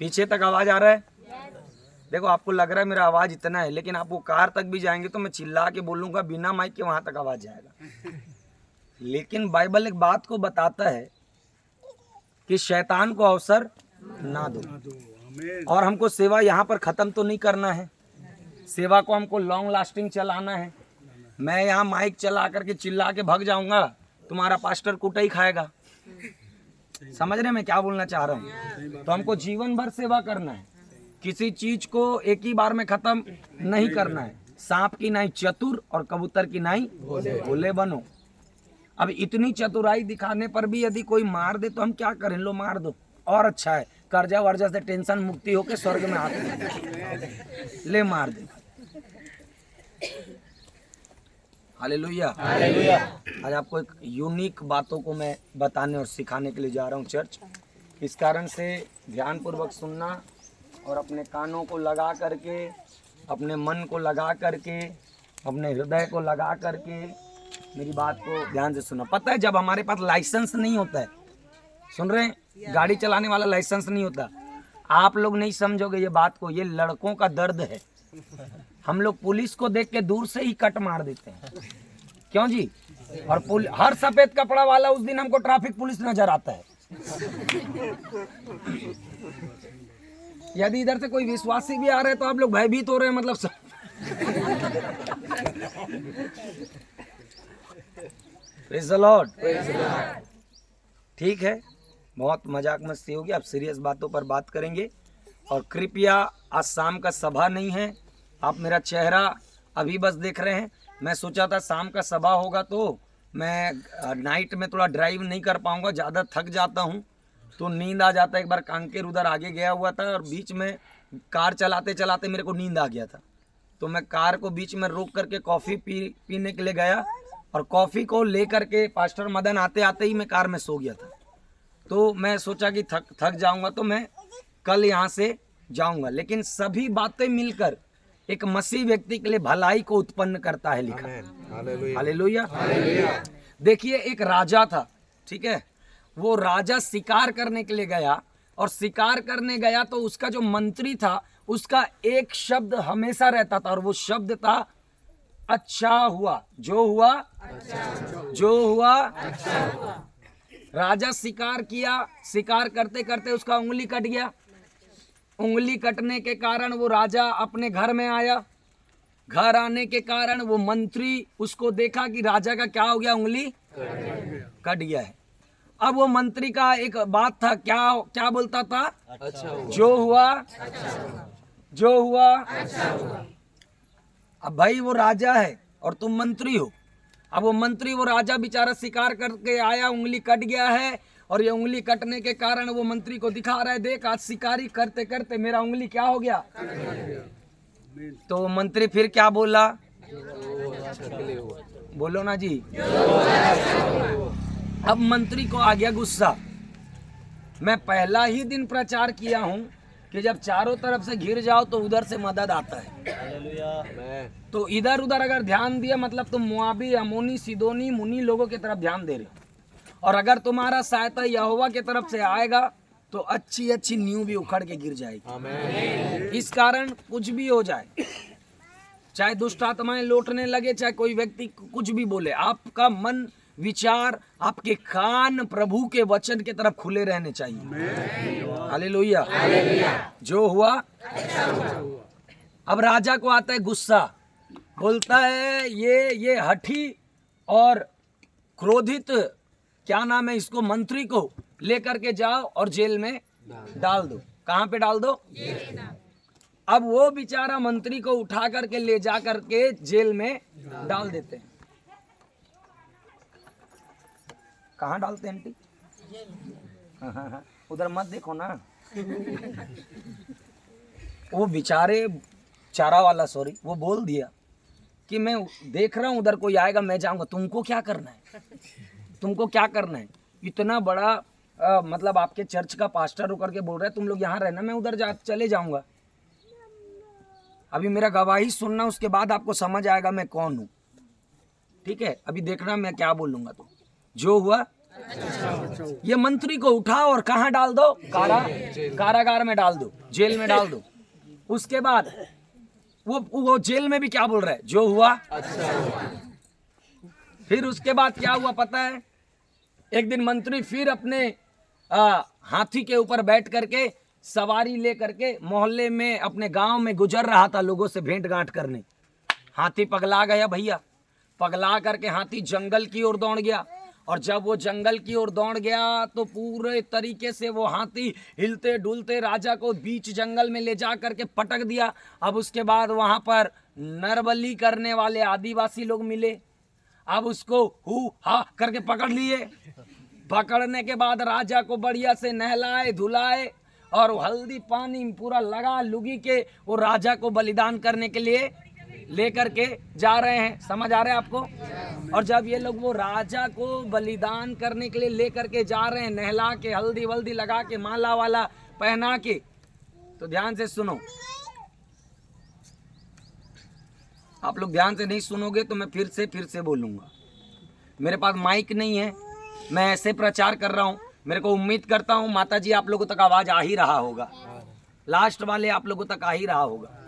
पीछे तक आवाज आ रहा है? देखो आपको लग रहा है मेरा आवाज इतना है, लेकिन आप वो कार तक भी जाएंगे तो मैं चिल्ला के बोलूंगा बिना माइक के, वहां तक आवाज जाएगा। लेकिन बाइबल एक बात को बताता है कि शैतान को अवसर ना दो। और हमको सेवा यहाँ पर खत्म तो नहीं करना है, सेवा को हमको लॉन्ग लास्टिंग चलाना है। मैं यहाँ माइक चला करके चिल्ला के भाग जाऊंगा, तुम्हारा पास्टर कुटा ही खाएगा। समझ रहे मैं क्या बोलना चाह रहा हूँ? तो हमको जीवन भर सेवा करना है, किसी चीज को एक ही बार में खत्म नहीं करना है। सांप की नाई चतुर और कबूतर की नाई भोले बनो। अब इतनी चतुराई दिखाने पर भी यदि कोई मार दे तो हम क्या करें? लो मार दो, और अच्छा है, कर्जा वर्जा से टेंशन मुक्ति होके स्वर्ग में आते हैं। ले मार दे। हालेलुया। आज आपको एक यूनिक बातों को मैं बताने और सिखाने के लिए जा रहा हूँ चर्च। इस कारण से ध्यानपूर्वक सुनना और अपने कानों को लगा करके, अपने मन को लगा करके, अपने हृदय को लगा करके मेरी बात को ध्यान से सुना। पता है जब हमारे पास लाइसेंस नहीं होता है, सुन रहे हैं, गाड़ी चलाने वाला लाइसेंस नहीं होता, आप लोग नहीं समझोगे ये बात को, ये लड़कों का दर्द है। हम लोग पुलिस को देख के दूर से ही कट मार देते हैं, क्यों जी? और हर सफेद कपड़ा वाला उस दिन हमको ट्रैफिक पुलिस नजर आता है। यदि इधर से कोई विश्वासी भी आ रहे हैं तो आप लोग भयभीत हो रहे हैं, मतलब प्रेज़ द लॉर्ड। ठीक है, बहुत मजाक मस्ती होगी, अब सीरियस बातों पर बात करेंगे। और कृपया आज शाम का सभा नहीं है, आप मेरा चेहरा अभी बस देख रहे हैं। मैं सोचा था शाम का सभा होगा तो मैं नाइट में थोड़ा ड्राइव नहीं कर पाऊंगा, ज़्यादा थक जाता हूं तो नींद आ जाता है। एक बार कांकेर उधर आगे गया हुआ था और बीच में कार चलाते चलाते मेरे को नींद आ गया था, तो मैं कार को बीच में रोक करके कॉफ़ी पीने के लिए गया और कॉफ़ी को लेकर के पास्टर मदन आते आते ही मैं कार में सो गया था। तो मैं सोचा कि थक जाऊंगा तो मैं कल यहाँ से जाऊंगा। लेकिन सभी बातें मिलकर एक मसीह व्यक्ति के लिए भलाई को उत्पन्न करता है, लिखा। हालेलुया। देखिए एक राजा था, ठीक है, वो राजा शिकार करने के लिए गया और शिकार करने गया तो उसका जो मंत्री था उसका एक शब्द हमेशा रहता था और वो शब्द था अच्छा हुआ। जो हुआ अच्छा, जो हुआ अच्छा हुआ। राजा शिकार किया, शिकार करते करते उसका उंगली कट गया। उंगली कटने के कारण वो राजा अपने घर में आया। घर आने के कारण वो मंत्री उसको देखा कि राजा का क्या हो गया, उंगली कट गया है। अब वो मंत्री का एक बात था, क्या बोलता था? अच्छा हुआ। जो हुआ अच्छा हुआ, जो हुआ अच्छा हुआ। अब भाई वो राजा है और तुम मंत्री हो। अब वो मंत्री, वो राजा बेचारा शिकार करके आया, उंगली कट गया है और ये उंगली कटने के कारण वो मंत्री को दिखा रहा है, देख आज शिकारी करते करते मेरा उंगली क्या हो गया। तो मंत्री फिर क्या बोला? बोलो ना जी। अब मंत्री को आ गया गुस्सा। मैं पहला ही दिन प्रचार किया हूं कि जब चारों तरफ से घिर जाओ तो उधर से मदद आता है। तो इधर उधर अगर ध्यान दिया मतलब तुम मुआबी, अमोनी, सिदोनी, मुनी लोगों की तरफ ध्यान दे रहे हो। और अगर तुम्हारा सहायता यहोवा की तरफ से आएगा तो अच्छी अच्छी नींव भी उखड़ के गिर जाएगी। इस कारण कुछ भी हो जाए, चाहे दुष्ट आत्माएं लौटने लगे, चाहे कोई व्यक्ति कुछ भी बोले, आपका मन, विचार, आपके कान प्रभु के वचन की तरफ खुले रहने चाहिए। हालेलुया। जो हुआ अच्छा हुआ। अब राजा को आता है गुस्सा, बोलता है ये हठी और क्रोधित, क्या नाम है इसको, मंत्री को लेकर के जाओ और जेल में डाल दो। कहाँ पे डाल दो? अब वो बेचारा मंत्री को उठा करके ले जा करके जेल में डाल देते हैं। कहाँ डालते हैं आंटी? हाँ, उधर मत देखो ना। वो बेचारे चारा वाला, सॉरी, वो बोल दिया कि मैं देख रहा हूँ उधर कोई आएगा, मैं जाऊंगा। तुमको क्या करना है? तुमको क्या करना है? इतना बड़ा मतलब आपके चर्च का पास्टर होकर के बोल रहा है तुम लोग यहाँ रहना, मैं उधर चले जाऊंगा। अभी मेरा गवाही सुनना, उसके बाद आपको समझ आएगा मैं कौन हूँ। ठीक है, अभी देखना मैं क्या बोलूंगा। तो जो हुआ ये मंत्री को उठाओ और कहाँ डाल दो? कारागार में डाल दो, जेल में डाल दो। उसके बाद वो जेल में भी क्या बोल रहा है? जो हुआ फिर उसके बाद क्या हुआ पता है? एक दिन मंत्री फिर अपने हाथी के ऊपर बैठ करके सवारी ले करके मोहल्ले में अपने गांव में गुजर रहा था लोगों से भेंट गांठ करने। हाथी पगला गया भैया, पगला करके हाथी जंगल की ओर दौड़ गया। और जब वो जंगल की ओर दौड़ गया तो पूरे तरीके से वो हाथी हिलते डुलते राजा को बीच जंगल में ले जा करके पटक दिया। अब उसके बाद वहां पर नरबली करने वाले आदिवासी लोग मिले। अब उसको हु हा करके पकड़ लिए। पकड़ने के बाद राजा को बढ़िया से नहलाए धुलाए और हल्दी पानी पूरा लगा लुगी के वो राजा को बलिदान करने के लिए लेकर के जा रहे हैं। समझ आ रहा है आपको? और जब ये लोग वो राजा को बलिदान करने के लिए लेकर के जा रहे हैं, नहला के हल्दी वल्दी लगा के माला वाला पहना के, तो ध्यान से सुनो। आप लोग ध्यान से नहीं सुनोगे तो मैं फिर से बोलूंगा। मेरे पास माइक नहीं है, मैं ऐसे प्रचार कर रहा हूं। मेरे को उम्मीद करता हूं माता जी आप लोगों तक आवाज आ ही रहा होगा, लास्ट वाले आप लोगों तक आ ही रहा होगा।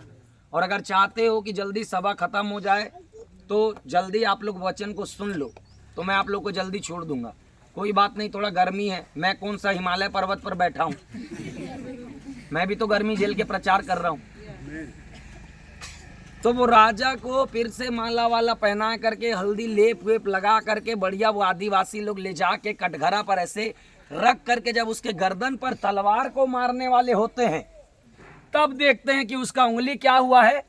और अगर चाहते हो कि जल्दी सभा खत्म हो जाए तो जल्दी आप लोग वचन को सुन लो, तो मैं आप लोग को जल्दी छोड़ दूंगा। कोई बात नहीं, थोड़ा गर्मी है, मैं कौन सा हिमालय पर्वत पर बैठा हूँ, मैं भी तो गर्मी झेल के प्रचार कर रहा हूँ। तो वो राजा को फिर से माला वाला पहना करके हल्दी लेप वेप लगा करके बढ़िया वो आदिवासी लोग ले जाके कटघरा पर ऐसे रख करके जब उसके गर्दन पर तलवार को मारने वाले होते हैं तब देखते हैं कि उसका उंगली क्या हुआ है।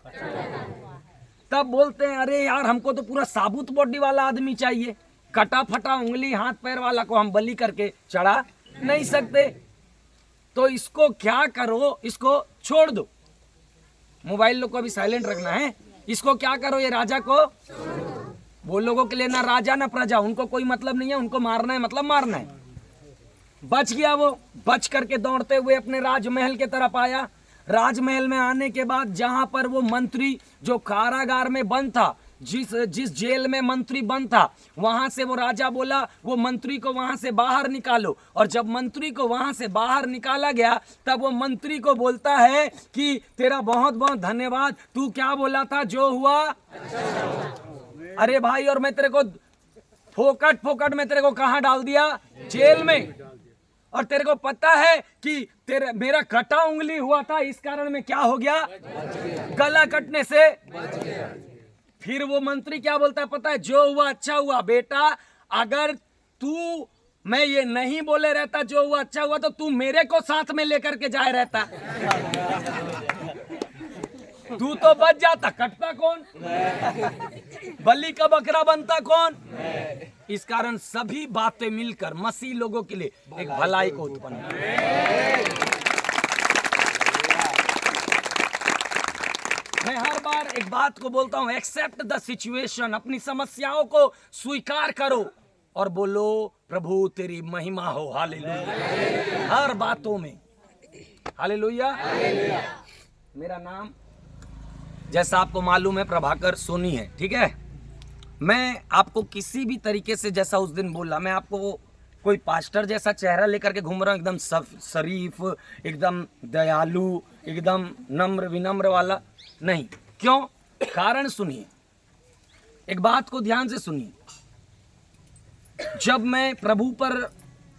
तब बोलते हैं अरे यार हमको तो पूरा साबुत बॉडी वाला आदमी चाहिए, कटा फटा उंगली हाथ पैर वाला को हम बलि करके चढ़ा नहीं सकते। तो इसको क्या करो, इसको छोड़ दो। मोबाइल लोग को अभी साइलेंट रखना है। इसको क्या करो, ये राजा को, वो लोगों के लिए ना राजा ना प्रजा, उनको कोई मतलब नहीं है, उनको मारना है मतलब मारना है। बच गया वो, बच करके दौड़ते हुए अपने राजमहल के तरफ आया। राजमहल में आने के बाद जहां पर वो मंत्री जो कारागार में बंद था, जिस जेल में मंत्री बंद था, वहां से वो राजा बोला वो मंत्री को वहां से बाहर निकालो। और जब मंत्री को वहां से बाहर निकाला गया तब वो मंत्री को बोलता है कि तेरा बहुत बहुत धन्यवाद, तू क्या बोला था, जो हुआ अरे भाई, और मैं तेरे को फोकट में तेरे को कहां डाल दिया, जेल में। और तेरे को पता है कि मेरा कटा उंगली हुआ था, इस कारण में क्या हो गया, गला कटने से। फिर वो मंत्री क्या बोलता है पता है, जो हुआ अच्छा हुआ बेटा, अगर तू मैं ये नहीं बोले रहता जो हुआ अच्छा हुआ तो तू मेरे को साथ में लेकर के जाए रहता, तू तो बच जाता, कटता कौन, बलि का बकरा बनता कौन। इस कारण सभी बातें मिलकर मसीह लोगों के लिए एक भलाई को उत्पन्न। मैं हर बार एक बात को बोलता हूं, एक्सेप्ट द सिचुएशन, अपनी समस्याओं को स्वीकार करो और बोलो प्रभु तेरी महिमा हो, हालेलुया, हर बातों में, हालेलुया। मेरा नाम जैसा आपको मालूम है प्रभाकर सोनी है, ठीक है। मैं आपको किसी भी तरीके से, जैसा उस दिन बोला, मैं आपको कोई पास्टर जैसा चेहरा लेकर के घूम रहा हूँ, एकदम शरीफ, एकदम दयालु, एकदम नम्र विनम्र वाला नहीं। क्यों? कारण सुनिए, एक बात को ध्यान से सुनिए। जब मैं प्रभु पर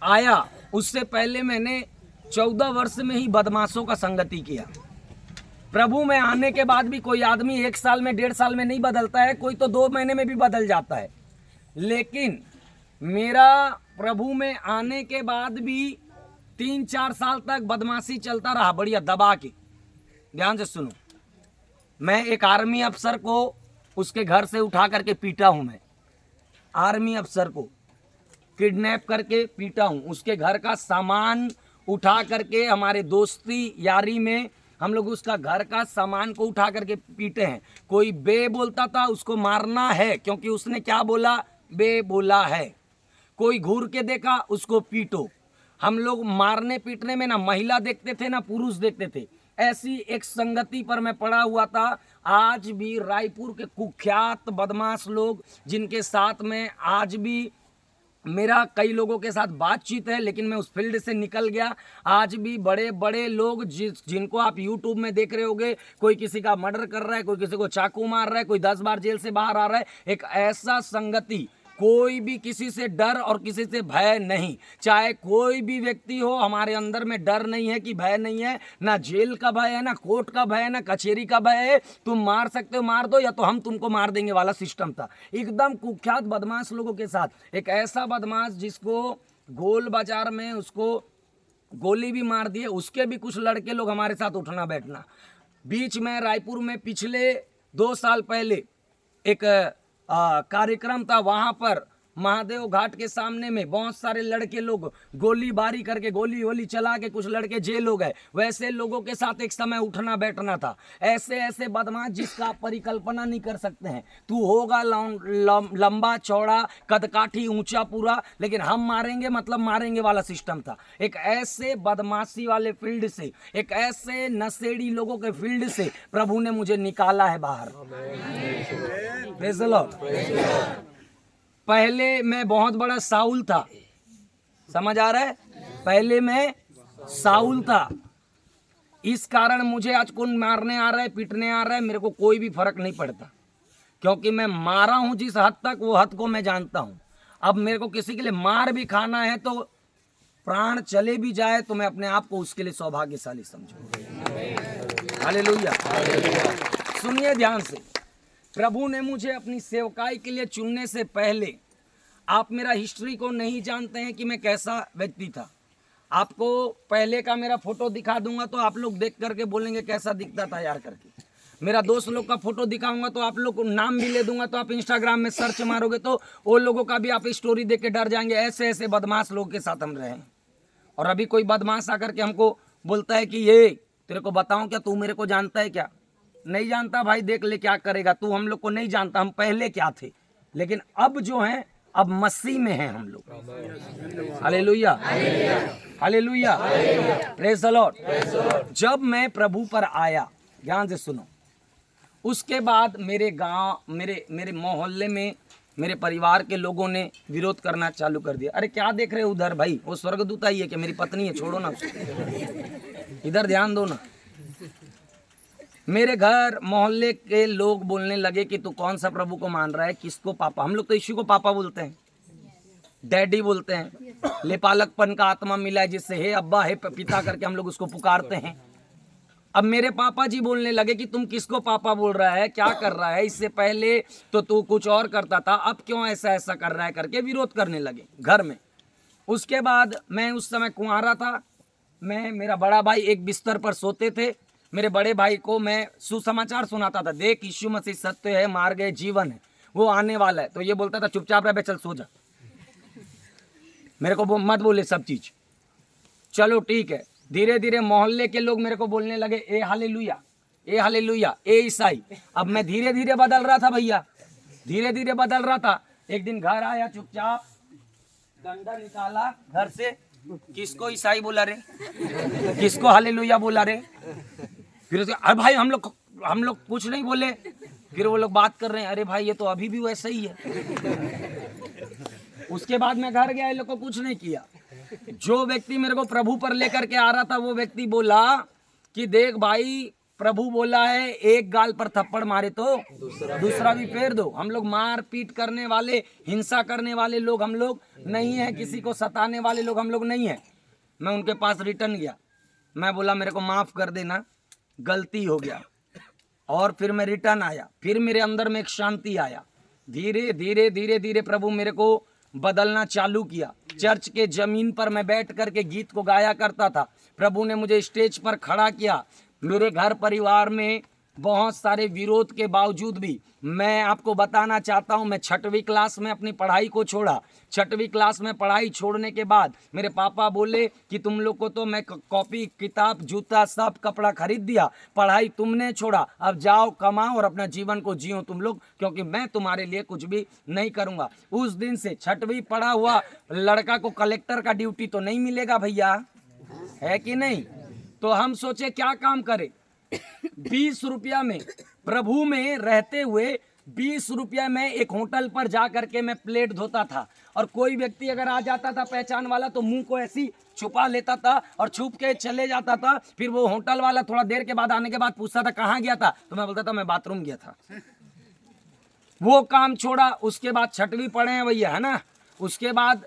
आया उससे पहले मैंने 14 वर्ष में ही बदमाशों का संगति किया। प्रभु में आने के बाद भी कोई आदमी 1 साल में 1.5 साल में नहीं बदलता है, कोई तो 2 महीने में भी बदल जाता है। लेकिन मेरा प्रभु में आने के बाद भी 3-4 साल तक बदमाशी चलता रहा, बढ़िया दबा के। ध्यान से सुनो, मैं एक आर्मी अफसर को उसके घर से उठा करके पीटा हूं। मैं आर्मी अफसर को किडनैप करके पीटा हूं, उसके घर का सामान उठा करके, हमारे दोस्ती यारी में हम लोग उसका घर का सामान को उठा करके पीटे हैं। कोई बे बोलता था उसको मारना है, क्योंकि उसने क्या बोला, बे बोला है। कोई घूर के देखा उसको पीटो। हम लोग मारने पीटने में ना महिला देखते थे ना पुरुष देखते थे। ऐसी एक संगति पर मैं पड़ा हुआ था। आज भी रायपुर के कुख्यात बदमाश लोग जिनके साथ में आज भी मेरा कई लोगों के साथ बातचीत है, लेकिन मैं उस फील्ड से निकल गया। आज भी बड़े बड़े लोग जिनको आप यूट्यूब में देख रहे होंगे, कोई किसी का मर्डर कर रहा है, कोई किसी को चाकू मार रहा है, कोई 10 बार जेल से बाहर आ रहा है। एक ऐसा संगति, कोई भी किसी से डर और किसी से भय नहीं। चाहे कोई भी व्यक्ति हो, हमारे अंदर में डर नहीं है कि भय नहीं है। ना जेल का भय है, ना कोर्ट का भय है, ना कचहरी का भय है। तुम मार सकते हो, मार दो, या तो हम तुमको मार देंगे वाला सिस्टम था। एकदम कुख्यात बदमाश लोगों के साथ। एक ऐसा बदमाश जिसको गोल बाजार में उसको गोली भी मार दी है, उसके भी कुछ लड़के लोग हमारे साथ उठना बैठना। बीच में रायपुर में पिछले 2 साल पहले एक कार्यक्रम था, वहां पर महादेव घाट के सामने में बहुत सारे लड़के लोग गोलीबारी करके, गोली वोली चला के कुछ लड़के जेल हो गए। वैसे लोगों के साथ एक समय उठना बैठना था। ऐसे ऐसे बदमाश जिसका आप परिकल्पना नहीं कर सकते हैं। तू होगा लंबा चौड़ा, कदकाठी, ऊंचा पूरा, लेकिन हम मारेंगे मतलब मारेंगे वाला सिस्टम था। एक ऐसे बदमाशी वाले फील्ड से, एक ऐसे नशेड़ी लोगों के फील्ड से प्रभु ने मुझे निकाला है बाहर। Praise the Lord. पहले मैं बहुत बड़ा साउल था, समझ आ रहा है? पहले मैं साउल था। इस कारण मुझे आज कौन मारने आ रहा है, पीटने आ रहा है, मेरे को कोई भी फर्क नहीं पड़ता, क्योंकि मैं मारा हूं जिस हद तक, वो हद को मैं जानता हूं। अब मेरे को किसी के लिए मार भी खाना है तो प्राण चले भी जाए तो मैं अपने आप को उसके लिए सौभाग्यशाली समझूंगा। हालेलुया। सुनिए ध्यान से, प्रभु ने मुझे अपनी सेवकाई के लिए चुनने से पहले, आप मेरा हिस्ट्री को नहीं जानते हैं कि मैं कैसा व्यक्ति था। आपको पहले का मेरा फोटो दिखा दूंगा तो आप लोग देख करके बोलेंगे कैसा दिखता था यार करके। मेरा दोस्त लोग का फोटो दिखाऊंगा तो आप लोग को नाम भी ले दूंगा, तो आप इंस्टाग्राम में सर्च मारोगे तो वो लोगों का भी आप स्टोरी देख के डर जाएंगे। ऐसे ऐसे बदमाश लोगों के साथ हम रहे। और अभी कोई बदमाश आकर के हमको बोलता है कि ये तेरे को बताऊं क्या, तू मेरे को जानता है क्या? नहीं जानता भाई, देख ले क्या करेगा तू। हम लोग को नहीं जानता हम पहले क्या थे, लेकिन अब जो हैं, अब मसीह में हैं हम लोग। Hallelujah, hallelujah, praise the Lord. जब मैं प्रभु पर आया, ध्यान से सुनो, उसके बाद मेरे गांव, मेरे मोहल्ले में मेरे परिवार के लोगों ने विरोध करना चालू कर दिया। अरे क्या देख रहे हो उधर भाई, वो स्वर्गदूत आई है क्या? मेरी पत्नी है, छोड़ो ना उसको, इधर ध्यान दो ना। मेरे घर मोहल्ले के लोग बोलने लगे कि तू कौन सा प्रभु को मान रहा है, किसको पापा? हम लोग तो यीशु को पापा बोलते हैं, डैडी बोलते हैं। लेपालकपन का आत्मा मिला है जिससे हे अब्बा, हे पिता करके हम लोग उसको पुकारते हैं। अब मेरे पापा जी बोलने लगे कि तुम किसको पापा बोल रहा है, क्या कर रहा है? इससे पहले तो तू कुछ और करता था, अब क्यों ऐसा ऐसा कर रहा है करके विरोध करने लगे घर में। उसके बाद मैं उस समय कुंवारा था। मैं, मेरा बड़ा भाई एक बिस्तर पर सोते थे। मेरे बड़े भाई को मैं सुसमाचार सुनाता था, देख यीशु मसीह सत्य है, मार गए जीवन है, वो आने वाला है। तो ये बोलता था चुपचाप रह बे, चल सो जा, मेरे को मत बोले सब चीज। चलो ठीक है। धीरे धीरे मोहल्ले के लोग मेरे को बोलने लगे ए हालेलुया, ए हालेलुया, ए ईसाई। अब मैं धीरे धीरे बदल रहा था भैया, धीरे धीरे बदल रहा था। एक दिन घर आया, चुपचाप डंडा निकाला घर से, किसको ईसाई बोला रे, किसको हालेलुया बोला रे? फिर अरे भाई हम लोग कुछ नहीं बोले। फिर वो लोग बात कर रहे हैं, अरे भाई ये तो अभी भी वैसा ही है। उसके बाद मैं घर गया, इन लोग को कुछ नहीं किया। जो व्यक्ति मेरे को प्रभु पर लेकर के आ रहा था, वो व्यक्ति बोला कि देख भाई, प्रभु बोला है एक गाल पर थप्पड़ मारे तो दूसरा भी फेर दो। हम लोग मार पीट करने वाले, हिंसा करने वाले लोग हम लोग नहीं है, किसी को सताने वाले लोग हम लोग नहीं है। मैं उनके पास रिटर्न गया, मैं बोला मेरे को माफ कर देना, गलती हो गया। और फिर मैं रिटर्न आया, फिर मेरे अंदर में एक शांति आया। धीरे धीरे धीरे धीरे प्रभु मेरे को बदलना चालू किया। चर्च के जमीन पर मैं बैठ करके गीत को गाया करता था। प्रभु ने मुझे स्टेज पर खड़ा किया। मेरे घर परिवार में बहुत सारे विरोध के बावजूद भी मैं आपको बताना चाहता हूं, मैं 6वीं क्लास में अपनी पढ़ाई को छोड़ा। 6वीं क्लास में पढ़ाई छोड़ने के बाद मेरे पापा बोले कि तुम लोग को तो मैं कॉपी, किताब, जूता, सब कपड़ा खरीद दिया, पढ़ाई तुमने छोड़ा, अब जाओ कमाओ और अपना जीवन को जियो तुम लोग, क्योंकि मैं तुम्हारे लिए कुछ भी नहीं करूँगा। उस दिन से 6वीं पढ़ा हुआ लड़का को कलेक्टर का ड्यूटी तो नहीं मिलेगा भैया, है कि नहीं? तो हम सोचे क्या काम करें। 20 रुपया में, प्रभु में रहते हुए 20 रुपये में एक होटल पर जा करके मैं प्लेट धोता था, और कोई व्यक्ति अगर आ जाता था पहचान वाला तो मुंह को ऐसी छुपा लेता था और छुप के चले जाता था। फिर वो होटल वाला थोड़ा देर के बाद आने के बाद पूछता था कहाँ गया था, तो मैं बोलता था मैं बाथरूम गया था। वो काम छोड़ा। उसके बाद छठवीं पढ़े हैं भैया, है ना। उसके बाद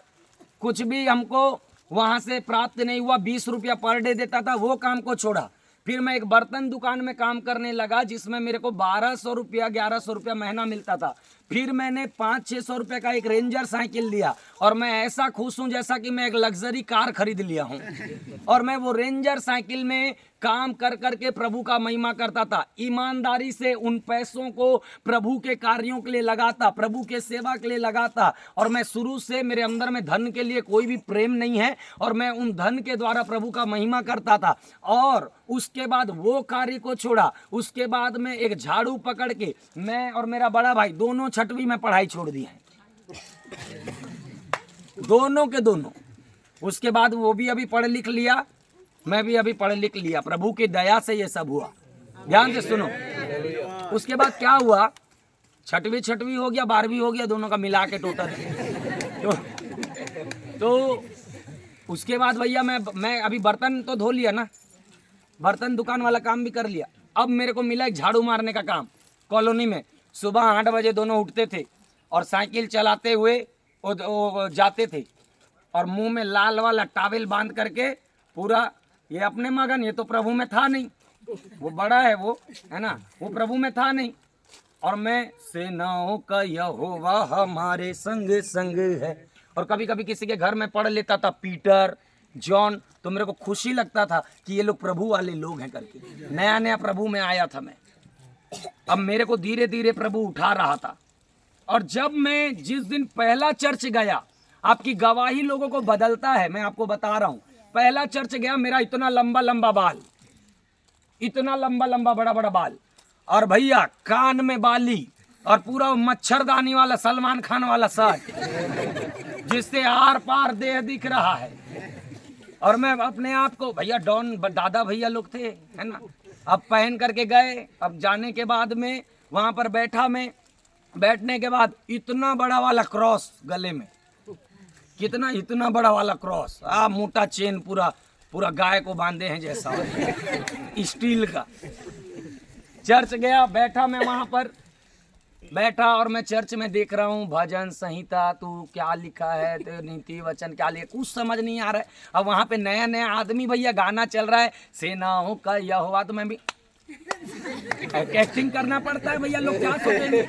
कुछ भी हमको वहाँ से प्राप्त नहीं हुआ, 20 रुपया पर डे देता था, वो काम को छोड़ा। फिर मैं एक बर्तन दुकान में काम करने लगा जिसमें मेरे को 1200 रुपया 1100 रुपया महीना मिलता था। फिर मैंने 500-600 रुपये का एक रेंजर साइकिल लिया, और मैं ऐसा खुश हूँ जैसा कि मैं एक लग्जरी कार खरीद लिया हूँ। और मैं वो रेंजर साइकिल में काम कर करके प्रभु का महिमा करता था। ईमानदारी से उन पैसों को प्रभु के कार्यों के लिए लगाता, प्रभु के सेवा के लिए लगाता। और मैं शुरू से, मेरे अंदर में धन के लिए कोई भी प्रेम नहीं है, और मैं उन धन के द्वारा प्रभु का महिमा करता था। और उसके बाद वो कार्य को छोड़ा। उसके बाद में एक झाड़ू पकड़ के मैं और मेरा बड़ा भाई दोनों 6वीं में पढ़ाई छोड़ दी है, दोनों के दोनों। उसके बाद वो भी अभी पढ़ लिख लिया, मैं भी अभी पढ़ लिख लिया। प्रभु की दया से ये सब हुआ। ध्यान से सुनो। उसके बाद क्या हुआ, 6वीं हो गया, 12वीं हो गया, दोनों का मिला के टोटल। तो उसके बाद भैया मैं अभी बर्तन तो धो लिया ना, बर्तन दुकान वाला काम भी कर लिया। अब मेरे को मिला एक झाड़ू मारने का काम कॉलोनी में। सुबह 8 बजे दोनों उठते थे और साइकिल चलाते हुए वो जाते थे, और मुंह में लाल वाला टॉवेल बांध करके पूरा, ये अपने मगन, ये तो प्रभु में था नहीं, वो बड़ा है वो, है ना, वो प्रभु में था नहीं। और मैं सेनाओं का यहोवा हमारे संग संग है। और कभी कभी किसी के घर में पढ़ लेता था पीटर, जॉन, तो मेरे को खुशी लगता था कि ये लोग प्रभु वाले लोग हैं करके। नया नया प्रभु में आया था मैं। अब मेरे को धीरे धीरे प्रभु उठा रहा था। और जब मैं जिस दिन पहला चर्च गया, आपकी गवाही लोगों को बदलता है, मैं आपको बता रहा हूं। पहला चर्च गया, मेरा इतना लंबा लंबा बाल, इतना लंबा लंबा बड़ा बड़ा बाल, और भैया कान में बाली, और पूरा मच्छरदानी वाला सलमान खान वाला शर्ट जिससे आर पार देह दिख रहा है। और मैं अपने आप को, भैया डॉन दादा भैया लोग थे, है ना। अब पहन करके गए। अब जाने के बाद में वहां पर बैठा मैं, बैठने के बाद इतना बड़ा वाला क्रॉस गले में, कितना इतना बड़ा वाला क्रॉस, मोटा चेन, पूरा पूरा गाय को बांधे हैं जैसा स्टील का। चर्च गया, बैठा मैं वहां पर बैठा, और मैं चर्च में देख रहा हूँ भजन संहिता, तू क्या लिखा है, तो नीति वचन क्या लिखा, कुछ समझ नहीं आ रहा है। अब वहां पे नया नया आदमी, भैया गाना चल रहा है सेनाओं का यहोवा, तो मैं भी एक्टिंग करना पड़ता है भैया, लोग क्या सोचेंगे,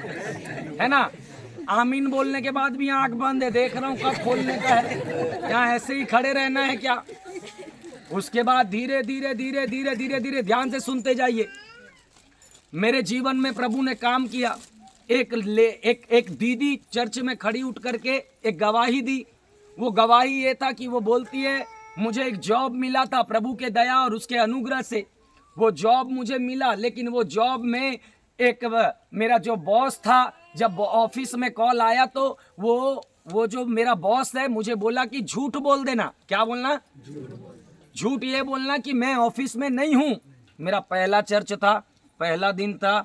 है ना। आमीन बोलने के बाद भी आंख बंद है, देख रहा हूँ कब खोलने का है, यहाँ ऐसे ही खड़े रहना है क्या। उसके बाद धीरे धीरे धीरे धीरे धीरे धीरे, ध्यान से सुनते जाइए, मेरे जीवन में प्रभु ने काम किया। एक दीदी चर्च में खड़ी उठ करके एक गवाही दी। वो गवाही ये था कि वो बोलती है, मुझे एक जॉब मिला था प्रभु के दया और उसके अनुग्रह से, वो जॉब मुझे मिला। लेकिन वो जॉब में एक मेरा जो बॉस था, जब ऑफिस में कॉल आया तो वो जो मेरा बॉस है मुझे बोला कि झूठ बोल देना। क्या बोलना? झूठ ये बोलना कि मैं ऑफिस में नहीं हूँ। मेरा पहला चर्च था, पहला दिन था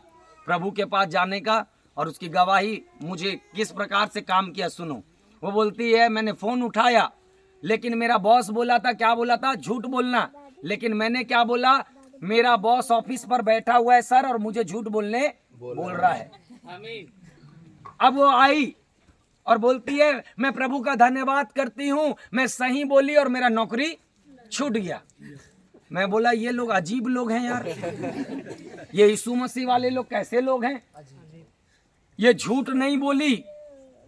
प्रभु के पास जाने का, और उसकी गवाही मुझे किस प्रकार से काम किया सुनो। वो बोलती है, मैंने फोन उठाया, लेकिन मेरा बॉस बोला था, क्या बोला था? झूठ बोलना। लेकिन मैंने क्या बोला? मेरा बॉस ऑफिस पर बैठा हुआ है सर, और मुझे झूठ बोल रहा है। अब वो आई और बोलती है, मैं प्रभु का धन्यवाद करती हूँ, मैं सही बोली और मेरा नौकरी छूट गया। मैं बोला, ये लोग अजीब लोग हैं यार, ये यीशु मसीह वाले लोग कैसे लोग हैं? ये झूठ नहीं बोली,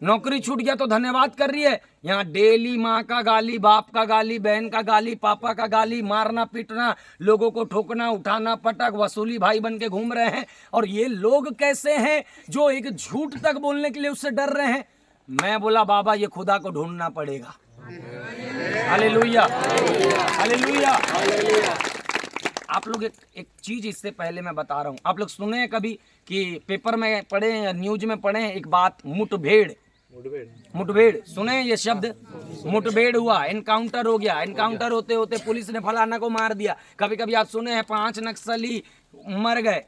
नौकरी छूट गया तो धन्यवाद कर रही है। यहाँ डेली माँ का गाली, बाप का गाली, बहन का गाली, पापा का गाली, मारना पीटना, लोगों को ठोकना, उठाना, पटक, वसूली भाई बन के घूम रहे हैं। और ये लोग कैसे हैं जो एक झूठ तक बोलने के लिए उससे डर रहे हैं? मैं बोला, बाबा ये खुदा को ढूंढना पड़ेगा। Hallelujah, hallelujah. आप लोग एक चीज इससे पहले मैं बता रहा हूँ, आप लोग सुने हैं कभी कि पेपर में पढ़े हैं, न्यूज में पढ़े हैं एक बात, मुठभेड़ सुने हैं ये शब्द? मुठभेड़ हुआ, एनकाउंटर हो गया, एनकाउंटर होते होते पुलिस ने फलाना को मार दिया। कभी कभी आप सुने हैं 5 नक्सली मर गए।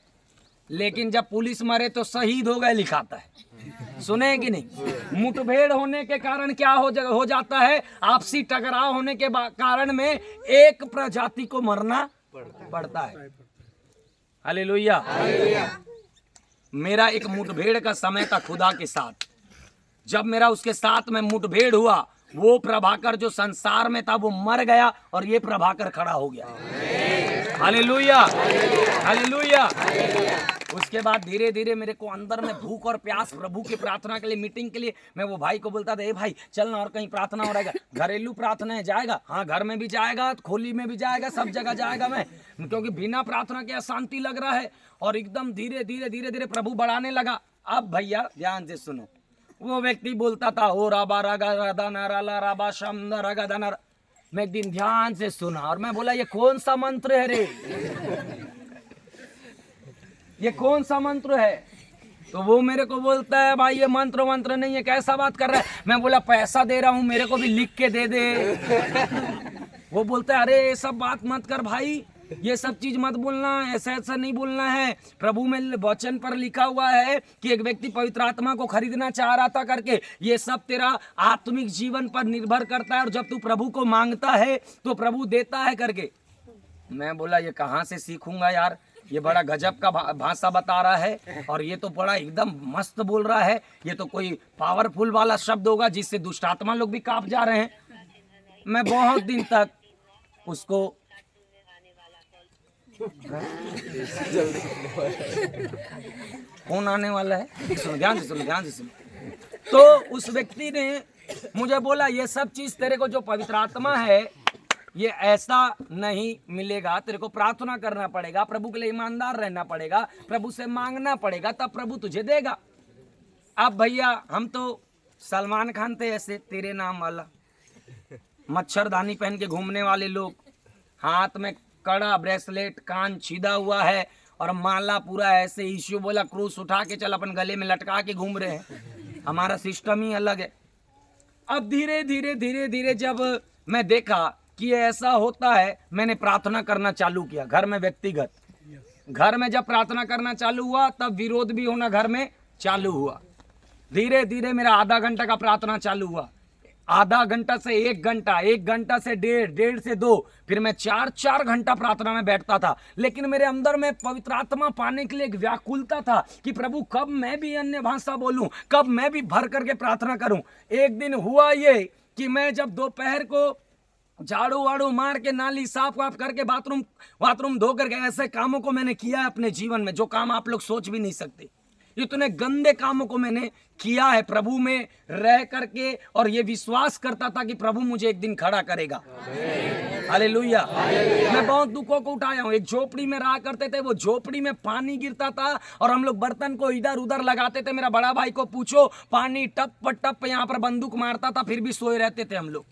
लेकिन जब पुलिस मरे तो शहीद हो गए लिखाता है। सुने कि नहीं? मुठभेड़ होने के कारण क्या हो जाता है? आपसी टकराव होने के कारण में एक प्रजाति को मरना पड़ता है। हालेलुया। मेरा एक मुठभेड़ का समय था खुदा के साथ। जब मेरा उसके साथ में मुठभेड़ हुआ, वो प्रभाकर जो संसार में था वो मर गया और ये प्रभाकर खड़ा हो गया। Hallelujah, hallelujah. उसके बाद धीरे धीरे मेरे को अंदर में भूख और प्यास प्रभु की प्रार्थना के लिए, मीटिंग के लिए, मैं वो भाई को बोलता था, ए भाई चलना और कहीं प्रार्थना हो रहेगा। घरेलू प्रार्थना है, जाएगा? हाँ, घर में भी जाएगा, खोली में भी जाएगा, सब जगह जाएगा मैं, क्योंकि बिना प्रार्थना के अशांति लग रहा है। और एकदम धीरे धीरे धीरे धीरे प्रभु बढ़ाने लगा। अब भैया ध्यान से सुनो, वो व्यक्ति बोलता था ओ राबा रागा राधा नाराला राबा शम रागा धनर। मैं एक दिन ध्यान से सुना और मैं बोला ये कौन सा मंत्र है रे, ये कौन सा मंत्र है? तो वो मेरे को बोलता है भाई ये मंत्र नहीं है, कैसा बात कर रहा है? मैं बोला पैसा दे रहा हूँ, मेरे को भी लिख के दे दे। वो बोलता है अरे ये सब बात मत कर भाई, ये सब चीज मत बोलना, ऐसा ऐसा नहीं बोलना है। प्रभु में वचन पर लिखा हुआ है कि एक व्यक्ति पवित्र आत्मा को खरीदना चाह रहा था करके। ये सब तेरा आत्मिक जीवन पर निर्भर करता है और जब तू प्रभु को मांगता है तो प्रभु देता है करके। मैं बोला ये कहाँ से सीखूंगा यार, ये बड़ा गजब का भाषा बता रहा है और ये तो बड़ा एकदम मस्त बोल रहा है। ये तो कोई पावरफुल वाला शब्द होगा जिससे दुष्ट आत्मा लोग भी कांप जा रहे हैं। मैं बहुत दिन तक उसको कौन आने वाला है, सुनो ध्यान से सुनो, ध्यान से सुनो। तो उस व्यक्ति ने मुझे बोला ये सब चीज तेरे को जो पवित्र आत्मा है ये ऐसा नहीं मिलेगा, तेरे को प्रार्थना करना पड़ेगा, प्रभु के लिए ईमानदार रहना पड़ेगा, प्रभु से मांगना पड़ेगा, तब प्रभु तुझे देगा। अब भैया हम तो सलमान खान थे ऐसे, तेरे नाम वाला, मच्छरदानी पहन के घूमने वाले लोग, हाथ में कड़ा ब्रेसलेट, कान छीदा हुआ है और माला पूरा ऐसे, यीशु बोला क्रूस उठा के चल, अपन गले में लटका के घूम रहे हैं। हमारा सिस्टम ही अलग है। अब धीरे धीरे धीरे धीरे जब मैं देखा कि ऐसा होता है, मैंने प्रार्थना करना चालू किया घर में व्यक्तिगत। घर में जब प्रार्थना करना चालू हुआ तब विरोध भी होना घर में चालू हुआ। धीरे धीरे मेरा आधा घंटा का प्रार्थना चालू हुआ, आधा घंटा से 1 घंटा, 1 घंटा से 1.5, 1.5 से 2, फिर मैं 4 घंटा प्रार्थना में बैठता था। लेकिन मेरे अंदर में पवित्र आत्मा पाने के लिए एक व्याकुलता था कि प्रभु कब मैं भी अन्य भाषा बोलूं, कब मैं भी भर करके प्रार्थना करूं। एक दिन हुआ ये कि मैं जब दोपहर को झाड़ू वाड़ू मार के, नाली साफ वाफ करके, बाथरूम धो करके, ऐसे कामों को मैंने किया है अपने जीवन में जो काम आप लोग सोच भी नहीं सकते। इतने गंदे कामों को मैंने किया है प्रभु में रह करके, और ये विश्वास करता था कि प्रभु मुझे एक दिन खड़ा करेगा। हालेलुया। मैं बहुत दुखों को उठाया हूँ। एक झोपड़ी में रहा करते थे, वो झोपड़ी में पानी गिरता था और हम लोग बर्तन को इधर उधर लगाते थे। मेरा बड़ा भाई को पूछो, पानी टप टप यहाँ पर बंदूक मारता था, फिर भी सोए रहते थे हम लोग।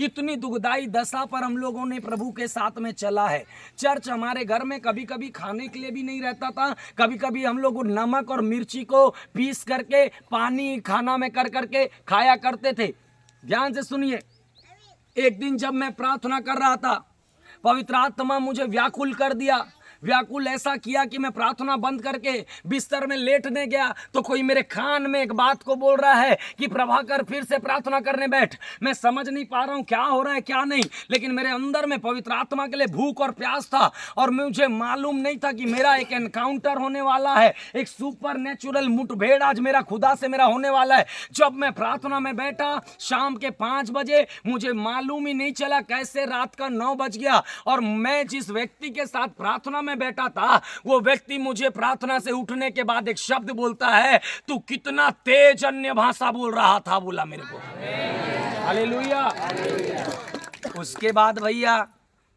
इतनी दुखदाई दशा पर हम लोगों ने प्रभु के साथ में चला है। चर्च हमारे घर में कभी कभी खाने के लिए भी नहीं रहता था, कभी कभी हम लोग नमक और मिर्ची को पीस करके पानी खाना में कर करके खाया करते थे। ध्यान से सुनिए, एक दिन जब मैं प्रार्थना कर रहा था, पवित्र आत्मा मुझे व्याकुल कर दिया। व्याकुल ऐसा किया कि मैं प्रार्थना बंद करके बिस्तर में लेटने गया तो कोई मेरे कान में एक बात को बोल रहा है कि प्रभाकर फिर से प्रार्थना करने बैठ। मैं समझ नहीं पा रहा हूँ क्या हो रहा है क्या नहीं, लेकिन मेरे अंदर में पवित्र आत्मा के लिए भूख और प्यास था और मुझे मालूम नहीं था कि मेरा एक एनकाउंटर होने वाला है, एक सुपर नेचुरल मुठभेड़ आज मेरा खुदा से मेरा होने वाला है। जब मैं प्रार्थना में बैठा शाम के 5 बजे, मुझे मालूम ही नहीं चला कैसे रात का 9 बज गया और मैं जिस व्यक्ति के साथ प्रार्थना में बैठा था वो व्यक्ति मुझे प्रार्थना से उठने के बाद एक शब्द बोलता है, तू कितना तेज अन्य भाषा बोल रहा था, बोला मेरे को। हालेलुया। उसके बाद भैया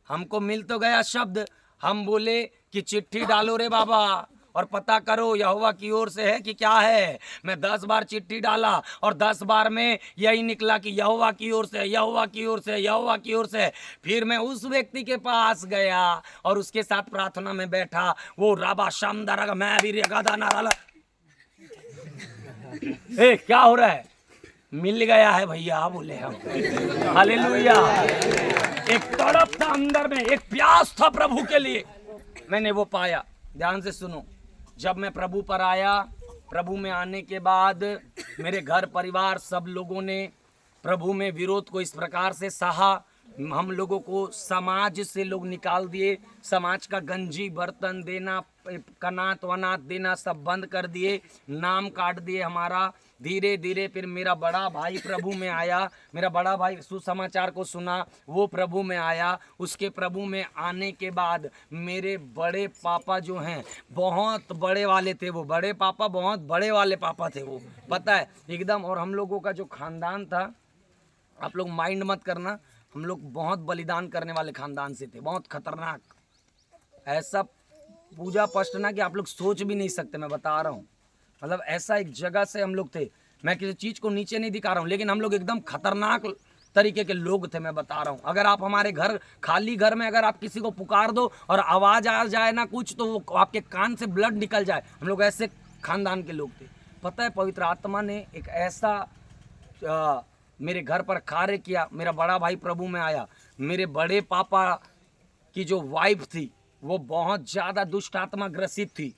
हमको मिल तो गया शब्द, हम बोले कि चिट्ठी डालो रे बाबा और पता करो यहोवा की ओर से है कि क्या है। मैं 10 बार चिट्ठी डाला और 10 बार में यही निकला कि यहोवा की ओर से, यहोवा की ओर से, यहोवा की ओर से। फिर मैं उस व्यक्ति के पास गया और उसके साथ प्रार्थना में बैठा। वो राबा शामदारा, मैं भी रेगादा नाराला। क्या हो रहा है? मिल गया है भैया, बोले हम। हालेलुया। एक तड़प था अंदर में, एक प्यास था प्रभु के लिए, मैंने वो पाया। ध्यान से सुनो, जब मैं प्रभु पर आया, प्रभु में आने के बाद मेरे घर परिवार सब लोगों ने प्रभु में विरोध को इस प्रकार से सहा। हम लोगों को समाज से लोग निकाल दिए, समाज का गंजी बर्तन देना, कनात वनात देना सब बंद कर दिए, नाम काट दिए हमारा। धीरे धीरे फिर मेरा बड़ा भाई प्रभु में आया, मेरा बड़ा भाई सुसमाचार को सुना, वो प्रभु में आया। उसके प्रभु में आने के बाद मेरे बड़े पापा जो हैं बहुत बड़े वाले थे, वो बड़े पापा बहुत बड़े वाले पापा थे वो, पता है एकदम। और हम लोगों का जो खानदान था, आप लोग माइंड मत करना, हम लोग बहुत बलिदान करने वाले खानदान से थे, बहुत खतरनाक, ऐसा पूजा पष्ट ना कि आप लोग सोच भी नहीं सकते। मैं बता रहा हूँ, मतलब ऐसा एक जगह से हम लोग थे। मैं किसी चीज़ को नीचे नहीं दिखा रहा हूँ, लेकिन हम लोग एकदम खतरनाक तरीके के लोग थे। मैं बता रहा हूँ, अगर आप हमारे घर, खाली घर में अगर आप किसी को पुकार दो और आवाज़ आ जाए ना कुछ, तो वो आपके कान से ब्लड निकल जाए। हम लोग ऐसे खानदान के लोग थे। पता है, पवित्र आत्मा ने एक ऐसा मेरे घर पर कार्य किया। मेरा बड़ा भाई प्रभु में आया। मेरे बड़े पापा की जो वाइफ थी वो बहुत ज़्यादा दुष्ट आत्मा ग्रसित थी,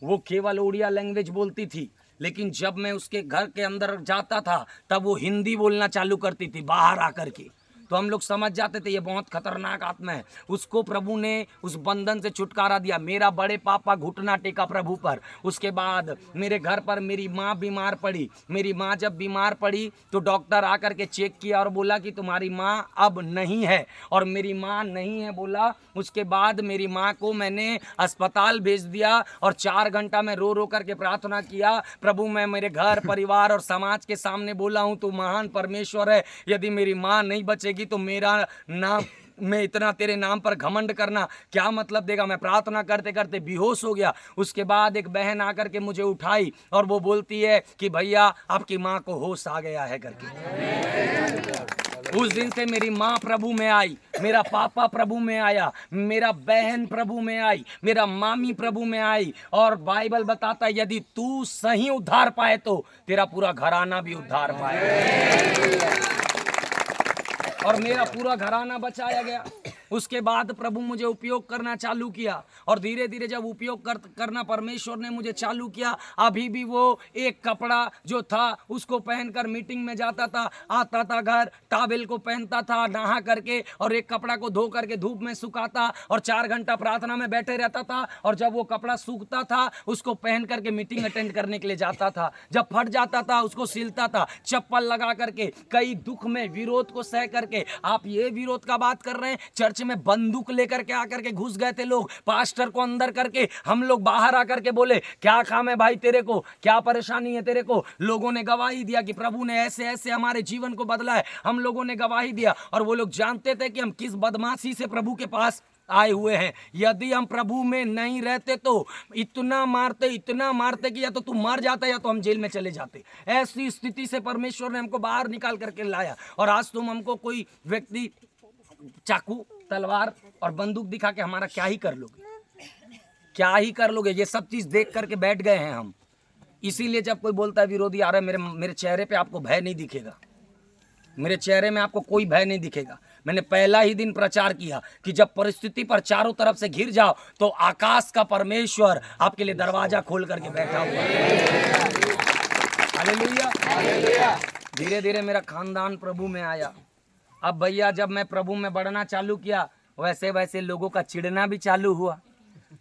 वो केवल उड़िया लैंग्वेज बोलती थी, लेकिन जब मैं उसके घर के अंदर जाता था तब वो हिंदी बोलना चालू करती थी बाहर आकर के। तो हम लोग समझ जाते थे ये बहुत खतरनाक आत्मा है। उसको प्रभु ने उस बंधन से छुटकारा दिया। मेरा बड़े पापा घुटना टेका प्रभु पर। उसके बाद मेरे घर पर मेरी माँ बीमार पड़ी। मेरी माँ जब बीमार पड़ी तो डॉक्टर आकर के चेक किया और बोला कि तुम्हारी माँ अब नहीं है, और मेरी माँ नहीं है बोला। उसके बाद मेरी माँ को मैंने अस्पताल भेज दिया और 4 घंटा में रो रो करके प्रार्थना किया। प्रभु, मैं मेरे घर परिवार और समाज के सामने बोला हूँ तू महान परमेश्वर है। यदि मेरी माँ नहीं बचेगी तो मेरा नाम, मैं इतना तेरे नाम पर घमंड करना क्या मतलब देगा। मैं प्रार्थना करते करते बेहोश हो गया। उसके बाद एक बहन आकर के मुझे उठाई और वो बोलती है कि भैया आपकी माँ को होश आ गया है करके। उस दिन से मेरी माँ प्रभु में आई, मेरा पापा प्रभु में आया, मेरा बहन प्रभु में आई, मेरा मामी प्रभु में आई। और बाइबल बताता है यदि तू सही उद्धार पाए तो तेरा पूरा घराना भी उद्धार पाए, और मेरा पूरा घराना बचाया गया। उसके बाद प्रभु मुझे उपयोग करना चालू किया, और धीरे धीरे जब उपयोग करना परमेश्वर ने मुझे चालू किया, अभी भी वो एक कपड़ा जो था उसको पहनकर मीटिंग में जाता था, आता था घर, टावेल को पहनता था नहा करके, और एक कपड़ा को धो करके धूप में सुखाता और 4 घंटा प्रार्थना में बैठे रहता था। और जब वो कपड़ा सूखता था उसको पहन करके मीटिंग अटेंड करने के लिए जाता था। जब फट जाता था उसको सिलता था, चप्पल लगा करके, कई दुख में विरोध को सह करके। आप ये विरोध का बात कर रहे हैं, चर्च में बंदूक लेकर के आकर के घुस गए थे लोग, पास्टर को अंदर करके, हम लोग बाहर आकर के बोले क्या काम है भाई तेरे को, क्या परेशानी है तेरे को। लोगों ने गवाही दिया कि प्रभु ने ऐसे ऐसे हमारे जीवन को बदला है। हम लोगों ने गवाही दिया, और वो लोग जानते थे कि हम किस बदमाशी से प्रभु के पास आए हुए हैं। यदि हम प्रभु में नहीं रहते तो इतना मारते कि या तो तू मर जाता या तो हम जेल में चले जाते। ऐसी स्थिति से परमेश्वर ने हमको बाहर निकाल करके लाया। और आज तुम हमको कोई व्यक्ति चाकू, तलवार और बंदूक दिखा के हमारा क्या ही कर लोगे, क्या ही कर लोगे। ये सब चीज देख करके बैठ गए हैं हम। इसीलिए जब कोई बोलता है विरोधी आ रहा है, मेरे चेहरे पे आपको भय नहीं दिखेगा, मेरे चेहरे में आपको कोई भय नहीं दिखेगा। मैंने पहला ही दिन प्रचार किया कि जब परिस्थिति पर चारों तरफ से घिर जाओ तो आकाश का परमेश्वर आपके लिए दरवाजा खोल करके बैठा हुआ है। हालेलुया। धीरे धीरे मेरा खानदान प्रभु में आया। अब भैया जब मैं प्रभु में बढ़ना चालू किया, वैसे वैसे लोगों का चिढ़ना भी चालू हुआ।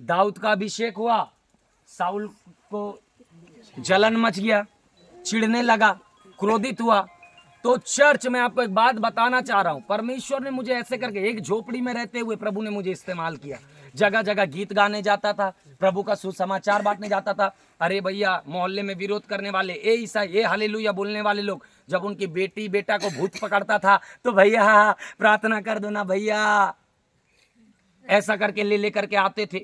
दाऊद का अभिषेक हुआ, साउल को जलन मच गया, चिढ़ने लगा, क्रोधित हुआ। तो चर्च में आपको एक बात बताना चाह रहा हूं, परमेश्वर ने मुझे ऐसे करके, एक झोपड़ी में रहते हुए प्रभु ने मुझे इस्तेमाल किया। जगह जगह गीत गाने जाता था, प्रभु का सुसमाचार बांटने जाता था। अरे भैया मोहल्ले में विरोध करने वाले, ए ईसा, ए हालेलुया बोलने वाले लोग, जब उनकी बेटी बेटा को भूत पकड़ता था तो भैया प्रार्थना कर दो ना भैया, ऐसा करके ले करके आते थे।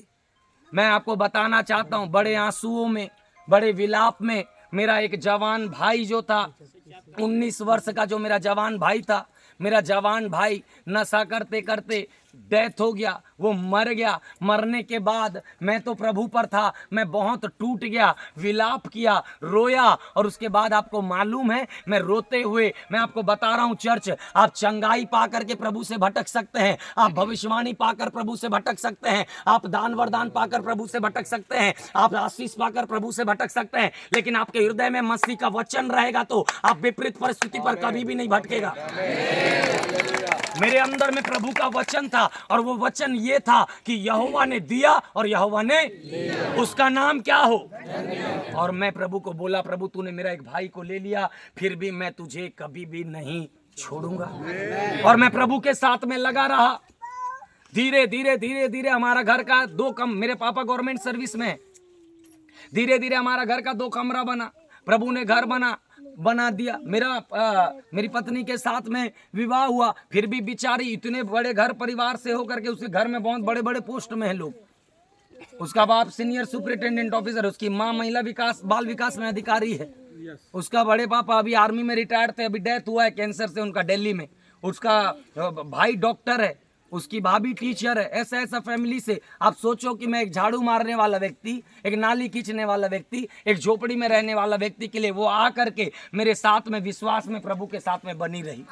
मैं आपको बताना चाहता हूँ, बड़े आंसुओं में, बड़े विलाप में मेरा एक जवान भाई जो था, 19 वर्ष का जो मेरा जवान भाई था, मेरा जवान भाई नशा करते करते डेथ हो गया, वो मर गया। मरने के बाद मैं तो प्रभु पर था, मैं बहुत टूट गया, विलाप किया, रोया। और उसके बाद आपको मालूम है, मैं रोते हुए, मैं आपको बता रहा हूं चर्च, आप चंगाई पाकर के प्रभु से भटक सकते हैं, आप भविष्यवाणी पाकर प्रभु से भटक सकते हैं, आप दान वरदान पाकर प्रभु से भटक सकते हैं, आप आशीष पाकर प्रभु से भटक सकते हैं, लेकिन आपके हृदय में मसीह का वचन रहेगा तो आप विपरीत परिस्थिति पर कभी भी नहीं भटकेगा। मेरे अंदर में प्रभु का वचन था, और वो वचन ये था कि यहोवा ने दिया और यहोवा ने उसका नाम क्या हो। और मैं प्रभु को बोला, प्रभु तूने मेरा एक भाई को ले लिया, फिर भी मैं तुझे कभी भी नहीं छोड़ूंगा। और मैं प्रभु के साथ में लगा रहा। धीरे धीरे धीरे धीरे हमारा घर का मेरे पापा गवर्नमेंट सर्विस में, धीरे धीरे हमारा घर का 2 कमरा बना। प्रभु ने घर बना दिया। मेरी पत्नी के साथ में विवाह हुआ, फिर भी बेचारी इतने बड़े घर परिवार से होकर के उसके घर में बहुत बड़े बड़े पोस्ट में है लोग। उसका बाप सीनियर सुपरिटेंडेंट ऑफिसर, उसकी माँ महिला विकास बाल विकास में अधिकारी है, उसका बड़े पापा अभी आर्मी में रिटायर्ड थे, अभी डेथ हुआ है कैंसर से उनका दिल्ली में, उसका भाई डॉक्टर है, उसकी भाभी टीचर है। ऐसा ऐसा फैमिली से आप सोचो कि मैं एक झाड़ू मारने वाला व्यक्ति, एक नाली खींचने वाला व्यक्ति, एक झोपड़ी में रहने वाला व्यक्ति के लिए वो आ करके मेरे साथ में विश्वास में प्रभु के साथ में बनी रही।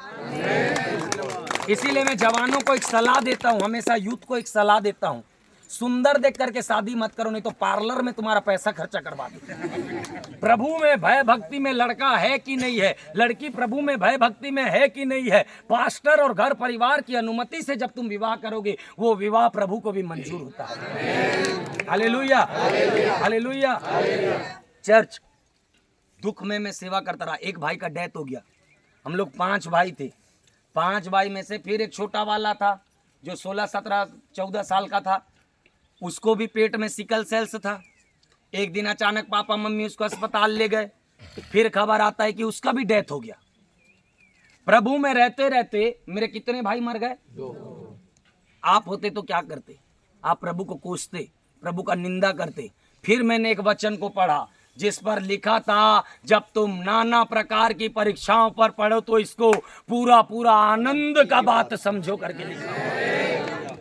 इसीलिए मैं जवानों को एक सलाह देता हूं, हमेशा यूथ को एक सलाह देता हूं, सुंदर देख करके शादी मत करो, नहीं तो पार्लर में तुम्हारा पैसा खर्चा करवा दो। प्रभु में भय भक्ति में लड़का है कि नहीं है, लड़की प्रभु में भय भक्ति में है कि नहीं है, पास्टर और घर परिवार की अनुमति से जब तुम विवाह करोगे, वो विवाह प्रभु को भी मंजूर होता है। Hallelujah, hallelujah. चर्च, दुख में मैं सेवा करता रहा। एक भाई का डेथ हो गया, हम लोग 5 भाई थे। 5 भाई में से फिर एक छोटा वाला था जो 16, 17, 14 साल का था, उसको भी पेट में सिकल सेल्स था। एक दिन अचानक पापा मम्मी उसको अस्पताल ले गए, फिर खबर आता है कि उसका भी डेथ हो गया। प्रभु में रहते रहते मेरे कितने भाई मर गए? 2। आप होते तो क्या करते? आप प्रभु को कोसते, प्रभु का निंदा करते। फिर मैंने एक वचन को पढ़ा जिस पर लिखा था, जब तुम नाना प्रकार की परीक्षाओं पर पढ़ो तो इसको पूरा पूरा आनंद का बात समझो करके लिखा।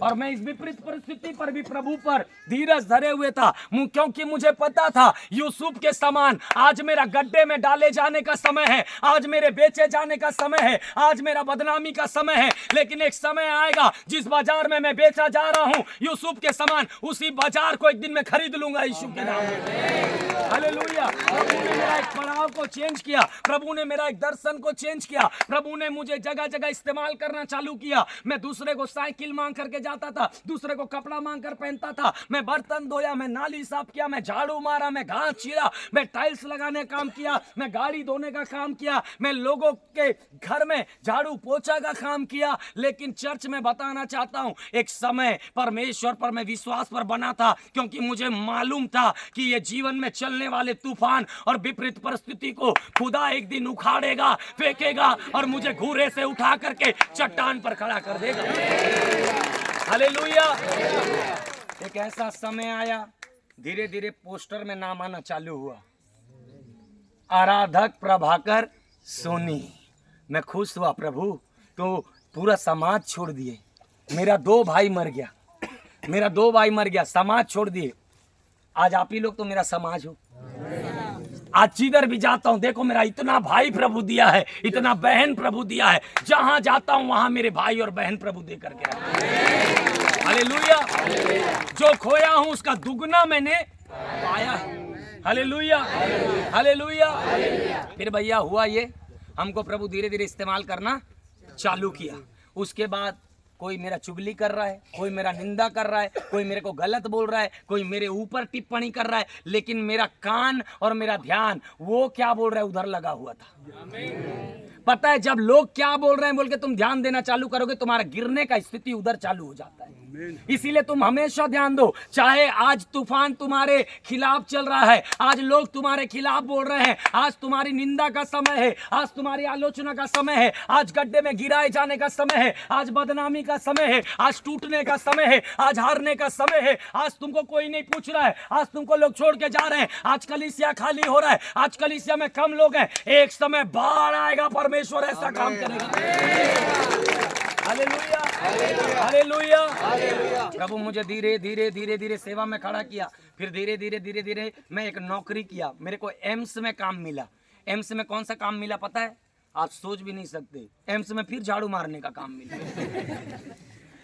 और मैं इस विपरीत परिस्थिति पर भी प्रभु पर धीरज धरे हुए था, क्योंकि मुझे पता था यूसुफ के समान आज मेरा गड्ढे में डाले जाने का समय है, आज मेरे बेचे जाने का समय है, आज मेरा बदनामी का समय है, लेकिन एक समय आएगा जिस बाजार में मैं बेचा जा रहा हूं यूसुफ के समान, उसी बाजार को एक दिन मैं खरीद लूंगा यीशु के नाम में। हालेलुया। प्रभु ने मेरा एक पड़ाव को चेंज किया, प्रभु ने मेरा एक दर्शन को चेंज किया, प्रभु ने मुझे जगह जगह इस्तेमाल करना चालू किया। मैं दूसरे को साइकिल मांग करके जाता था, दूसरे को कपड़ा मांग कर पहनता था, मैं बर्तन धोया, मैं नाली साफ किया, मैं झाड़ू मारा, मैं घास चीरा, मैं टाइल्स लगाने का काम किया, मैं गाड़ी धोने का काम किया, मैं लोगों के घर में झाड़ू पोछा का काम किया। लेकिन चर्च में बताना चाहता हूं, एक समय परमेश्वर पर मैं विश्वास पर बना था, क्योंकि मुझे मालूम था कि ये जीवन में चलने वाले तूफान और विपरीत परिस्थिति को खुदा एक दिन उखाड़ेगा, फेंकेगा और मुझे घूरे से उठा करके चट्टान पर खड़ा कर देगा। हालेलुया। एक ऐसा समय आया, धीरे धीरे पोस्टर में नाम आना चालू हुआ, आराधक प्रभाकर सोनी। मैं खुश हुआ, प्रभु तो पूरा समाज छोड़ दिए, मेरा 2 भाई मर गया, मेरा 2 भाई मर गया, समाज छोड़ दिए, आज आप ही लोग तो मेरा समाज हो। आज जिधर भी जाता हूं, देखो मेरा इतना भाई प्रभु दिया है, इतना बहन प्रभु दिया है, जहां जाता हूं वहां मेरे भाई और बहन प्रभु दे करके आए। हालेलुया। जो खोया हूं उसका दुगना मैंने पाया है। Hallelujah, hallelujah. फिर भैया हुआ ये, हमको प्रभु धीरे धीरे इस्तेमाल करना चालू किया। उसके बाद कोई मेरा चुगली कर रहा है, कोई मेरा निंदा कर रहा है, कोई मेरे को गलत बोल रहा है, कोई मेरे ऊपर टिप्पणी कर रहा है, लेकिन मेरा कान और मेरा ध्यान वो क्या बोल रहा है उधर लगा हुआ था। पता है, जब लोग क्या बोल रहे हैं बोल के तुम ध्यान देना चालू करोगे, तुम्हारा गिरने का स्थिति उधर चालू हो जाता है। इसीलिए तुम हमेशा ध्यान दो, चाहे आज तूफान तुम्हारे खिलाफ चल रहा है, आज लोग तुम्हारे खिलाफ बोल रहे हैं, आज तुम्हारी निंदा का समय है, आज तुम्हारी आलोचना का समय है, आज गड्ढे में गिराए जाने का समय है, आज बदनामी का समय है, आज टूटने का समय है, आज हारने का समय है, आज तुमको कोई नहीं पूछ रहा है, आज तुमको लोग छोड़ के जा रहे हैं, आज कलीसिया खाली हो रहा है, आज कलीसिया में कम लोग हैं। एक समय बाढ़ आएगा, परमेश्वर ऐसा काम करेगा। Hallelujah, hallelujah. प्रभु मुझे धीरे धीरे धीरे धीरे सेवा में खड़ा किया। फिर धीरे धीरे धीरे धीरे मैं एक नौकरी किया। मेरे को एम्स में काम मिला। एम्स में कौन सा काम मिला पता है? आप सोच भी नहीं सकते। एम्स में फिर झाड़ू मारने का काम मिला।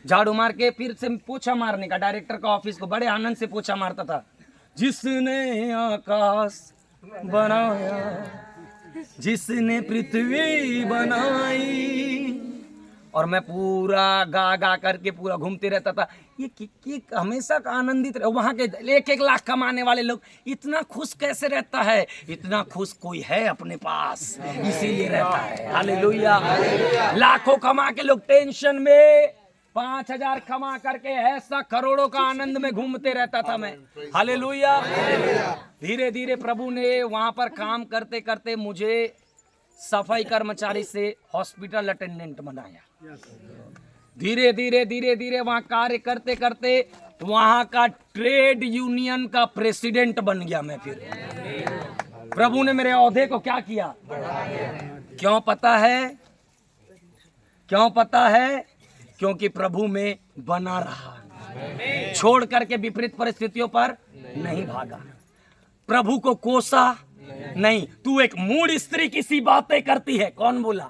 झाड़ू मार के फिर से पोछा मारने का। डायरेक्टर का ऑफिस को बड़े आनंद से पोछा मारता था। जिसने आकाश बनाया, जिसने पृथ्वी बनाई, और मैं पूरा गा गा करके पूरा घूमते रहता था। ये हमेशा का आनंदित रहे। वहाँ के 1-1 लाख कमाने वाले लोग इतना खुश कैसे रहता है? इतना खुश कोई है अपने पास, इसीलिए रहता है। हालेलुया। लाखों कमा के लोग टेंशन में, 5,000 कमा करके ऐसा करोड़ों का आनंद में घूमते रहता था मैं। हालेलुया। धीरे धीरे प्रभु ने वहां पर काम करते करते मुझे सफाई कर्मचारी से हॉस्पिटल अटेंडेंट बनाया। धीरे धीरे धीरे धीरे वहां कार्य करते करते वहां का ट्रेड यूनियन का प्रेसिडेंट बन गया मैं। फिर प्रभु ने मेरे ओहदे को क्या किया? क्यों पता है? क्यों पता है? क्योंकि प्रभु में बना रहा, छोड़ करके विपरीत परिस्थितियों पर नहीं भागा, प्रभु को कोसा नहीं। तू एक मूढ़ स्त्री की सी बातें करती है। कौन बोला?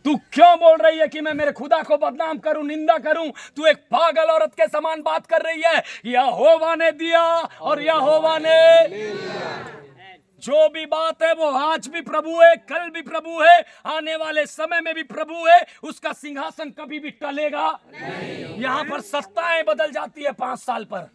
तू क्यों बोल रही है कि मैं मेरे खुदा को बदनाम करूं, निंदा करूं? तू एक पागल औरत के समान बात कर रही है। यहोवा ने दिया और यहोवा ने जो भी बात है वो आज भी प्रभु है, कल भी प्रभु है, आने वाले समय में भी प्रभु है। उसका सिंहासन कभी भी टलेगा नहीं। यहाँ पर सत्ताएं बदल जाती है 5 साल पर,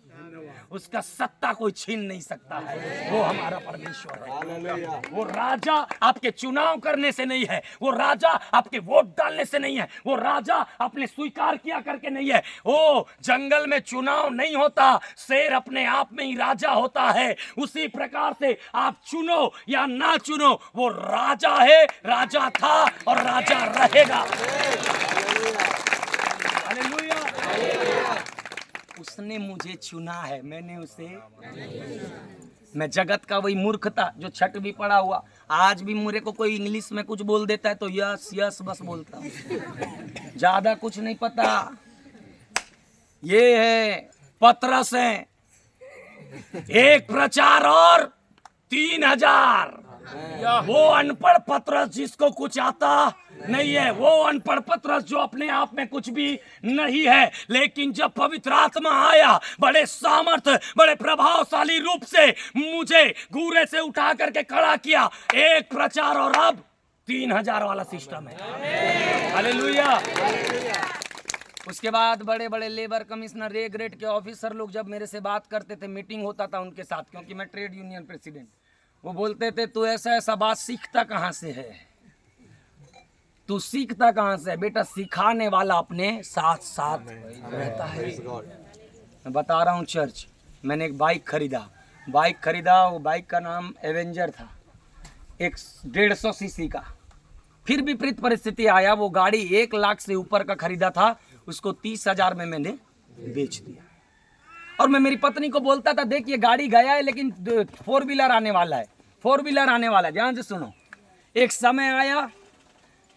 उसका सत्ता कोई छीन नहीं सकता है। वो हमारा परमेश्वर है। वो राजा आपके चुनाव करने से नहीं है, वो राजा आपके वोट डालने से नहीं है, वो राजा आपने स्वीकार किया करके नहीं है। वो जंगल में चुनाव नहीं होता, शेर अपने आप में ही राजा होता है। उसी प्रकार से आप चुनो या ना चुनो, वो राजा है, राजा था और राजा रहेगा। हालेलुया। उसने मुझे चुना है, मैंने उसे। मैं जगत का वही मूर्खता जो छठ भी पड़ा हुआ। आज भी मुझे को कोई इंग्लिश में कुछ बोल देता है तो यस यस बस बोलता हूँ, ज्यादा कुछ नहीं पता। ये है पतरस है, एक प्रचार और 3,000। वो अनपढ़ पतरस जिसको कुछ आता नहीं है, वो अनपढ़ पतरस जो अपने आप में कुछ भी नहीं है, लेकिन जब पवित्र आत्मा आया बड़े सामर्थ, बड़े प्रभावशाली रूप से मुझे घूरे से उठा करके खड़ा किया। एक प्रचार और अब 3,000 वाला सिस्टम है। हालेलुया। उसके बाद बड़े बड़े लेबर कमिश्नर, ए ग्रेड के ऑफिसर लोग जब मेरे से बात करते थे, मीटिंग होता था उनके साथ, क्योंकि मैं ट्रेड यूनियन प्रेसिडेंट, वो बोलते थे तू ऐसा ऐसा बात सीखता कहाँ से है? तू सीखता कहाँ से है? बेटा सिखाने वाला अपने साथ साथ रहता है। मैं बता रहा हूँ चर्च, मैंने एक बाइक खरीदा। वो बाइक का नाम एवेंजर था, 150 सीसी का। फिर विपरीत परिस्थिति आया, वो गाड़ी 1 लाख से ऊपर का खरीदा था, उसको 30,000 में मैंने बेच दिया। और मैं मेरी पत्नी को बोलता था देख ये गाड़ी गया है लेकिन 4 व्हीलर आने वाला है, ध्यान से सुनो। एक समय आया,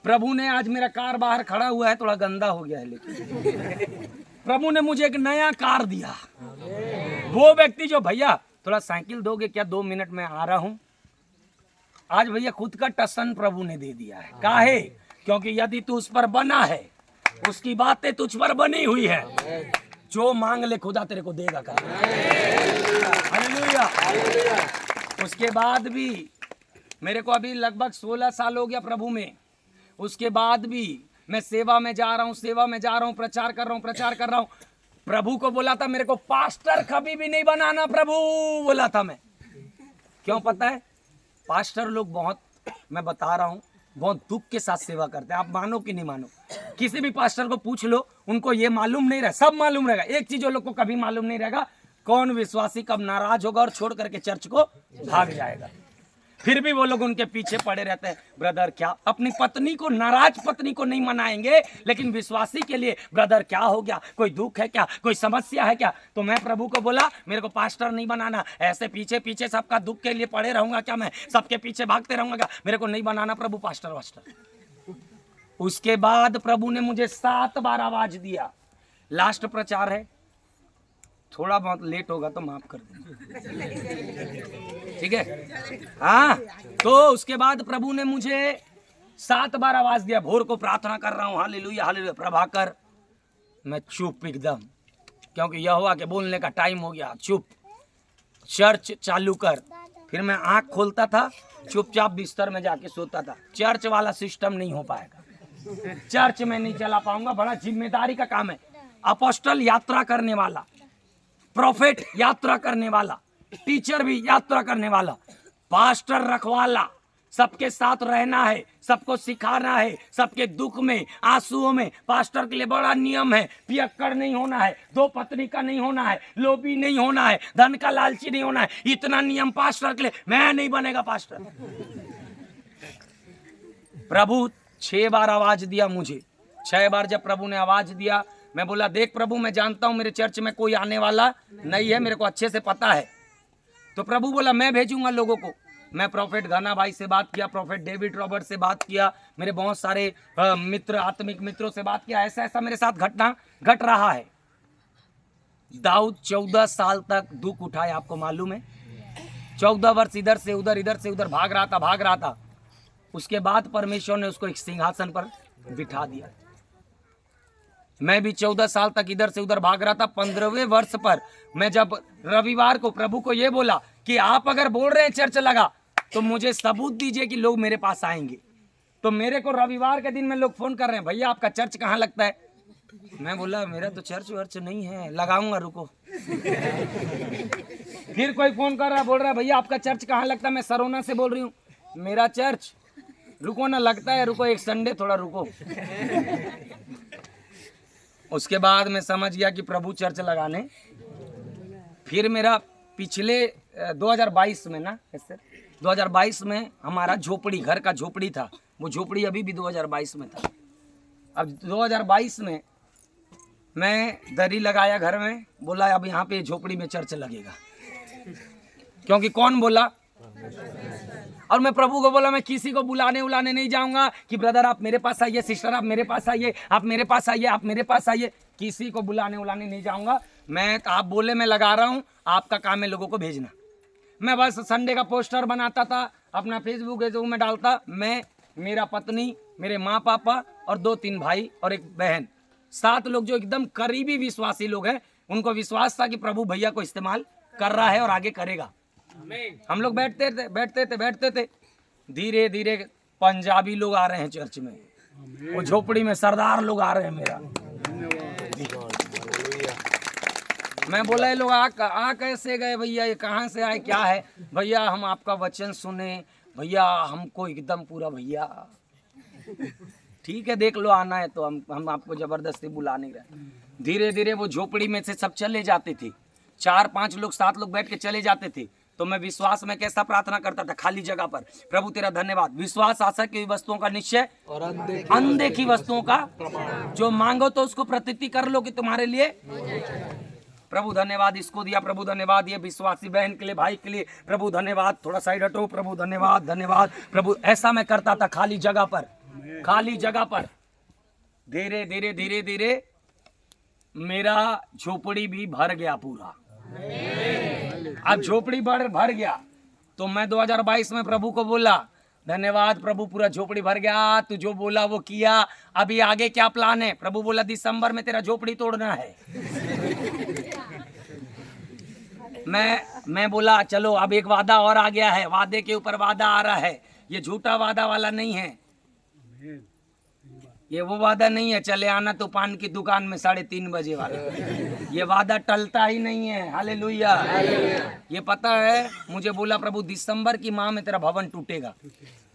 प्रभु ने, आज मेरा कार बाहर खड़ा हुआ है, थोड़ा गंदा हो गया है, लेकिन प्रभु ने मुझे एक नया कार दिया। वो व्यक्ति जो भैया थोड़ा साइकिल दोगे क्या, 2 मिनट में आ रहा हूं, आज भैया खुद का टसन प्रभु ने दे दिया है। काहे? क्योंकि यदि तू उस पर बना है, उसकी बातें तुझ पर बनी हुई है, जो मांग ले खुदा तेरे को देगा। हालेलुया। उसके बाद भी मेरे को अभी लगभग 16 साल हो गया प्रभु में। उसके बाद भी मैं सेवा में जा रहा हूँ, प्रचार कर रहा हूँ। प्रभु को बोला था मेरे को पास्टर कभी भी नहीं बनाना, प्रभु बोला था मैं। क्यों पता है? पास्टर लोग बहुत, मैं बता रहा हूँ, बहुत दुख के साथ सेवा करते हैं। आप मानो कि नहीं मानो, किसी भी पास्टर को पूछ लो, उनको ये मालूम नहीं रहा, सब मालूम रहेगा। एक चीज उन लोग को कभी मालूम नहीं रहेगा, कौन विश्वासी कब नाराज होगा और छोड़ करके चर्च को भाग जाएगा। फिर भी वो लोग उनके पीछे पड़े रहते हैं। ब्रदर क्या अपनी पत्नी को, नाराज पत्नी को नहीं मनाएंगे, लेकिन विश्वासी के लिए ब्रदर क्या हो गया, कोई दुख है क्या, कोई समस्या है क्या? तो मैं प्रभु को बोला मेरे को पास्टर नहीं बनाना, ऐसे पीछे पीछे सबका दुख के लिए पड़े रहूंगा क्या? मैं सबके पीछे भागते रहूंगा क्या? मेरे को नहीं बनाना प्रभु पास्टर वास्टर। उसके बाद प्रभु ने मुझे 7 बार आवाज दिया। लास्ट प्रचार है, थोड़ा बहुत लेट होगा तो माफ कर देना, ठीक है। हाँ, तो उसके बाद प्रभु ने मुझे 7 बार आवाज दिया। भोर को प्रार्थना कर रहा हूँ, हालेलुया हालेलुया प्रभाकर। मैं चुप एकदम, क्योंकि यहोवा के बोलने का टाइम हो गया। चुप, चर्च चालू कर। फिर मैं आंख खोलता था, चुपचाप बिस्तर में जाके सोता था। चर्च वाला सिस्टम नहीं हो पाएगा, चर्च में नहीं चला पाऊंगा, बड़ा जिम्मेदारी का काम है। अपोस्टल यात्रा करने वाला, प्रोफेट यात्रा करने वाला, टीचर भी यात्रा करने वाला, पास्टर रखवाला, सबके साथ रहना है, सबको सिखाना है, सबके दुख में आंसुओं में। पास्टर के लिए बड़ा नियम है, पियक्कड़ नहीं होना है, 2 पत्नी का नहीं होना है, लोभी नहीं होना है, धन का लालची नहीं होना है। इतना नियम पास्टर के लिए, मैं नहीं बनेगा पास्टर। प्रभु 6 बार आवाज दिया मुझे। 6 बार जब प्रभु ने आवाज दिया, मैं बोला देख प्रभु, मैं जानता हूं मेरे चर्च में कोई आने वाला नहीं है, मेरे को अच्छे से पता है। तो प्रभु बोला मैं भेजूंगा लोगों को। मैं प्रोफेट घना भाई से बात किया, प्रोफेट डेविड रॉबर्ट से बात किया, मेरे बहुत सारे मित्र, आत्मिक मित्रों से बात किया। ऐसा ऐसा मेरे साथ घटना घट रहा है। दाऊद 14 साल तक दुख उठाए, आपको मालूम है। 14 वर्ष इधर से उधर भाग रहा था। उसके बाद परमेश्वर ने उसको एक सिंहासन पर बिठा दिया। मैं भी 14 साल तक इधर से उधर भाग रहा था। 15वें वर्ष पर मैं जब रविवार को प्रभु को ये बोला कि आप अगर बोल रहे हैं चर्च लगा, तो मुझे सबूत दीजिए कि लोग मेरे पास आएंगे। तो मेरे को रविवार के दिन में लोग फोन कर रहे हैं, भैया आपका चर्च कहाँ लगता है। मैं बोला मेरा तो चर्च वर्च नहीं है, लगाऊंगा रुको। फिर कोई फोन कर रहा, बोल रहा है भैया आपका चर्च कहाँ लगता है। मैं सरोना से बोल रही हूँ, मेरा चर्च रुको ना, लगता है रुको, एक संडे थोड़ा रुको। उसके बाद मैं समझ गया कि प्रभु चर्च लगाने। फिर मेरा पिछले 2022 में ना, 2022 में हमारा झोपड़ी, घर का झोपड़ी था, वो झोपड़ी अभी भी 2022 में था। अब 2022 में मैं दरी लगाया घर में, बोला अब यहाँ पे झोपड़ी में चर्च लगेगा। क्योंकि कौन बोला, और मैं प्रभु को बोला मैं किसी को बुलाने उलाने नहीं जाऊंगा कि ब्रदर आप मेरे पास आइए, सिस्टर आप मेरे पास आइए, आप मेरे पास आइए, आप मेरे पास आइए। किसी को बुलाने उलाने नहीं जाऊंगा मैं। आप बोले मैं लगा रहा हूं, आपका काम है लोगों को भेजना। मैं बस संडे का पोस्टर बनाता था, अपना फेसबुक में डालता। मैं, मेरा पत्नी, मेरे माँ पापा और 2-3 भाई और एक बहन, 7 लोग जो एकदम करीबी विश्वासी लोग हैं। उनको विश्वास था कि प्रभु भैया को इस्तेमाल कर रहा है और आगे करेगा। हम लोग बैठते थे। धीरे धीरे पंजाबी लोग आ रहे हैं चर्च में, वो झोपड़ी में सरदार लोग आ रहे हैं मेरा। मैं बोला ये लोग आ कैसे गए भैया, ये कहाँ से आए, क्या है भैया। हम आपका वचन सुने भैया, हमको एकदम पूरा भैया ठीक है देख लो आना है तो हम आपको जबरदस्ती बुला नहीं रहे। धीरे धीरे वो झोपड़ी में से सब चले जाते थे, 4-5 लोग 7 लोग बैठ के चले जाते थे। तो मैं विश्वास में कैसा प्रार्थना करता था, खाली जगह पर, प्रभु तेरा धन्यवाद। विश्वास आशा की वस्तुओं का निश्चय और अनदेखी वस्तुओं का जो मांगो तो उसको प्रतीति कर लो कि तुम्हारे लिए। प्रभु धन्यवाद, इसको दिया प्रभु धन्यवाद, ये विश्वासी बहन के लिए, भाई के लिए प्रभु धन्यवाद। थोड़ा साइड हटो, प्रभु धन्यवाद धन्यवाद प्रभु। ऐसा मैं करता था खाली जगह पर, खाली जगह पर। धीरे धीरे धीरे धीरे मेरा झोपड़ी भी भर गया पूरा। अब झोपड़ी भर गया तो मैं 2022 में प्रभु को बोला धन्यवाद प्रभु, पूरा झोपड़ी भर गया, तू जो बोला वो किया, अभी आगे क्या प्लान है। प्रभु बोला दिसंबर में तेरा झोपड़ी तोड़ना है। मैं बोला चलो अब एक वादा और आ गया है, वादे के ऊपर वादा आ रहा है, ये झूठा वादा वाला नहीं है, ये वो वादा नहीं है चले आना तो पान की दुकान में 3:30 बजे वाला, ये वादा टलता ही नहीं है। हालेलुया। ये पता है मुझे बोला प्रभु दिसंबर की माह में तेरा भवन टूटेगा,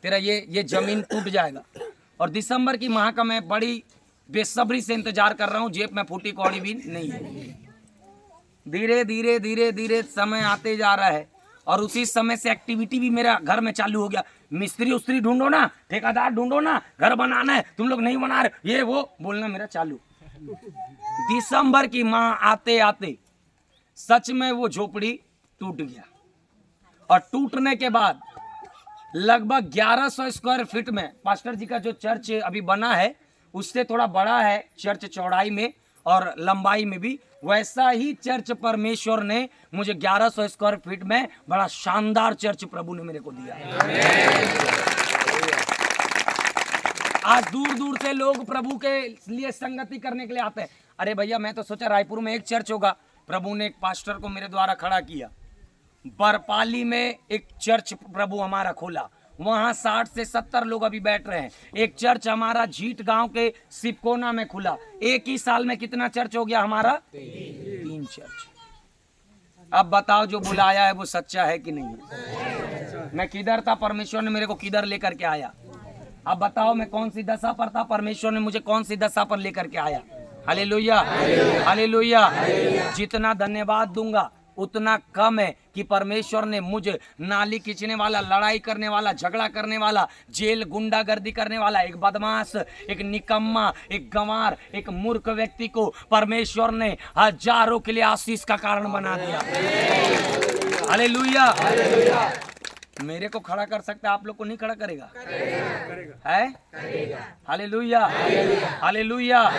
तेरा ये जमीन टूट जाएगा। और दिसंबर की माह का मैं बड़ी बेसब्री से इंतजार कर रहा हूँ, जेब में फूटी कौड़ी भी नहीं है। धीरे धीरे धीरे धीरे समय आते जा रहा है और उसी समय से एक्टिविटी भी मेरा घर में चालू हो गया। मिस्त्री उस्त्री ढूंढो ना, ठेकेदार ढूंढो ना, घर बनाना है, तुम लोग नहीं बना रहे, ये वो बोलना मेरा चालू। दिसंबर की माह आते आते सच में वो झोपड़ी टूट गया। और टूटने के बाद लगभग 1100 स्क्वायर फीट में पास्टर जी का जो चर्च अभी बना है उससे थोड़ा बड़ा है चर्च, चौड़ाई में और लंबाई में भी। वैसा ही चर्च परमेश्वर ने मुझे 1100 स्क्वायर फीट में बड़ा शानदार चर्च प्रभु ने मेरे को दिया। आज दूर दूर से लोग प्रभु के लिए संगति करने के लिए आते हैं। अरे भैया, मैं तो सोचा रायपुर में एक चर्च होगा, प्रभु ने एक पास्टर को मेरे द्वारा खड़ा किया। बरपाली में एक चर्च प्रभु हमारा खोला, वहां 60 से 70 लोग अभी बैठ रहे हैं। एक चर्च हमारा झीट गांव के सिपकोना में खुला। एक ही साल में कितना चर्च हो गया हमारा? 3 चर्च। अब बताओ जो बुलाया है वो सच्चा है कि नहीं है? मैं किधर था, परमेश्वर ने मेरे को किधर लेकर के आया? अब बताओ मैं कौन सी दशा पर था, परमेश्वर ने मुझे कौन सी दशा पर लेकर के आया। Hallelujah, hallelujah. जितना धन्यवाद दूंगा उतना कम है कि परमेश्वर ने मुझे नाली खींचने वाला, लड़ाई करने वाला, झगड़ा करने वाला, जेल गुंडागर्दी करने वाला, एक बदमाश, एक निकम्मा, एक गंवार, एक मूर्ख व्यक्ति को परमेश्वर ने हजारों के लिए आशीष का कारण बना दिया। हालेलुया। मेरे को खड़ा कर सकता है, आप लोग को नहीं खड़ा करेगा? है? Hallelujah, hallelujah.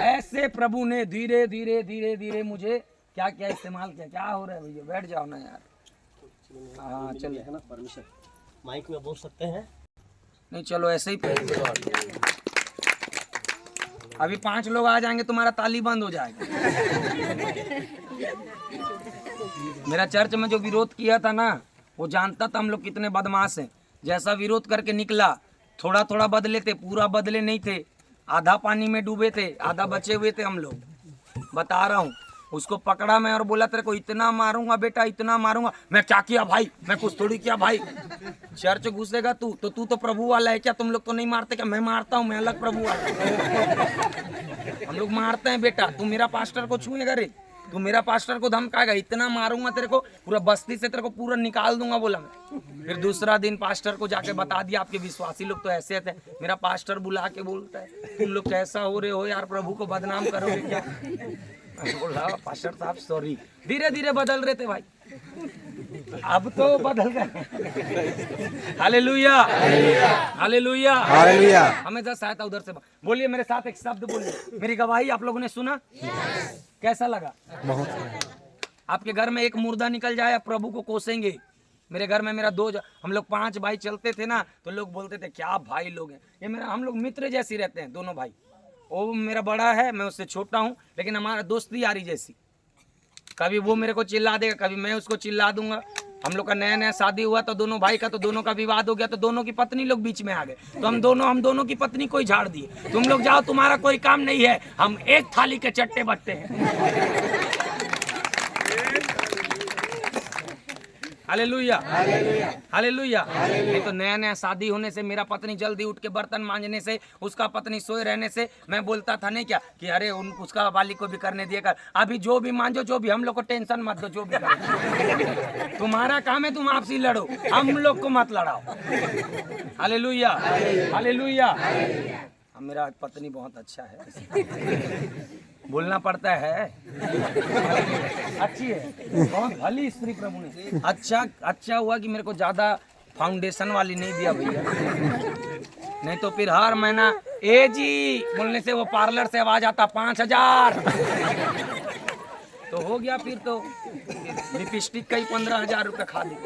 ऐसे प्रभु ने धीरे धीरे धीरे धीरे मुझे क्या क्या इस्तेमाल किया। क्या हो रहा है भैया, बैठ जाओ ना यार। हाँ चलिए, है ना परमिशन, माइक में बोल सकते हैं? नहीं, चलो ऐसे ही। अभी 5 लोग आ जाएंगे, तुम्हारा ताली बंद हो जाएगा। मेरा चर्च में जो विरोध किया था ना, वो जानता था हम लोग कितने बदमाश हैं। जैसा विरोध करके निकला, थोड़ा थोड़ा बदले थे, पूरा बदले नहीं थे। आधा पानी में डूबे थे, आधा बचे हुए थे हम लोग। बता रहा हूँ, उसको पकड़ा मैं और बोला तेरे को इतना मारूंगा बेटा, इतना मारूंगा। मैं क्या किया भाई? मैं कुछ थोड़ी किया भाई। चर्च घुसेगा तू तो प्रभु वाला है क्या? तुम लोग तो नहीं मारते क्या? मैं मारता हूँ, मैं अलग प्रभु वाला। हम लोग मारते हैं बेटा। तू मेरा पास्टर को छुएगा रे? तू मेरा पास्टर को धमकाएगा? इतना मारूंगा तेरे को, पूरा बस्ती से तेरे को पूरा निकाल दूंगा, बोला मैं। फिर दूसरा दिन पास्टर को जाके बता दिया, आपके विश्वासी लोग तो ऐसे थे। मेरा पास्टर बुला के बोलता है, तुम लोग कैसा हो रहे हो यार, प्रभु को बदनाम करोगे क्या? बोल रहा पास्टर साहब सॉरी। धीरे धीरे बदल रहे थे भाई, अब तो बदल गए। Hallelujah, hallelujah, hallelujah. हमें जरा सहायता उधर से बोलिए, मेरे साथ एक शब्द बोलिए। मेरी गवाही आप लोगों ने सुना? कैसा लगा? बहुत। आपके घर में एक मुर्दा निकल जाए, प्रभु को कोसेंगे। मेरे घर में मेरा 2, हम लोग 5 भाई चलते थे ना, तो लोग बोलते थे क्या भाई लोग हैं ये। मेरा, हम लोग मित्र जैसी रहते हैं दोनों भाई। वो मेरा बड़ा है, मैं उससे छोटा हूँ, लेकिन हमारा दोस्ती यारी जैसी। कभी वो मेरे को चिल्ला देगा, कभी मैं उसको चिल्ला दूंगा। हम लोग का नया नया शादी हुआ तो दोनों भाई का, तो दोनों का विवाद हो गया, तो दोनों की पत्नी लोग बीच में आ गए, तो हम दोनों की पत्नी को ही झाड़ दिए। तुम लोग जाओ, तुम्हारा कोई काम नहीं है, हम एक थाली के चट्टे बट्टे हैं। Hallelujah, hallelujah. नहीं तो नया नया शादी होने से, मेरा पत्नी जल्दी उठ के बर्तन मांजने से, उसका पत्नी सोए रहने से, मैं बोलता था नहीं क्या कि अरे उसका वाली को भी करने दिया कर। अभी जो भी मांजो, जो भी, हम लोग को टेंशन मत दो, जो भी करो। तुम्हारा काम है, तुम आपसी लड़ो, हम लोग को मत लड़ाओ। Hallelujah, hallelujah. मेरा पत्नी बहुत अच्छा है, बोलना पड़ता है। अच्छी है, बहुत भली स्त्री प्रभु ने। अच्छा हुआ कि मेरे को ज्यादा फाउंडेशन वाली नहीं दिया भैया, नहीं तो फिर हर महीना ए जी बोलने से वो पार्लर से आवाज आता 5000 तो हो गया। फिर तो लिपस्टिक का ही 15,000 रुपये खा दी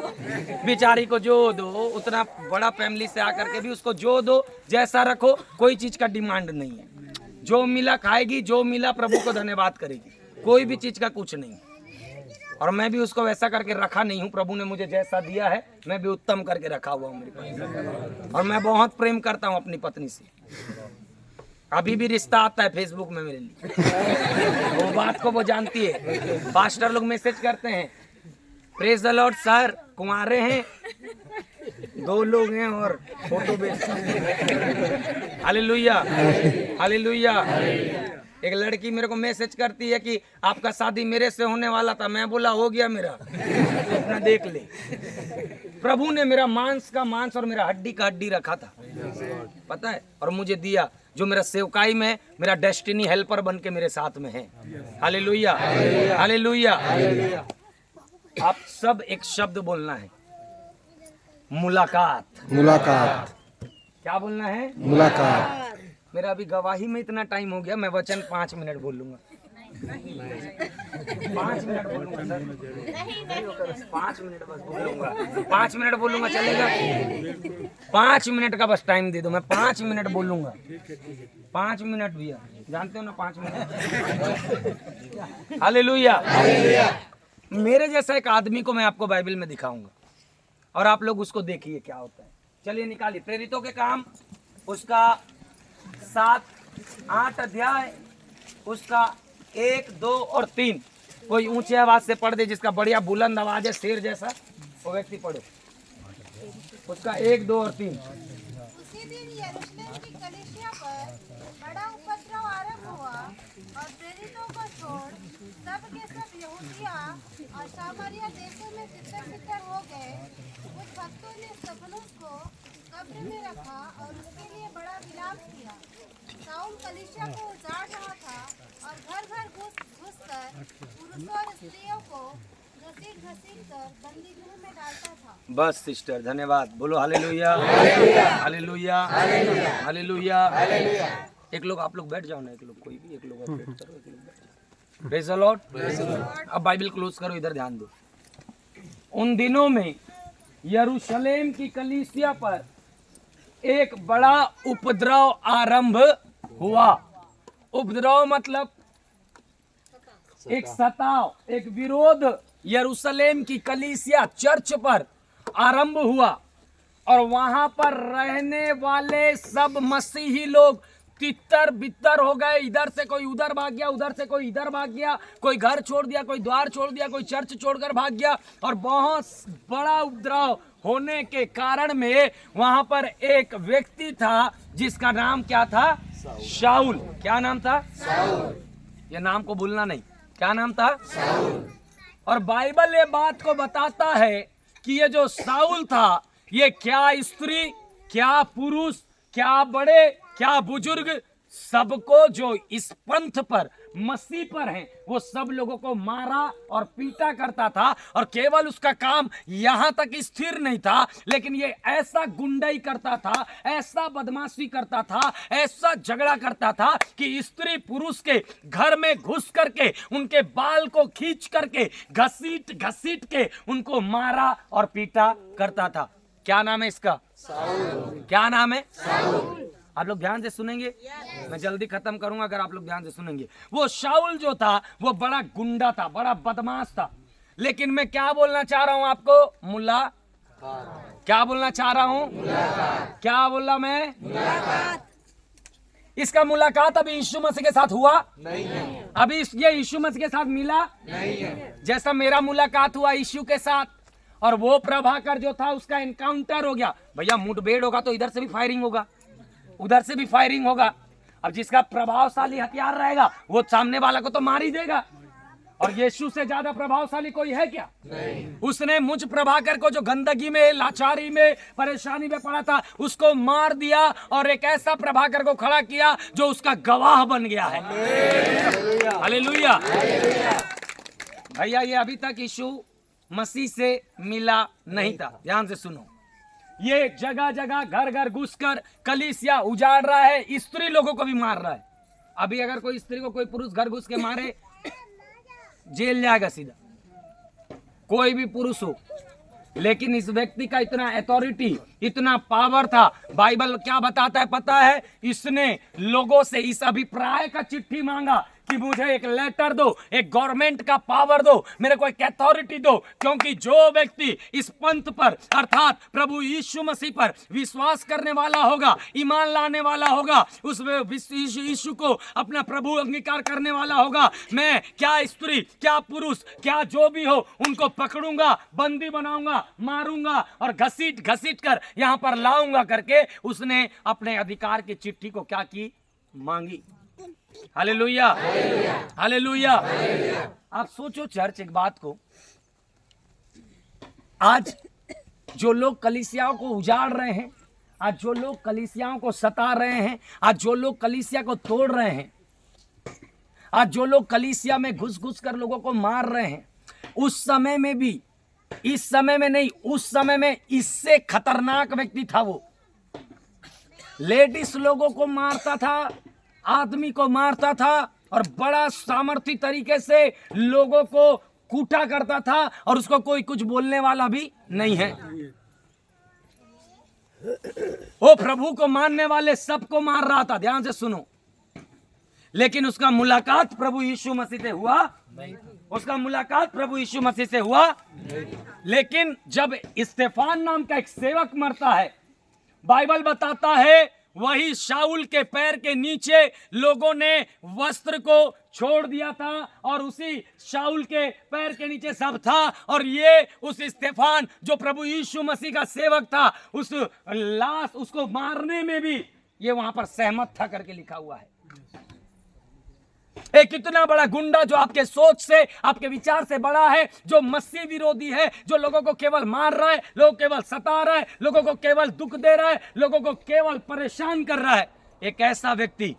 बेचारी को। जो दो, उतना बड़ा फैमिली से आकर के भी उसको जो दो, जैसा रखो, कोई चीज का डिमांड नहीं है। जो मिला खाएगी, जो मिला प्रभु को धन्यवाद करेगी, कोई भी चीज का कुछ नहीं। और मैं भी उसको वैसा करके रखा नहीं हूँ। प्रभु ने मुझे जैसा दिया है, मैं भी उत्तम करके रखा हुआ हूँ मेरी पत्नी। और मैं बहुत प्रेम करता हूँ अपनी पत्नी से। अभी भी रिश्ता आता है फेसबुक में मेरे लिए, वो बात को वो जानती है। पास्टर लोग मैसेज करते हैं, प्रेज द लॉर्ड सर, कुंवारे हैं, 2 लोग हैं और फोटो बेचते हैं। Hallelujah, hallelujah. एक लड़की मेरे को मैसेज करती है कि आपका शादी मेरे से होने वाला था। मैं बोला हो गया मेरा, तो अपना देख ले। प्रभु ने मेरा मांस का मांस और मेरा हड्डी का हड्डी रखा था, पता है, और मुझे दिया, जो मेरा सेवकाई में मेरा डेस्टिनी हेल्पर बन के मेरे साथ में है। Hallelujah, hallelujah. आप सब एक शब्द बोलना है, मुलाकात। मुलाकात। क्या बोलना है? मुलाकात। मेरा अभी गवाही में इतना टाइम हो गया, मैं वचन 5 मिनट बोलूंगा। 5 मिनट बोलूंगा सर, 5 मिनट बस बोलूंगा, 5 मिनट बोलूंगा, चलेगा? 5 मिनट का बस टाइम दे दो, मैं 5 मिनट बोलूंगा। 5 मिनट भैया, जानते हो ना 5 मिनट। हालेलुया। मेरे जैसा एक आदमी को मैं आपको बाइबल में दिखाऊंगा और आप लोग उसको देखिए क्या होता है। चलिए निकालिए प्रेरितों के काम, उसका 7-8 अध्याय, उसका 1, 2 और 3। कोई ऊंचे आवाज से पढ़ दे, जिसका बढ़िया बुलंद आवाज है शेर जैसा, वो व्यक्ति पढ़ो उसका 1, 2 और 3। उसी दिन यरूशलेम की कलीसिया पर बड़ा उपद्रव आरंभ हुआ और प्रेरितों को छोड़ सब के सब यहूदिया और सामरिया देशों में तितर-बितर हो गए। कुछ भक्तों ने स्तिफनुस को कब्र में रखा और उसके लिए बड़ा विलाप किया। शाऊल कलीसिया को उजाड़ रहा था और घर घर घुसकर पुरुषों और स्त्रियों को घसीट कर बंदी गृह में डालता था। बस सिस्टर, धन्यवाद। बोलो हालेलुया, हालेलुया, हालेलुया। एक लोग, आप लोग बैठ जाओ ना, एक लोग, कोई भी एक लोग वेट करो, एक लोग बैठ जाओ। Praise the Lord. अब बाइबल क्लोज करो, इधर ध्यान दो। उन दिनों में यरूशलेम की कलीसिया पर एक बड़ा उपद्रव आरंभ हुआ। उपद्रव मतलब एक सताव, एक विरोध यरूशलेम की कलीसिया चर्च पर आरंभ हुआ और वहां पर रहने वाले सब मसीही लोग तितर बितर हो गए। इधर से कोई उधर भाग गया, उधर से कोई इधर भाग गया, कोई घर छोड़ दिया, कोई द्वार छोड़ दिया, कोई चर्च छोड़कर भाग गया। और बहुत बड़ा उपद्रव होने के कारण में वहां पर एक व्यक्ति था जिसका नाम क्या था? शाऊल। क्या नाम था? शाऊल। ये नाम को भूलना नहीं, क्या नाम था? शाऊल। और बाइबल ये बात को बताता है कि ये जो शाऊल था, ये क्या स्त्री, क्या पुरुष, क्या बड़े, क्या बुजुर्ग, सबको जो इस पंथ पर, मसीह पर हैं, वो सब लोगों को मारा और पीटा करता था। और केवल उसका काम यहां तक स्थिर नहीं था, लेकिन ये ऐसा गुंडाई करता था, ऐसा बदमाशी करता था, ऐसा झगड़ा करता था कि स्त्री पुरुष के घर में घुस करके उनके बाल को खींच करके घसीट घसीट के उनको मारा और पीटा करता था। क्या नाम है इसका? शाऊल। क्या नाम है? शाऊल। आप लोग ध्यान से सुनेंगे, मैं जल्दी खत्म करूंगा अगर आप लोग ध्यान से सुनेंगे। वो शाऊल जो था वो बड़ा गुंडा था, बड़ा बदमाश था। लेकिन मैं क्या बोलना चाह रहा हूं आपको? मुलाकात। क्या बोलना चाह रहा हूं? मुलाकात। क्या बोला मैं? मुलाकात। इसका मुलाकात अभी यीशु मसीह के साथ हुआ नहीं है। अभी ये यीशु मसीह के साथ मिला नहीं है। जैसा मेरा मुलाकात हुआ यीशु के साथ, और वो प्रभाकर जो था उसका एनकाउंटर हो गया। भैया मुठभेड़ होगा तो इधर से भी फायरिंग होगा, उधर से भी फायरिंग होगा। अब जिसका प्रभावशाली हथियार रहेगा वो सामने वाला को तो मार ही देगा। और यीशु से ज्यादा प्रभावशाली कोई है क्या? नहीं। उसने मुझ प्रभाकर को, जो गंदगी में, लाचारी में, परेशानी में पड़ा था, उसको मार दिया और एक ऐसा प्रभाकर को खड़ा किया जो उसका गवाह बन गया है। हालेलुया। भैया ये अभी तक यीशु मसीह से मिला नहीं था। ध्यान से सुनो, ये जगह जगह घर घर घुसकर कलीसिया उजाड़ रहा है, स्त्री लोगों को भी मार रहा है। अभी अगर कोई स्त्री को कोई पुरुष घर घुस के मारे, जेल जाएगा सीधा, कोई भी पुरुष हो। लेकिन इस व्यक्ति का इतना अथॉरिटी, इतना पावर था। बाइबल क्या बताता है पता है? इसने लोगों से इस अभिप्राय का चिट्ठी मांगा कि मुझे एक लेटर दो, एक गवर्नमेंट का पावर दो, मेरे को एक अथॉरिटी दो, क्योंकि जो व्यक्ति इस पंथ पर अर्थात प्रभु यीशु मसीह पर विश्वास करने वाला होगा, ईमान लाने वाला होगा, उस यीशु को अपना प्रभु अंगीकार करने वाला होगा, मैं क्या स्त्री, क्या पुरुष, क्या जो भी हो, उनको पकड़ूंगा, बंदी बनाऊंगा, मारूंगा और घसीट घसीट कर यहां पर लाऊंगा करके उसने अपने अधिकार की चिट्ठी को क्या की? मांगी। Hallelujah, hallelujah. आप सोचो चर्च एक बात को, आज जो लोग कलीसियाओं को उजाड़ रहे हैं, आज जो लोग कलीसियाओं को सता रहे हैं, आज जो लोग कलीसिया को तोड़ रहे हैं, आज जो लोग कलीसिया में घुस घुस कर लोगों को मार रहे हैं, उस समय में भी इस समय में नहीं, उस समय में इससे खतरनाक व्यक्ति था वो। लेडीज लोगों को मारता था, आदमी को मारता था और बड़ा सामर्थ्य तरीके से लोगों को कूटा करता था और उसको कोई कुछ बोलने वाला भी नहीं है। वो प्रभु को मानने वाले सबको मार रहा था, ध्यान से सुनो। लेकिन उसका मुलाकात प्रभु यीशु मसीह से हुआ नहीं। उसका मुलाकात प्रभु यीशु मसीह से हुआ नहीं। लेकिन जब स्तेफान नाम का एक सेवक मरता है, बाइबल बताता है वही शाऊल के पैर के नीचे लोगों ने वस्त्र को छोड़ दिया था और उसी शाऊल के पैर के नीचे सब था। और ये उस स्तेफान जो प्रभु यीशु मसीह का सेवक था, उस लाश उसको मारने में भी ये वहां पर सहमत था करके लिखा हुआ है। एक कितना बड़ा गुंडा जो आपके सोच से, आपके विचार से बड़ा है, जो मसीह विरोधी है, जो लोगों को केवल मार रहा है, लोगों को केवल सता रहा है, लोगों को केवल दुख दे रहा है, लोगों को केवल परेशान कर रहा है, एक ऐसा व्यक्ति,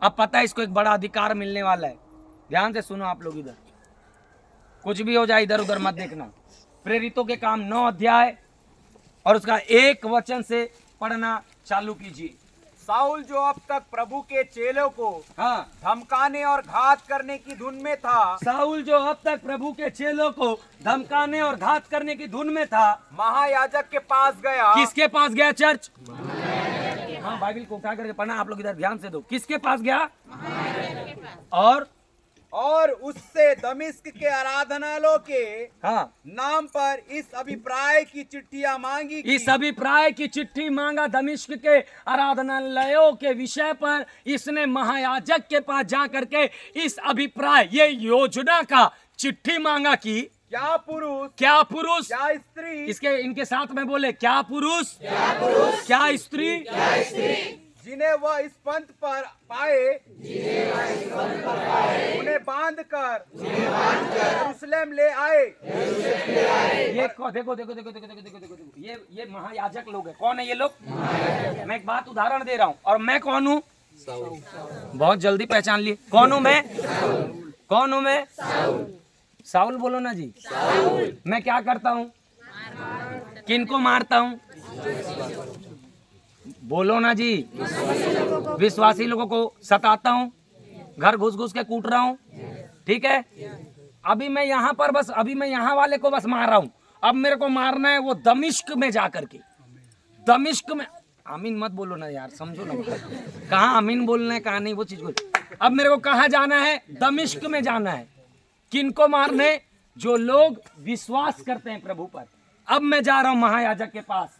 अब पता है इसको एक बड़ा अधिकार मिलने वाला है। ध्यान से सुनो आप लोग, इधर कुछ भी हो जाए इधर उधर मत देखना। प्रेरितों के काम 9 अध्याय और उसका 1 वचन से पढ़ना चालू कीजिए। साउल जो अब तक प्रभु के चेलों को हाँ, धमकाने और घात करने की धुन में था, साउल जो अब तक प्रभु के चेलों को धमकाने और घात करने की धुन में था, महायाजक के पास गया। किसके पास गया चर्च? हाँ, बाइबल को उठा करके पढ़ना आप लोग, इधर ध्यान से दो। किसके पास गया? और उससे दमिश्क के आराधनालयों के हाँ, नाम पर इस अभिप्राय की चिट्ठियां मांगी की। इस अभिप्राय की चिट्ठी मांगा। दमिश्क के आराधनालयों के विषय पर इसने महायाजक के पास जा करके इस अभिप्राय, ये योजना का चिट्ठी मांगा कि क्या पुरुष, क्या पुरुष, क्या स्त्री, इसके इनके साथ में बोले, क्या पुरुष, क्या स्त्री, जिन्हें वह इस पंथ पर पाए, उन्हें बांध कर यरूशलेम ले आए। ये देखो देखो देखो देखो देखो देखो देखो, ये महायाजक लोग हैं। कौन है ये लोग? मैं एक बात उदाहरण दे रहा हूँ। और मैं कौन हूँ? बहुत जल्दी पहचान लिए। कौन हूँ मैं? कौन हूँ मैं? साउल बोलो ना जी। मैं क्या करता हूँ? किनको मारता हूँ? बोलो ना जी। विश्वासी लोगों को सताता हूँ, घर घुस घुस के कूट रहा हूँ, ठीक है। अभी मैं यहाँ पर बस, अभी मैं यहाँ वाले को बस मार रहा हूँ। अब मेरे को मारना है वो दमिश्क में जा करके। दमिश्क में, आमीन मत बोलो ना यार, समझो ना कहाँ आमीन बोलना है कहाँ नहीं, वो चीज को। अब मेरे को कहाँ जाना है? दमिश्क में जाना है। किनको मारने? जो लोग विश्वास करते हैं प्रभु पर। अब मैं जा रहा हूँ महायाजक के पास।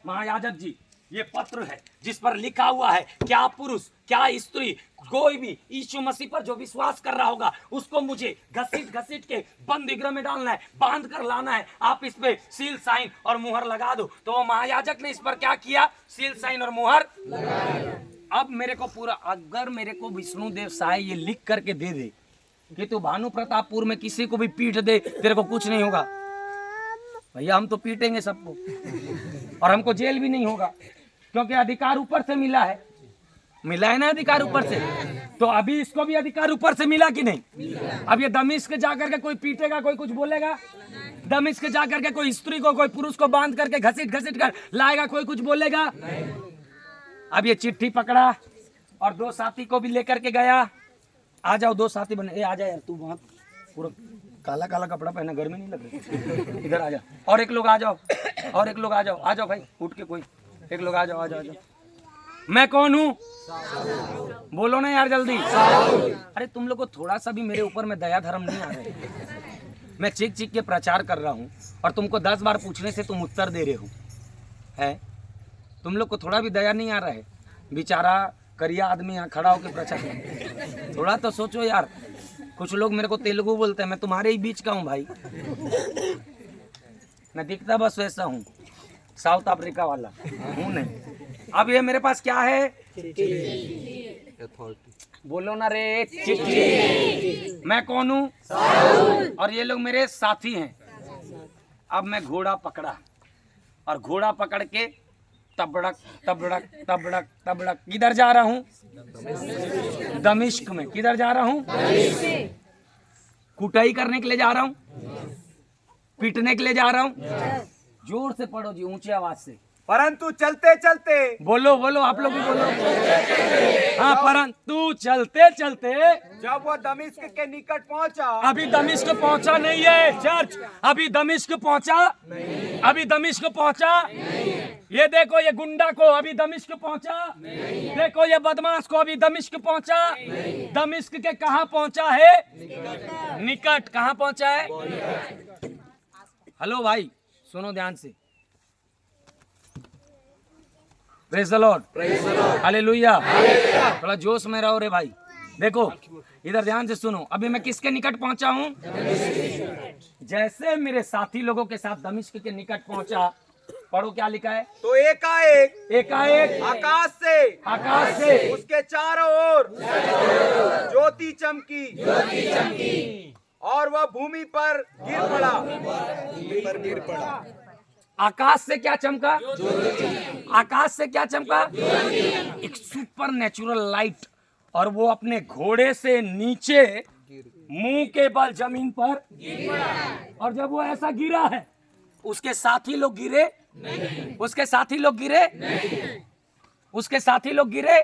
महायाजक जी, ये पत्र है जिस पर लिखा हुआ है क्या पुरुष, क्या स्त्री, कोई भी यीशु मसीह पर जो विश्वास कर रहा होगा उसको मुझे घसीट घसीट के बंद गृह में डालना है, बांध कर लाना है। आप इस पे सील साइन और मुहर लगा दो। तो वो महायाजक ने इस पर क्या किया? सील साइन और मुहर लगाया। अब मेरे को पूरा, अगर मेरे को विष्णुदेव साय ये लिख करके दे दे कि तू भानु प्रतापपुर में किसी को भी पीट दे, तेरे को कुछ नहीं होगा, भैया हम तो पीटेंगे सबको और हमको जेल भी नहीं होगा, क्योंकि अधिकार ऊपर से मिला है। मिला है ना अधिकार ऊपर से। तो अभी इसको भी अधिकार ऊपर से मिला कि नहीं? अब ये दमिश्क जाकर के कोई पीटेगा, कोई कुछ बोलेगा? दमिश्क जाकर के कोई स्त्री को, कोई पुरुष को बांध करके घसीट घसीट कर लाएगा, कोई कुछ बोलेगा? अब ये चिट्ठी पकड़ा और 2 साथी को भी लेकर के गया। आ जाओ 2 साथी बने। ए आ जा यार, तू वहां पूरा काला काला कपड़ा पहना, गर्मी नहीं लग रही? इधर आ जा। और एक लोग आ जाओ, और एक लोग आ जाओ। आ जाओ भाई, उठ के कोई एक लोग आ जाओ, आ जाओ, आ जाओ। मैं कौन हूँ? बोलो ना यार जल्दी। अरे तुम लोग को थोड़ा सा भी मेरे ऊपर में दया धर्म नहीं आ रहा है। मैं चीख चीख के प्रचार कर रहा हूँ और तुमको 10 बार पूछने से तुम उत्तर दे रहे हो। है तुम लोग को थोड़ा भी दया नहीं आ रहा है? बेचारा करिया आदमी यहाँ खड़ा होकर प्रचार, थोड़ा तो सोचो यार। कुछ लोग मेरे को तेलुगु बोलते हैं, मैं तुम्हारे ही बीच का हूँ भाई। मैं दिखता बस वैसा हूँ, साउथ अफ्रीका वाला हूँ नहीं। अब ये मेरे पास क्या है? बोलो ना रे, चिट्ठी। मैं कौन हूँ? और ये लोग मेरे साथी हैं। अब मैं घोड़ा पकड़ा और घोड़ा पकड़ के तबड़क तबड़क तबड़क तबड़क किधर जा रहा हूँ? दमिश्क में। किधर जा रहा हूँ? कुटाई करने के लिए जा रहा हूँ। पीटने के लिए जा रहा हूँ? जोर से पढ़ो जी, ऊंची आवाज से परंतु चलते चलते, बोलो बोलो, आप लोग भी बोलो। हाँ, परंतु चलते चलते जब वो दमिश्क के निकट पहुंचा, अभी दमिश्क पहुंचा नहीं है चर्च, अभी दमिश्क पहुंचा, अभी दमिश्क पहुंचा। ये देखो, ये गुंडा को अभी दमिश्क पहुंचा, देखो ये बदमाश को अभी दमिश्क पहुंचा। दमिश्क के कहाँ पहुंचा है? निकट। कहाँ पहुंचा है? हेलो भाई, सुनो ध्यान से। Praise the Lord, hallelujah. थोड़ा जोश में रहो रे भाई। देखो इधर ध्यान से सुनो, अभी मैं किसके निकट पहुंचा हूं? जैसे मेरे साथी लोगों के साथ दमिश्क के निकट पहुंचा, पढ़ो क्या लिखा है? तो एकाएक एकाएक आकाश से उसके चारों ओर ज्योति चमकी और वह भूमि पर गिर पड़ा। आकाश से क्या चमका? आकाश से क्या चमका? एक सुपर नेचुरल लाइट, और वो अपने घोड़े से नीचे मुंह के बल जमीन पर और जब वो ऐसा गिरा है, उसके साथी लोग गिरे, उसके साथी लोग गिरे, उसके साथी लोग गिरे।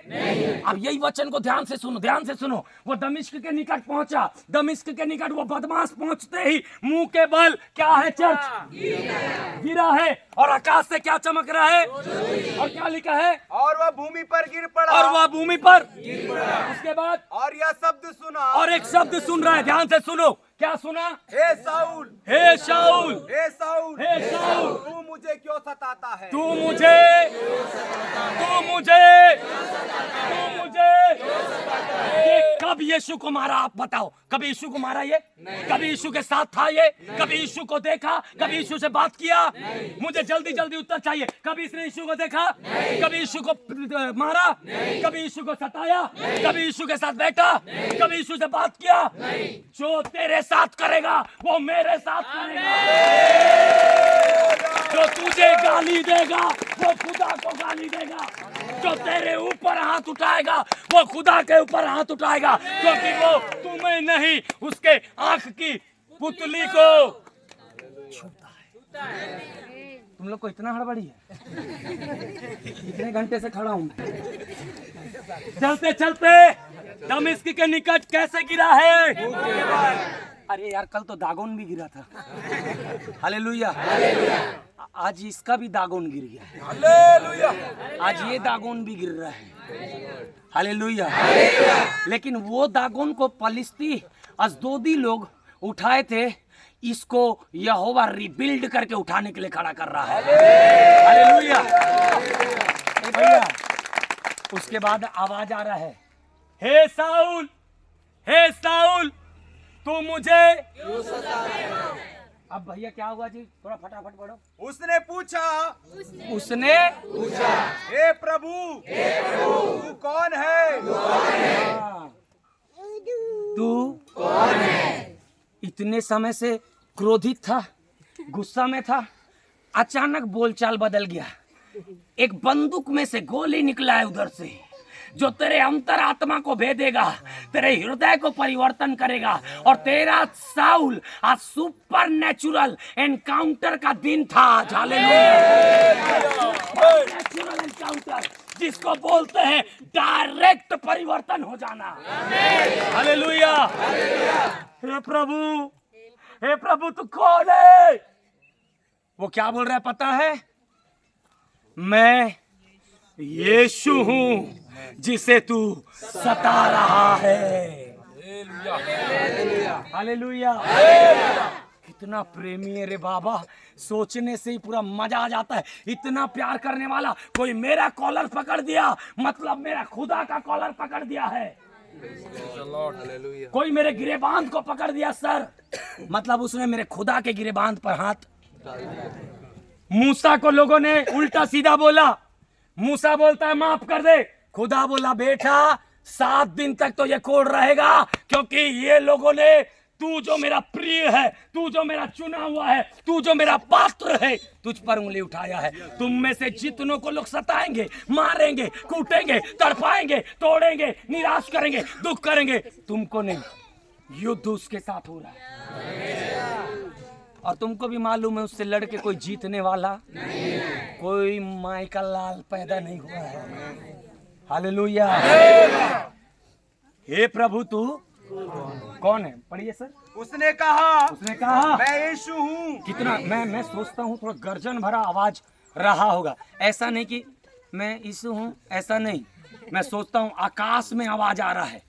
अब यही वचन को ध्यान से सुनो, ध्यान से सुनो। वो दमिश्क के निकट पहुंचा, दमिश्क के निकट वो बदमाश पहुंचते ही मुंह के बल क्या है चर्च? गिरा है। और आकाश से क्या चमक रहा है? और क्या लिखा है? और वह भूमि पर गिर पड़ा। और वह भूमि पर। उसके बाद और यह शब्द सुना, और एक शब्द सुन रहा है, ध्यान से सुनो। क्या सुना? हे शाऊल, हे शाऊल, हे शाऊल, हे शाऊल, तू मुझे क्यों सताता है? तू मुझे ये कब यीशु को मारा? आप बताओ, कभी यीशु को मारा ये? कभी यीशु के साथ था ये? कभी यीशु को देखा? कभी यीशु से बात किया? मुझे जल्दी जल्दी उत्तर चाहिए। कभी इसने यीशु को देखा? कभी यीशु को मारा? कभी यीशु को सताया? कभी यीशु के साथ बैठा? कभी यीशु से बात किया? जो तेरे साथ करेगा वो मेरे साथ करेगा। जो तुझे गाली देगा वो खुदा को गाली देगा। जो तेरे ऊपर हाथ उठाएगा वो खुदा के ऊपर हाथ उठाएगा, क्योंकि वो तुम्हें नहीं उसके आंख की पुतली को छूता है। तुम लोग को इतना हड़बड़ी है? इतने घंटे से खड़ा हूं। चलते चलते दमिश्क के निकट कैसे गिरा है? अरे यार, कल तो दागोन भी गिरा था। हालेलुया। आज इसका भी दागोन गिर गया। हालेलुया। आज ये दागोन भी गिर रहा है। हालेलुया। लेकिन वो दागोन को पलिश्ती अजदोदी लोग उठाए थे, इसको यहोवा रिबिल्ड करके उठाने के लिए खड़ा कर रहा है। हालेलुया। भैया, उसके बाद आवाज आ रहा है, हे साउल, हे साउल, तू मुझे। अब भैया क्या हुआ जी? थोड़ा फटाफट पढ़ो। उसने पूछा, हे प्रभु, तू कौन है? तू कौन है? इतने समय से क्रोधित था, गुस्सा में था, अचानक बोलचाल बदल गया। एक बंदूक में से गोली निकला है उधर से, जो तेरे अंतरात्मा को भेदेगा, तेरे हृदय को परिवर्तन करेगा। और तेरा साउल आज सुपर नेचुरल एनकाउंटर का दिन था। नेचुरल एनकाउंटर, जिसको बोलते हैं डायरेक्ट परिवर्तन हो जाना। हालेलुया। हे प्रभु, हे प्रभु, तू कौन है? वो क्या बोल रहा है पता है? मैं यीशु हूं जिसे तू सता रहा है। हालेलुया। कितना प्रेमी है रे बाबा, सोचने से ही पूरा मजा आ जाता है। इतना प्यार करने वाला कोई मेरा कॉलर पकड़ दिया, मतलब मेरा खुदा का कॉलर पकड़ दिया है। कोई मेरे गिरेबांध को पकड़ दिया सर, मतलब उसने मेरे खुदा के गिरेबांध पर हाथ। मूसा को लोगों ने उल्टा सीधा बोला, मूसा बोलता है माफ कर दे, खुदा बोला बेटा 7 दिन तक तो ये कोड रहेगा, क्योंकि ये लोगों ने, तू जो मेरा प्रिय है, तू जो मेरा चुना हुआ है, तू जो मेरा पात्र है, तुझ पर उंगली उठाया है। तुम में से जितनों को लोग सताएंगे, मारेंगे, कूटेंगे, तड़पाएंगे, तोड़ेंगे, निराश करेंगे, दुख करेंगे, तुमको नहीं, युद्ध उसके साथ हो रहा है। और तुमको भी मालूम है उससे लड़के कोई जीतने वाला नहीं, कोई माई का लाल पैदा नहीं हुआ है। हालेलुया। हे प्रभु तू कौन है? पढ़िए सर। उसने कहा मैं यीशु हूँ। कितना मैं सोचता हूँ थोड़ा गर्जन भरा आवाज रहा होगा, ऐसा नहीं कि मैं यीशु हूँ, ऐसा नहीं। मैं सोचता हूँ आकाश में आवाज आ रहा है,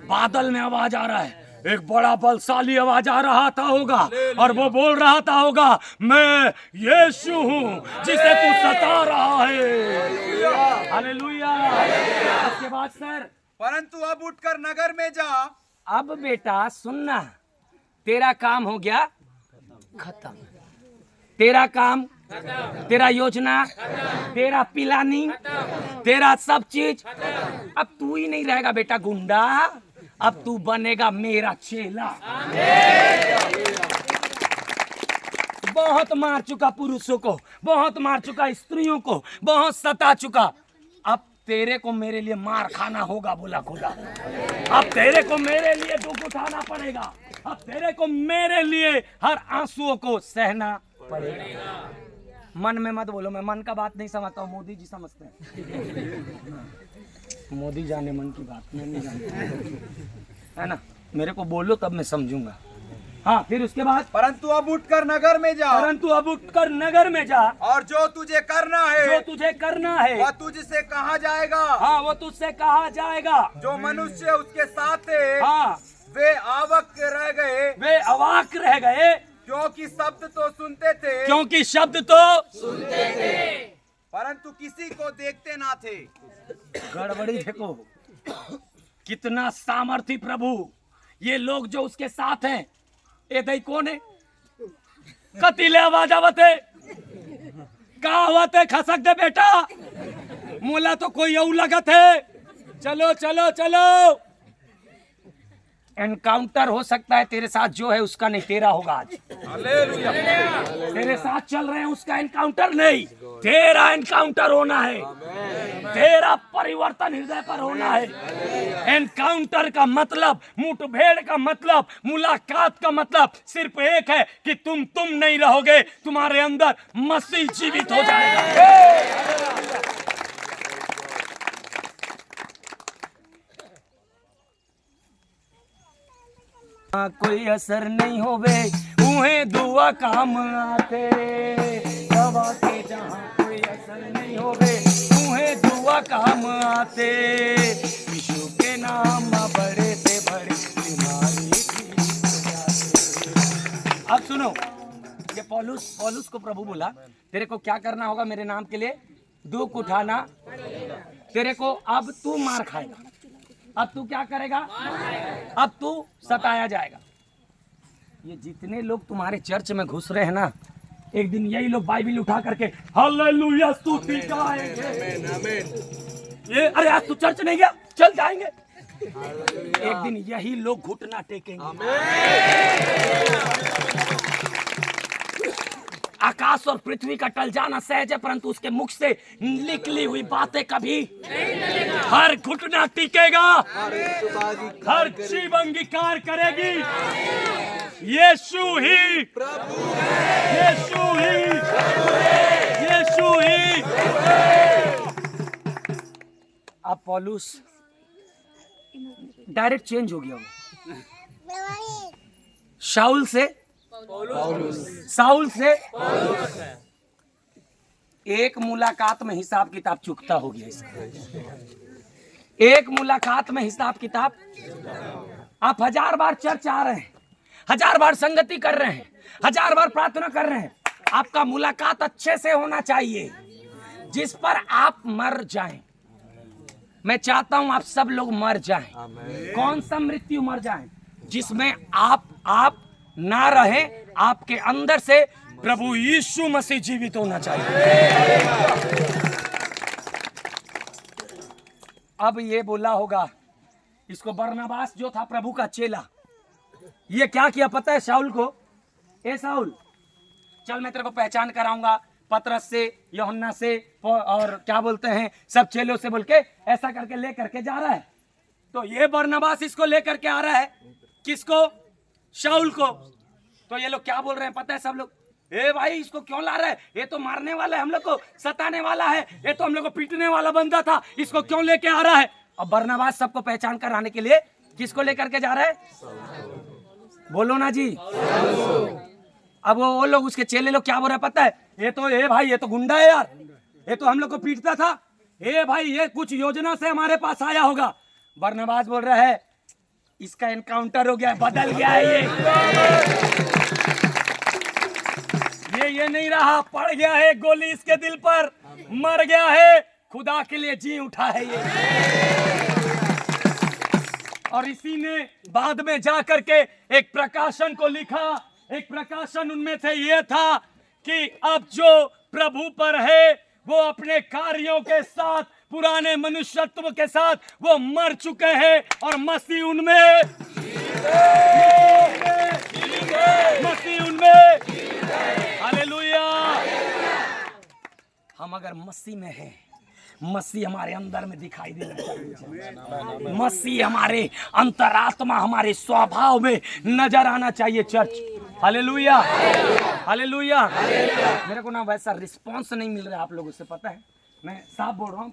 बादल में आवाज आ रहा है, एक बड़ा बलशाली आवाज आ रहा था होगा और वो बोल रहा था होगा मैं यीशु हूँ जिसे तू सता रहा है। हालेलुया। उसके बाद सर, परंतु अब उठकर नगर में जा। अब बेटा सुनना, तेरा काम हो गया खत्म, तेरा काम, तेरा योजना, तेरा प्लानिंग, तेरा सब चीज, अब तू ही नहीं रहेगा बेटा गुंडा, अब तू बनेगा मेरा चेला। बहुत मार चुका पुरुषों को, बहुत मार चुका स्त्रियों को, बहुत सता चुका, अब तेरे को मेरे लिए मार खाना होगा बोला खुदा। अब तेरे को मेरे लिए दुख उठाना पड़ेगा, अब तेरे को मेरे लिए हर आंसुओं को सहना पड़ेगा। मन में मत बोलो, मैं मन का बात नहीं समझता हूँ, मोदी जी समझते हैं। मोदी जाने मन की बात, मैं नहीं जानता, है ना। मेरे को बोलो तब मैं समझूंगा। हाँ, फिर उसके बाद, परंतु अब उठकर नगर में जा। परंतु अब उठकर नगर में जा, और जो तुझे करना है, जो तुझे करना है वह तुझसे कहा जाएगा। हाँ, वो तुझसे कहा जाएगा। जो मनुष्य उसके साथ थे, हाँ, वे अवाक रह गए, वे अवाक रह गए, क्योंकि शब्द तो सुनते थे, क्योंकि शब्द तो सुनते थे, परंतु किसी को देखते ना थे। गड़बड़ी देखो, कितना सामर्थी प्रभु। ये लोग जो उसके साथ हैं, ए दई कौन है? कतीले आवाज आवते, का आवते खसक दे बेटा, मोला तो कोई और लगत है। चलो चलो चलो, एनकाउंटर हो सकता है तेरे साथ, जो है उसका नहीं, तेरा होगा आज। हालेलुया। तेरे साथ चल रहे हैं उसका एनकाउंटर नहीं, तेरा एनकाउंटर होना है, तेरा परिवर्तन हृदय पर होना है। एनकाउंटर का मतलब, मुठभेड़ का मतलब, मुलाकात का मतलब सिर्फ एक है कि तुम नहीं रहोगे, तुम्हारे अंदर मसीह जीवित हो जाएगा। कोई असर नहीं होवे, उन्हें दुआ काम आते, दवा के जहाँ कोई असर नहीं होवे, उन्हें दुआ काम आते, यीशु के नाम बड़े से बड़े बीमारी ठीक हो जाते। अब सुनो, ये पौलुस को प्रभु बोला, तेरे को क्या करना होगा मेरे नाम के लिए? दुख उठाना। तेरे को अब तू मार खाएगा, अब तू क्या करेगा? अब तू सताया जाएगा। ये जितने लोग तुम्हारे चर्च में घुस रहे हैं ना, एक दिन यही लोग बाइबिल उठा करके हालेलुया स्तुति गाएंगे। ये अरे आज तू चर्च नहीं गया, चल जाएंगे। एक दिन यही लोग घुटना टेकेंगे। आकाश और पृथ्वी का टल जाना सहज है, परंतु उसके मुख से निकली हुई बातें कभी नहीं। हर घुटना टिकेगा, हर जीव अंगीकार करेगी, यीशु ही प्रभु है, यीशु ही प्रभु है, यीशु ही। अब पौलुस डायरेक्ट चेंज हो गया, वो शाऊल से साउल से एक मुलाकात में हिसाब किताब चुकता हो गया इसका। एक मुलाकात में हिसाब किताब। आप 1000 बार चर्च आ रहे हैं, 1000 बार संगति कर रहे हैं, 1000 बार प्रार्थना कर रहे हैं, आपका मुलाकात अच्छे से होना चाहिए जिस पर आप मर जाएं। मैं चाहता हूं आप सब लोग मर जाएं। कौन सा मृत्यु मर जाएं? जिसमें आप ना रहे, आपके अंदर से प्रभु यीशु मसीह जीवित होना चाहिए। अब ये बोला होगा इसको बरनबास जो था प्रभु का चेला, ये क्या किया पता है शाऊल को? ए शाऊल, चल मैं तेरे को पहचान कराऊंगा पतरस से, यूहन्ना से, और क्या बोलते हैं सब चेलों से, बोल के ऐसा करके ले करके जा रहा है। तो ये बरनबास इसको लेकर के आ रहा है, किसको? शाऊल को। तो ये लोग क्या बोल रहे हैं पता है सब लोग, ए भाई इसको क्यों ला रहा है, ये तो मारने वाला है, हम लोग को सताने वाला है, ये तो हम लोग को पीटने वाला बंदा था, इसको क्यों लेके आ रहा है। अब बरनबास सबको पहचान कर आने के लिए किसको लेकर के जा रहा है, बोलो ना जी। अब वो लोग उसके चेले लोग क्या बोल रहे हैं पता है, ये तो ए भाई ये तो गुंडा है यार, ये तो हम लोग को पीटता था, ए भाई ये कुछ योजना से हमारे पास आया होगा। बरनबास बोल रहा है इसका एनकाउंटर हो गया है, बदल गया है ये नहीं रहा, पड़ गया है गोली इसके दिल पर, मर गया है, खुदा के लिए जी उठा है ये। और इसी ने बाद में जा करके एक प्रकाशन को लिखा, एक प्रकाशन उनमें से ये था कि अब जो प्रभु पर है वो अपने कार्यों के साथ, पुराने मनुष्यत्व के साथ वो मर चुके हैं और मसीह उनमें, मसीह उनमें, हालेलुया। हम अगर मसीह में हैं, मसीह हमारे अंदर में दिखाई देना चाहिए, मसीह हमारे अंतरात्मा, हमारे स्वभाव में नजर आना चाहिए चर्च। Hallelujah, hallelujah. मेरे को ना वैसा रिस्पांस नहीं मिल रहा है आप लोगों से, पता है, मैं साफ बोल रहा हूँ,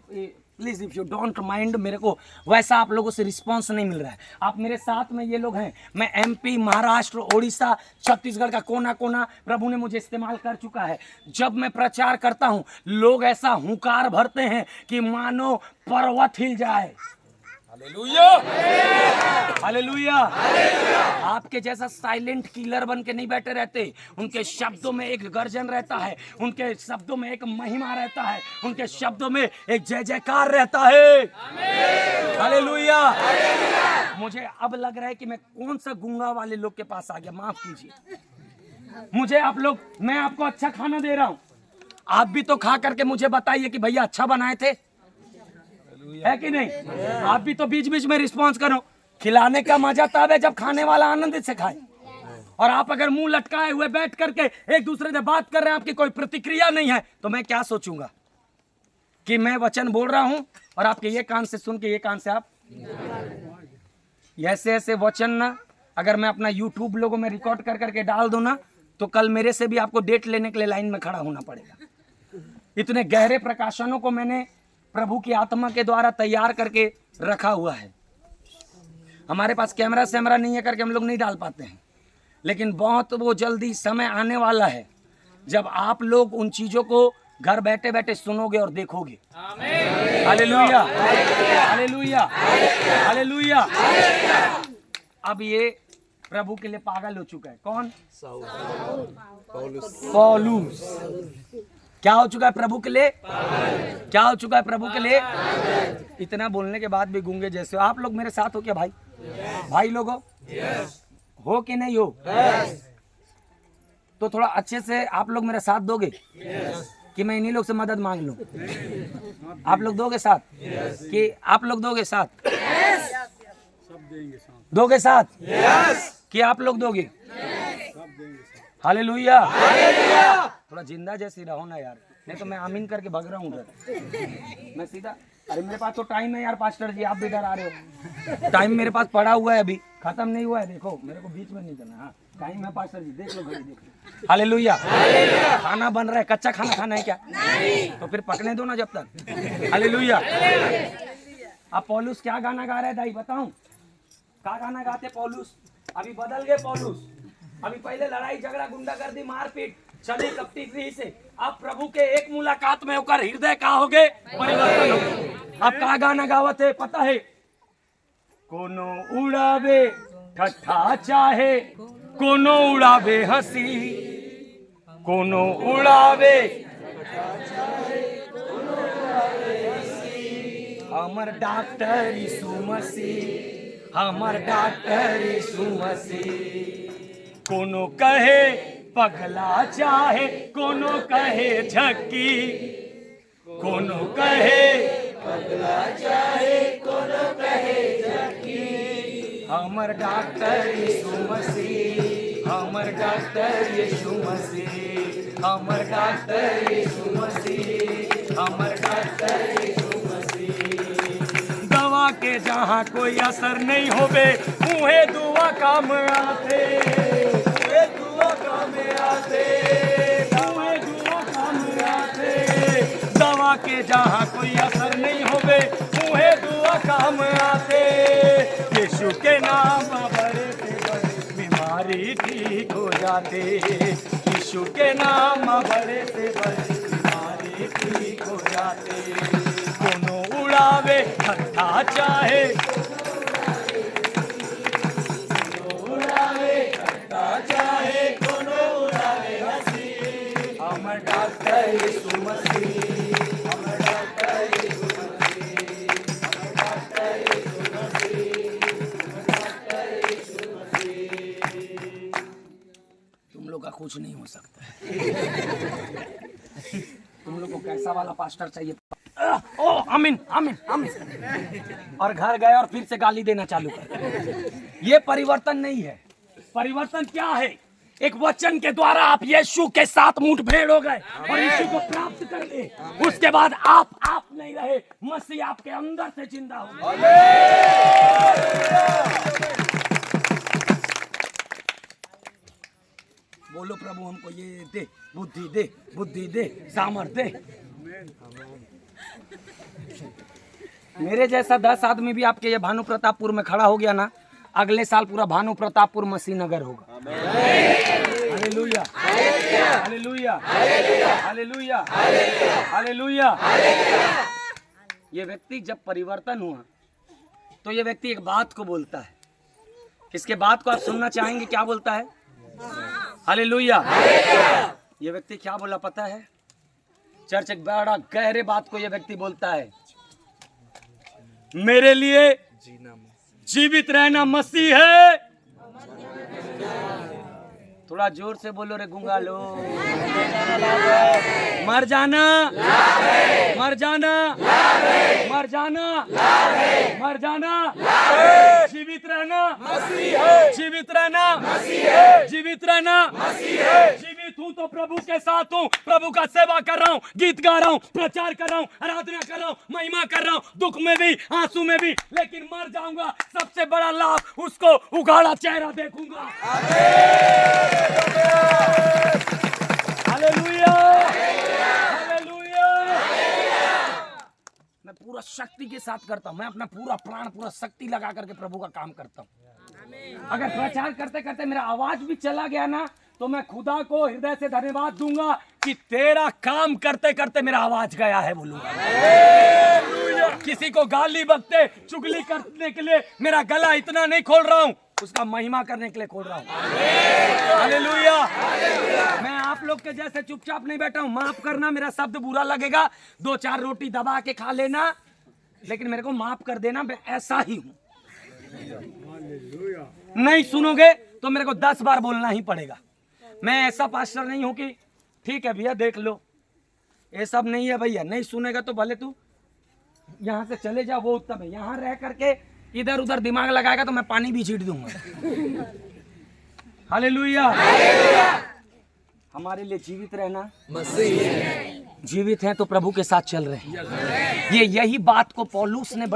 please if you don't mind, मेरे को वैसा आप लोगों से रिस्पांस नहीं मिल रहा है। आप मेरे साथ में ये लोग हैं, मैं एमपी, महाराष्ट्र, ओडिशा, छत्तीसगढ़ का कोना कोना प्रभु ने मुझे इस्तेमाल कर चुका है। जब मैं प्रचार करता हूँ लोग ऐसा हुंकार भरते हैं कि मानो पर्वत हिल जाए। Hallelujah, hallelujah. आपके जैसा साइलेंट किलर बन के नहीं बैठे रहते, उनके शब्दों में एक गर्जन रहता है, उनके शब्दों में एक महिमा रहता है, उनके शब्दों में एक जय जयकार रहता है। हालेलुया। मुझे अब लग रहा है कि मैं कौन सा गूंगा वाले लोग के पास आ गया, माफ कीजिए मुझे। आप लोग, मैं आपको अच्छा खाना दे रहा हूँ, आप भी तो खा करके मुझे बताइए कि भैया अच्छा बनाए थे, है कि नहीं। आप भी तो बीच बीच में रिस्पांस करो। खिलाने का मजा तब है जब खाने वाला आनंद से खाए, और आप अगर मुंह लटकाए हुए बैठ करके एक दूसरे से बात कर रहे हैं, आपकी कोई प्रतिक्रिया नहीं है, तो मैं क्या सोचूंगा कि मैं वचन बोल रहा हूं और आपके ये कान से सुन के ये कान से आप ऐसे ऐसे वचन ना, अगर मैं अपना यूट्यूब लोगों में रिकॉर्ड कर करके डाल दूं ना, तो कल मेरे से भी आपको डेट लेने के लिए लाइन में खड़ा होना पड़ेगा। इतने गहरे प्रकाशनों को मैंने प्रभु की आत्मा के द्वारा तैयार करके रखा हुआ है। हमारे पास कैमरा सैमरा नहीं है करके हम लोग नहीं डाल पाते हैं, लेकिन बहुत वो जल्दी समय आने वाला है जब आप लोग उन चीजों को घर बैठे बैठे सुनोगे और देखोगे। Hallelujah, hallelujah, hallelujah. अब ये प्रभु के लिए पागल हो चुका है। कौन? पौलुस। क्या हो चुका है प्रभु के लिए? क्या हो चुका है प्रभु के लिए? इतना बोलने के बाद भी गूंगे जैसे हो। आप लोग मेरे साथ हो क्या भाई? भाई लोग हो कि नहीं हो? तो थोड़ा अच्छे से आप लोग मेरा साथ दोगे कि मैं इन्हीं लोग से मदद मांग लूं? आप लोग दोगे साथ कि आप लोग दोगे साथ? दोगे साथ कि आप लोग दोगे? हालेलुया। थोड़ा जिंदा जैसी रहो ना यार, नहीं तो मैं आमीन करके भाग रहा हूँ उधर। मैं सीधा, अरे मेरे पास तो टाइम है यार पास्टर जी, आप भी डरा रहे हो। टाइम मेरे पास पड़ा हुआ है, अभी खत्म नहीं हुआ है। देखो मेरे को बीच में नहीं करना। हाँ टाइम है पास्टर जी, देख लो घड़ी, देख लो। हालेलुया। खाना बन रहा है, कच्चा खाना खाना है क्या? तो फिर पकने दो ना जब तक। हालेलुया। अब पौलुस क्या गाना गा रहे हैं दाई बताऊं? क्या गाना गाते पौलुस? अभी बदल गए पौलुस। अभी पहले लड़ाई झगड़ा गुंडागर्दी मारपीट चली कपटी से, अब प्रभु के एक मुलाकात में होकर हृदय का हो गए परिवर्तन हो गए। अब का गाना गावत है पता है? कोनो उड़ावे ठट्ठा चाहे, कोनो उड़ावे हंसी, कोनो उड़ावे हमर डॉक्टर यीशु मसीह, हमर डॉक्टर यीशु मसीह। कोनो कहे पगला चाहे, कोनो कहे झक्की, कोनो कहे पगला चाहे, कोनो कहे झक्की। हमर डॉक्टर यीशु मसीह, हमर डॉक्टर यीशु मसीह, हमर डॉक्टर यीशु मसीह, हमर डॉक्टर यीशु मसीह। दवा के जहाँ कोई असर नहीं होवे, उहे दुआ काम आते, दुआ आते, हुए दुआ काम आते, दवा के जहाँ कोई असर नहीं होवे, हुए दुआ काम आते, यीशु के नाम बड़े से बड़े बीमारी ठीक हो जाते, यीशु के नाम बड़े से बड़े बीमारी ठीक हो जाते, दोनों उड़ावे ठट्ठा चाहे, डॉक्टर यीशु मसीह, हमर डॉक्टर यीशु मसीह, हमर डॉक्टर यीशु मसीह, डॉक्टर यीशु मसीह। तुम लोग का कुछ नहीं हो सकता। तुम लोग को कैसा वाला पास्टर चाहिए? ओ आमीन आमीन आमीन। और घर गए और फिर से गाली देना चालू कर। ये परिवर्तन नहीं है। परिवर्तन क्या है? एक वचन के द्वारा आप यीशु के साथ मुठभेड़ हो गए और यीशु को प्राप्त कर लिए। उसके बाद आप नहीं रहे, मसीह आपके अंदर से जिंदा हो गए। बोलो प्रभु हमको ये दे, बुद्धि दे, सामर्थ्य दे। मेरे जैसा 10 आदमी भी आपके ये भानु प्रतापपुर में खड़ा हो गया ना, अगले साल पूरा भानु प्रतापपुर मसीह नगर होगा। Hallelujah, hallelujah, hallelujah, hallelujah. ये व्यक्ति जब परिवर्तन हुआ तो ये व्यक्ति एक बात को बोलता है। इसके बात को आप सुनना चाहेंगे? क्या बोलता है? हालेलुया। ये व्यक्ति क्या बोला पता है? चर्च एक बड़ा गहरे बात को ये व्यक्ति बोलता है, मेरे लिए जीवित रहना मसीह है। थोड़ा जोर से बोलो रे गूंगा लो। मर जाना, मर जाना, मर जाना, मर जाना, जीवित रहना, जीवित रहना, जीवित रहना। जीवित हूँ तो प्रभु के साथ हूँ, प्रभु का सेवा कर रहा हूँ, गीत गा रहा हूँ, प्रचार कर रहा हूँ, आराधना कर रहा हूँ, महिमा कर रहा हूँ, दुख में भी आंसू में भी, लेकिन मर जाऊंगा सबसे बड़ा लाभ उसको उगाड़ा चेहरा देखूंगा। Hallelujah, hallelujah. मैं पूरा शक्ति के साथ करता हूँ, मैं अपना पूरा प्राण पूरा शक्ति लगा करके प्रभु का काम करता हूँ। अगर प्रचार करते करते मेरा आवाज भी चला गया ना, तो मैं खुदा को हृदय से धन्यवाद दूंगा कि तेरा काम करते करते मेरा आवाज गया है बोलूंगा। किसी को गाली बकते चुगली करने के लिए मेरा गला इतना नहीं खोल रहा हूँ, उसका महिमा करने के लिए खोल रहा हूँ। हालेलुया। मैं आप लोग के जैसे चुपचाप नहीं बैठा हूँ। माफ करना, मेरा शब्द बुरा लगेगा, 2-4 रोटी दबा के खा लेना, लेकिन मेरे को माफ कर देना, मैं ऐसा ही हूँ। नहीं सुनोगे तो मेरे को 10 बार बोलना ही पड़ेगा। मैं ऐसा पास्टर नहीं हूं कि ठीक है भैया देख लो, ये सब नहीं है भैया। नहीं सुनेगा तो भले तू यहाँ से चले जा, वो उत्तम है। यहाँ रह करके इधर उधर दिमाग लगाएगा तो मैं पानी भी छीट दूंगा। हालेलुया। हमारे लिए जीवित रहना मसीह, जीवित हैं तो प्रभु के साथ चल रहे हैं। यही बात को पौलुस ने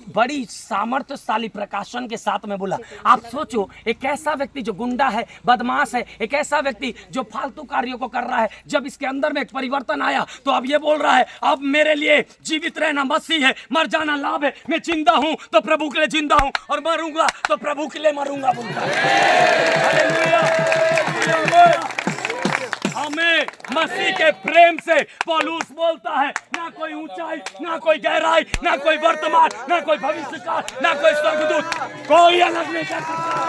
बड़ी सामर्थ्यशाली प्रकाशन के साथ में बोला। आप सोचो, एक ऐसा व्यक्ति जो गुंडा है, बदमाश है, एक ऐसा व्यक्ति जो फालतू कार्यों को कर रहा है, जब इसके अंदर में एक परिवर्तन आया तो अब ये बोल रहा है, अब मेरे लिए जीवित रहना मसीह है, मर जाना लाभ है। मैं जिंदा हूं तो प्रभु के लिए जिंदा हूं और मरूंगा तो प्रभु के लिए मरूंगा बोलता है। हमें मसीह के प्रेम से पौलुस बोलता है, ना कोई ऊंचाई, ना कोई गहराई, ना कोई वर्तमान, ना कोई भविष्यकाल, ना कोई स्वर्गदूत, कोई अलग नहीं कर सकता।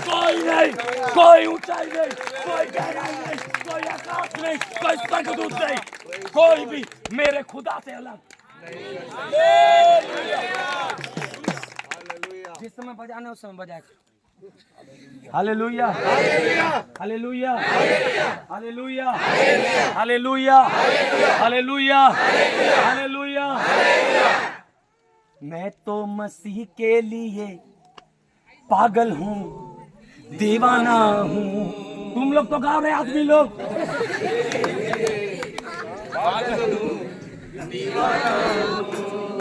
कोई नहीं, कोई ऊंचाई नहीं, कोई गहराई नहीं, कोई आकाश नहीं, कोई स्वर्गदूत नहीं, कोई भी मेरे खुदा से अलग। जिस समय बजाना उस समय बजाए। Hallelujah, hallelujah, hallelujah, hallelujah, hallelujah, hallelujah. मैं तो मसीह के लिए पागल हूँ, दीवाना हूँ। तुम लोग तो गा रहे आदमी लोग। पागल हूँ, दीवाना हूँ,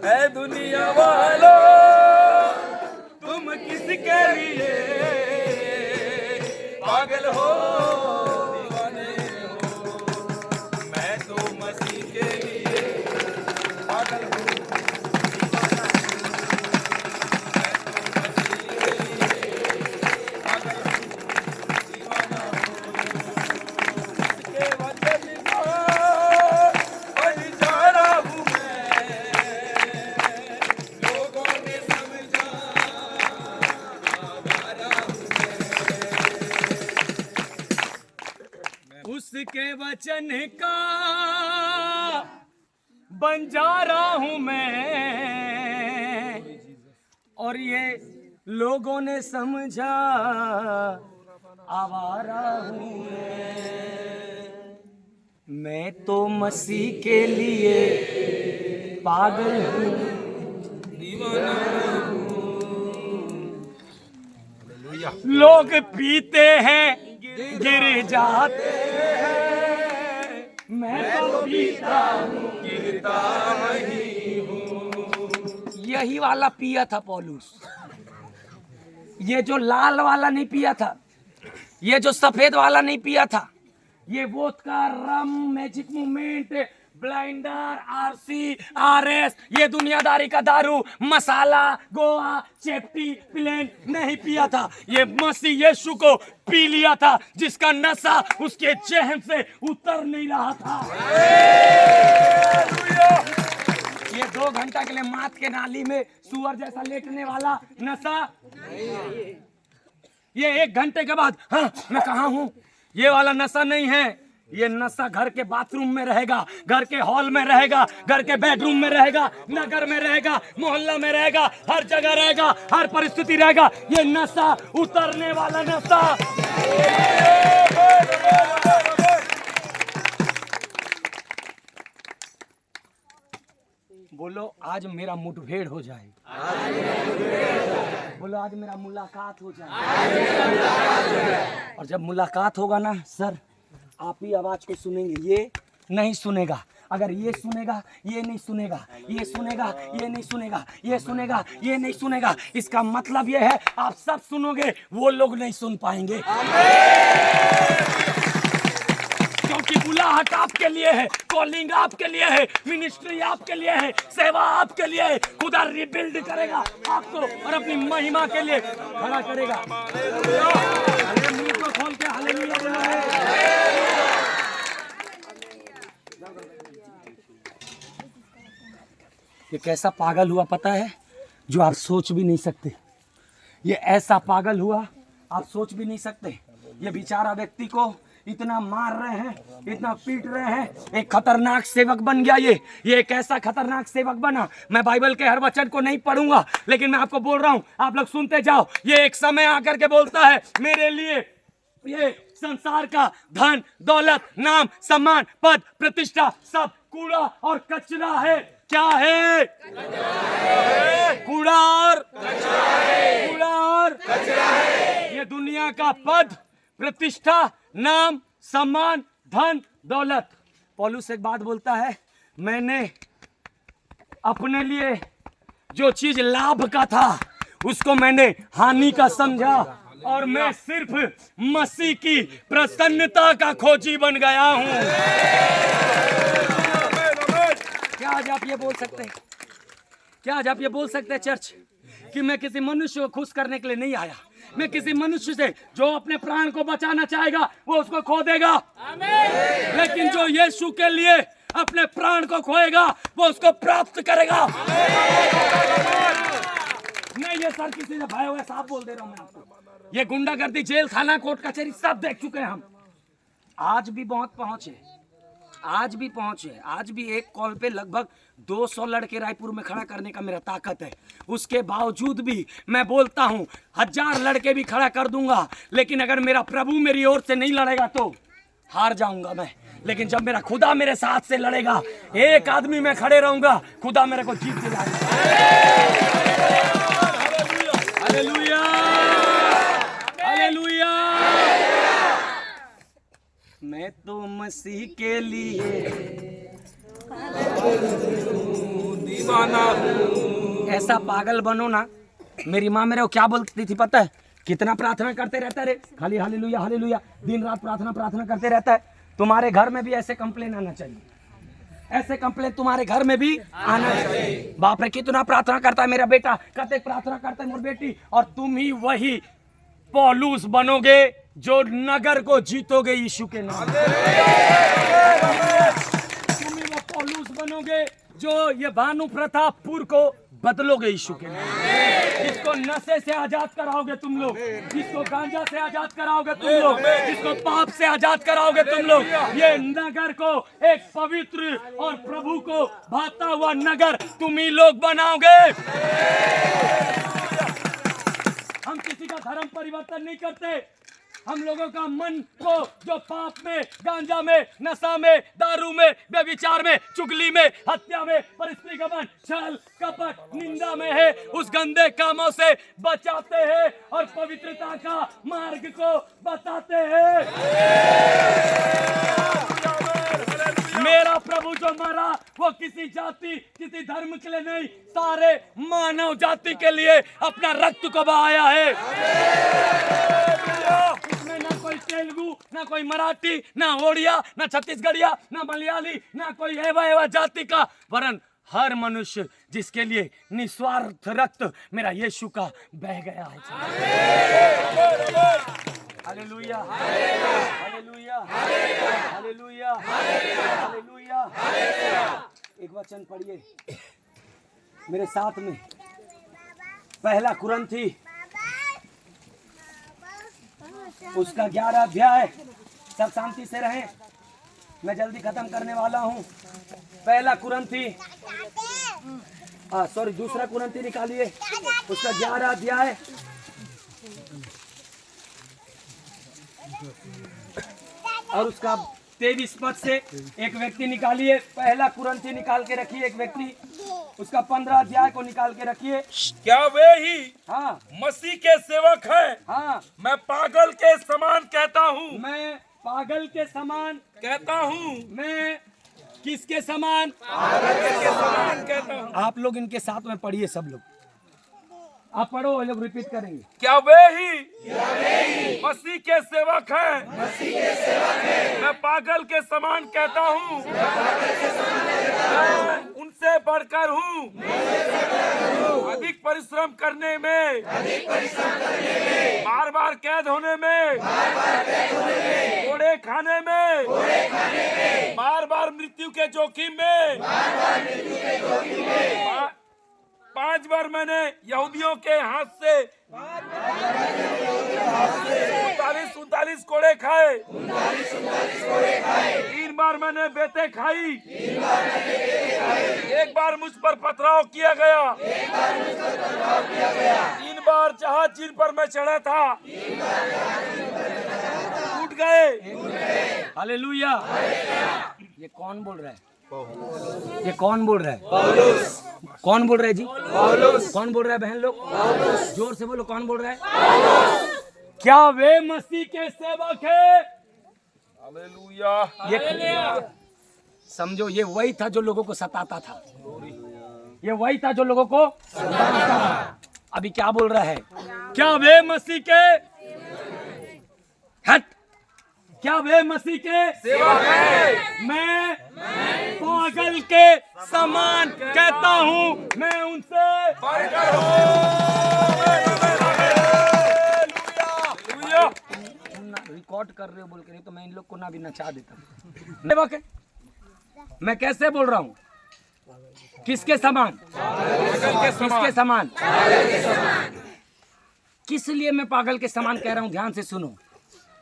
है दुनिया वालों तुम किसके लिए पागल हो दीवाने हो, मैं तो मसीह के लिए पागल हूँ दीवाना हूँ, मैं तो मसीह के लिए पागल हूँ दीवाना हूँ। इसके वचन को बलिदाना हूँ मैं, लोगों ने समझा आवारा हूँ उसके वचन का बंजारा हूं मैं, और ये लोगों ने समझा आवारा हूं मैं तो मसीह के लिए पागल हूं दीवाना लोग पीते हैं गिर जाते हैं, मैं तो पीता हूँ गिरता नहीं हूँ। यही वाला पिया था पौलुस, ये जो लाल वाला नहीं पिया था, ये जो सफेद वाला नहीं पिया था, ये vodka, rum, Magic Moment, blender, RC, RS, ये दुनियादारी का दारू, मसाला, गोवा, चेप्टी, प्लेन नहीं पिया था। ये मसीह यीशु को पी लिया था, जिसका नशा उसके जहन से उतर नहीं रहा था। ये 2 घंटा के लिए मात के नाली में सुअर जैसा लेटने वाला नशा, ये 1 घंटे के बाद हाँ मैं कहाँ हूँ, ये वाला नशा नहीं है। ये नशा घर के बाथरूम में रहेगा, घर के हॉल में रहेगा, घर के बेडरूम में रहेगा, नगर में रहेगा, मोहल्ला में रहेगा, हर जगह रहेगा, हर परिस्थिति रहेगा। ये नशा उतरने वाला नशा। बोलो आज मेरा मुठभेड़ हो जाए, बोलो आज मेरा मुलाकात हो जाए। और जब मुलाकात होगा ना सर, आप ही आवाज को सुनेंगे, ये नहीं सुनेगा। अगर ये सुनेगा ये नहीं सुनेगा, ये सुनेगा ये नहीं सुनेगा, ये सुनेगा ये नहीं सुनेगा, इसका मतलब ये है आप सब सुनोगे, वो लोग नहीं सुन पाएंगे। क्योंकि बुलाहट आपके लिए है, कॉलिंग आपके लिए है, मिनिस्ट्री आपके लिए है, सेवा आपके लिए है। खुदा रिबिल्ड करेगा आपको और अपनी महिमा के लिए खड़ा करेगा। अरे मुंह को खोल के हालेलुया बोलो। ये कैसा पागल हुआ पता है, जो आप सोच भी नहीं सकते। ये ऐसा पागल हुआ आप सोच भी नहीं सकते। ये बेचारा व्यक्ति को इतना मार रहे हैं, इतना पीट रहे हैं, एक खतरनाक सेवक बन गया। ये एक ऐसा खतरनाक सेवक बना। मैं बाइबल के हर वचन को नहीं पढ़ूंगा, लेकिन मैं आपको बोल रहा हूं, आप लोग सुनते जाओ। ये एक समय आकर के बोलता है, मेरे लिए ये संसार का धन, दौलत, नाम, सम्मान, पद, प्रतिष्ठा सब कूड़ा और कचरा है। क्या है? कूड़ा और कचरा है। ये दुनिया का पद, प्रतिष्ठा, नाम, सम्मान, धन, दौलत। पौलुस एक बात बोलता है, मैंने अपने लिए जो चीज लाभ का था उसको मैंने हानि का समझा, और मैं सिर्फ मसीह की प्रसन्नता का खोजी बन गया हूं। क्या आज आप ये बोल सकते हैं? क्या आज आप ये बोल सकते हैं चर्च कि मैं किसी मनुष्य को खुश करने के लिए नहीं आया? मैं किसी मनुष्य से जो अपने प्राण को बचाना चाहेगा वो उसको खो देगा, लेकिन जो यीशु के लिए अपने प्राण को खोएगा वो उसको प्राप्त करेगा। नहीं ये सर किसी से भाई हुआ साफ बोल दे रहा हूं मैं आपको। ये गुंडागर्दी, जेल, थाना, कोर्ट कचहरी सब देख चुके हैं हम। आज भी बहुत पहुंचे, आज भी पहुंचे। आज भी एक कॉल पे लगभग 200 लड़के रायपुर में खड़ा करने का मेरा ताकत है। उसके बावजूद भी मैं बोलता हूं 1000 लड़के भी खड़ा कर दूंगा, लेकिन अगर मेरा प्रभु मेरी ओर से नहीं लड़ेगा तो हार जाऊंगा मैं। लेकिन जब मेरा खुदा मेरे साथ से लड़ेगा, एक आदमी में खड़े रहूंगा, खुदा मेरे को जीत दिलाएगा। Hallelujah, hallelujah. मैं तो मसीह के लिए दीवाना हूँ। ऐसा पागल बनो ना। मेरी माँ मेरे को क्या बोलती थी पता है? कितना प्रार्थना करते रहता है रे, खाली हालेलुया हालेलुया, दिन रात प्रार्थना प्रार्थना करते रहता है। तुम्हारे घर में भी ऐसे कंप्लेन आना चाहिए, ऐसे कंप्लेन तुम्हारे घर में भी आना चाहिए। बाप रे कितना प्रार्थना करता है मेरा बेटा, कते प्रार्थना करता है मेरी बेटी, और तुम ही वही पौलुस बनोगे जो नगर को जीतोगे यीशु के नाम। तुम ही वो पौलुस बनोगे जो ये भानु प्रतापपुर को बदलोगे यीशु के नाम। जिसको नशे से आजाद कराओगे तुम लोग, जिसको गांजा से आजाद कराओगे तुम लोग, जिसको पाप से आजाद कराओगे तुम लोग, ये नगर को एक पवित्र और प्रभु को भाता हुआ नगर तुम ही लोग बनाओगे। हम किसी का धर्म परिवर्तन नहीं करते, हम लोगों का मन को जो पाप में, गांजा में, नशा में, दारू में, व्यभिचार में, चुगली में, हत्या में, परस्त्री गमन, छल कपट, निंदा में है, उस गंदे कामों से बचाते हैं और पवित्रता का मार्ग को बताते हैं। मेरा प्रभु जो मरा वो किसी जाति किसी धर्म के लिए नहीं, सारे मानव जाति के लिए अपना रक्त को बहाया है। इसमें ना कोई तेलुगु, ना कोई मराठी, ना ओडिया, ना छत्तीसगढ़िया, ना मलयाली, ना कोई एवा जाति का, वरन हर मनुष्य जिसके लिए निस्वार्थ रक्त मेरा यीशु का बह गया है। Hallelujah hallelujah hallelujah hallelujah. एक वचन पढ़िए मेरे साथ में, पहला कुरिन्थी उसका 11 अध्याय। सब शांति से रहें, मैं जल्दी खत्म करने वाला हूँ। पहला कुरिन्थी सॉरी दूसरा कुरिन्थी निकालिए, उसका 11 अध्याय और उसका 23 पद से एक व्यक्ति निकालिए। पहला कुरिन्थी निकाल के रखिए एक व्यक्ति, उसका 15 अध्याय को निकाल के रखिए। क्या वे ही हाँ मसीह के सेवक हैं? हाँ, मैं पागल के समान कहता हूँ, मैं पागल के समान कहता हूँ, मैं किसके समान? पागल के समान कहता हूँ। आप लोग इनके साथ में पढ़िए, सब लोग आप पढ़ो, वो लोग रिपीट करेंगे। क्या वे ही मसीह के सेवक हैं? मैं पागल के समान कहता हूँ, मैं उनसे बढ़कर हूँ। अधिक परिश्रम करने में, बार बार कैद होने में, कोड़े खाने में, बार बार मृत्यु के जोखिम में, 5 बार मैंने यहूदियों के हाथ से 39 कोड़े खाए, 3 बार मैंने बेटे खाई, 1 बार मुझ पर पथराव किया गया, 3 बार जहाज जिन पर मैं चढ़ा था टूट गए। हालेलुया। ये कौन बोल रहा है? ये कौन बोल रहा है? कौन बोल रहा है जी? कौन बोल रहा है बहन लोग? जोर से बोलो, कौन बोल रहा है? क्या वे मसीह के सेवक है? हालेलुया। ये समझो, ये वही था जो लोगों को सताता था, ये वही था जो लोगों को सताता था। अभी क्या बोल रहा है? क्या वे मसीह के हट, क्या वे मसीह के सेवक हैं? मैं पागल के समान कहता हूँ, मैं उनसे बढ़कर हूँ। हालेलुया। रिकॉर्ड कर रहे हो बोल के, नहीं तो मैं इन लोग को ना भी नचा देता। मैं कैसे बोल रहा हूँ? किसके समान? किसके समान? किस लिए मैं पागल के समान कह रहा हूँ? ध्यान से सुनो।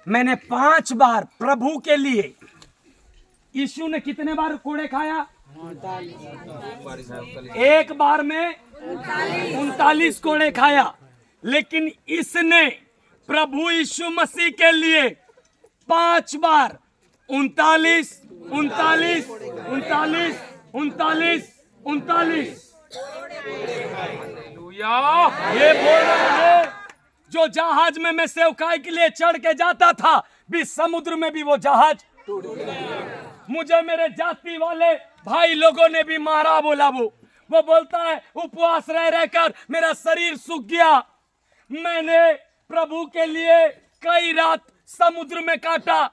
मैंने 5 बार प्रभु के लिए, यीशु ने कितने बार कोड़े खाया? 1 बार में 39 कोड़े खाया, लेकिन इसने प्रभु यीशु मसीह के लिए 5 बार 39 39 39 39 39 ये बोल रहा है, जो जहाज में मैं सेवकाई के लिए चढ़ के जाता था, भी समुद्र में भी वो जहाज टूट गया। मुझे मेरे जाति वाले भाई लोगों ने भी मारा, बोला वो बोलता है उपवास रह रहकर मेरा शरीर सूख गया। मैंने प्रभु के लिए कई रात समुद्र में काटा,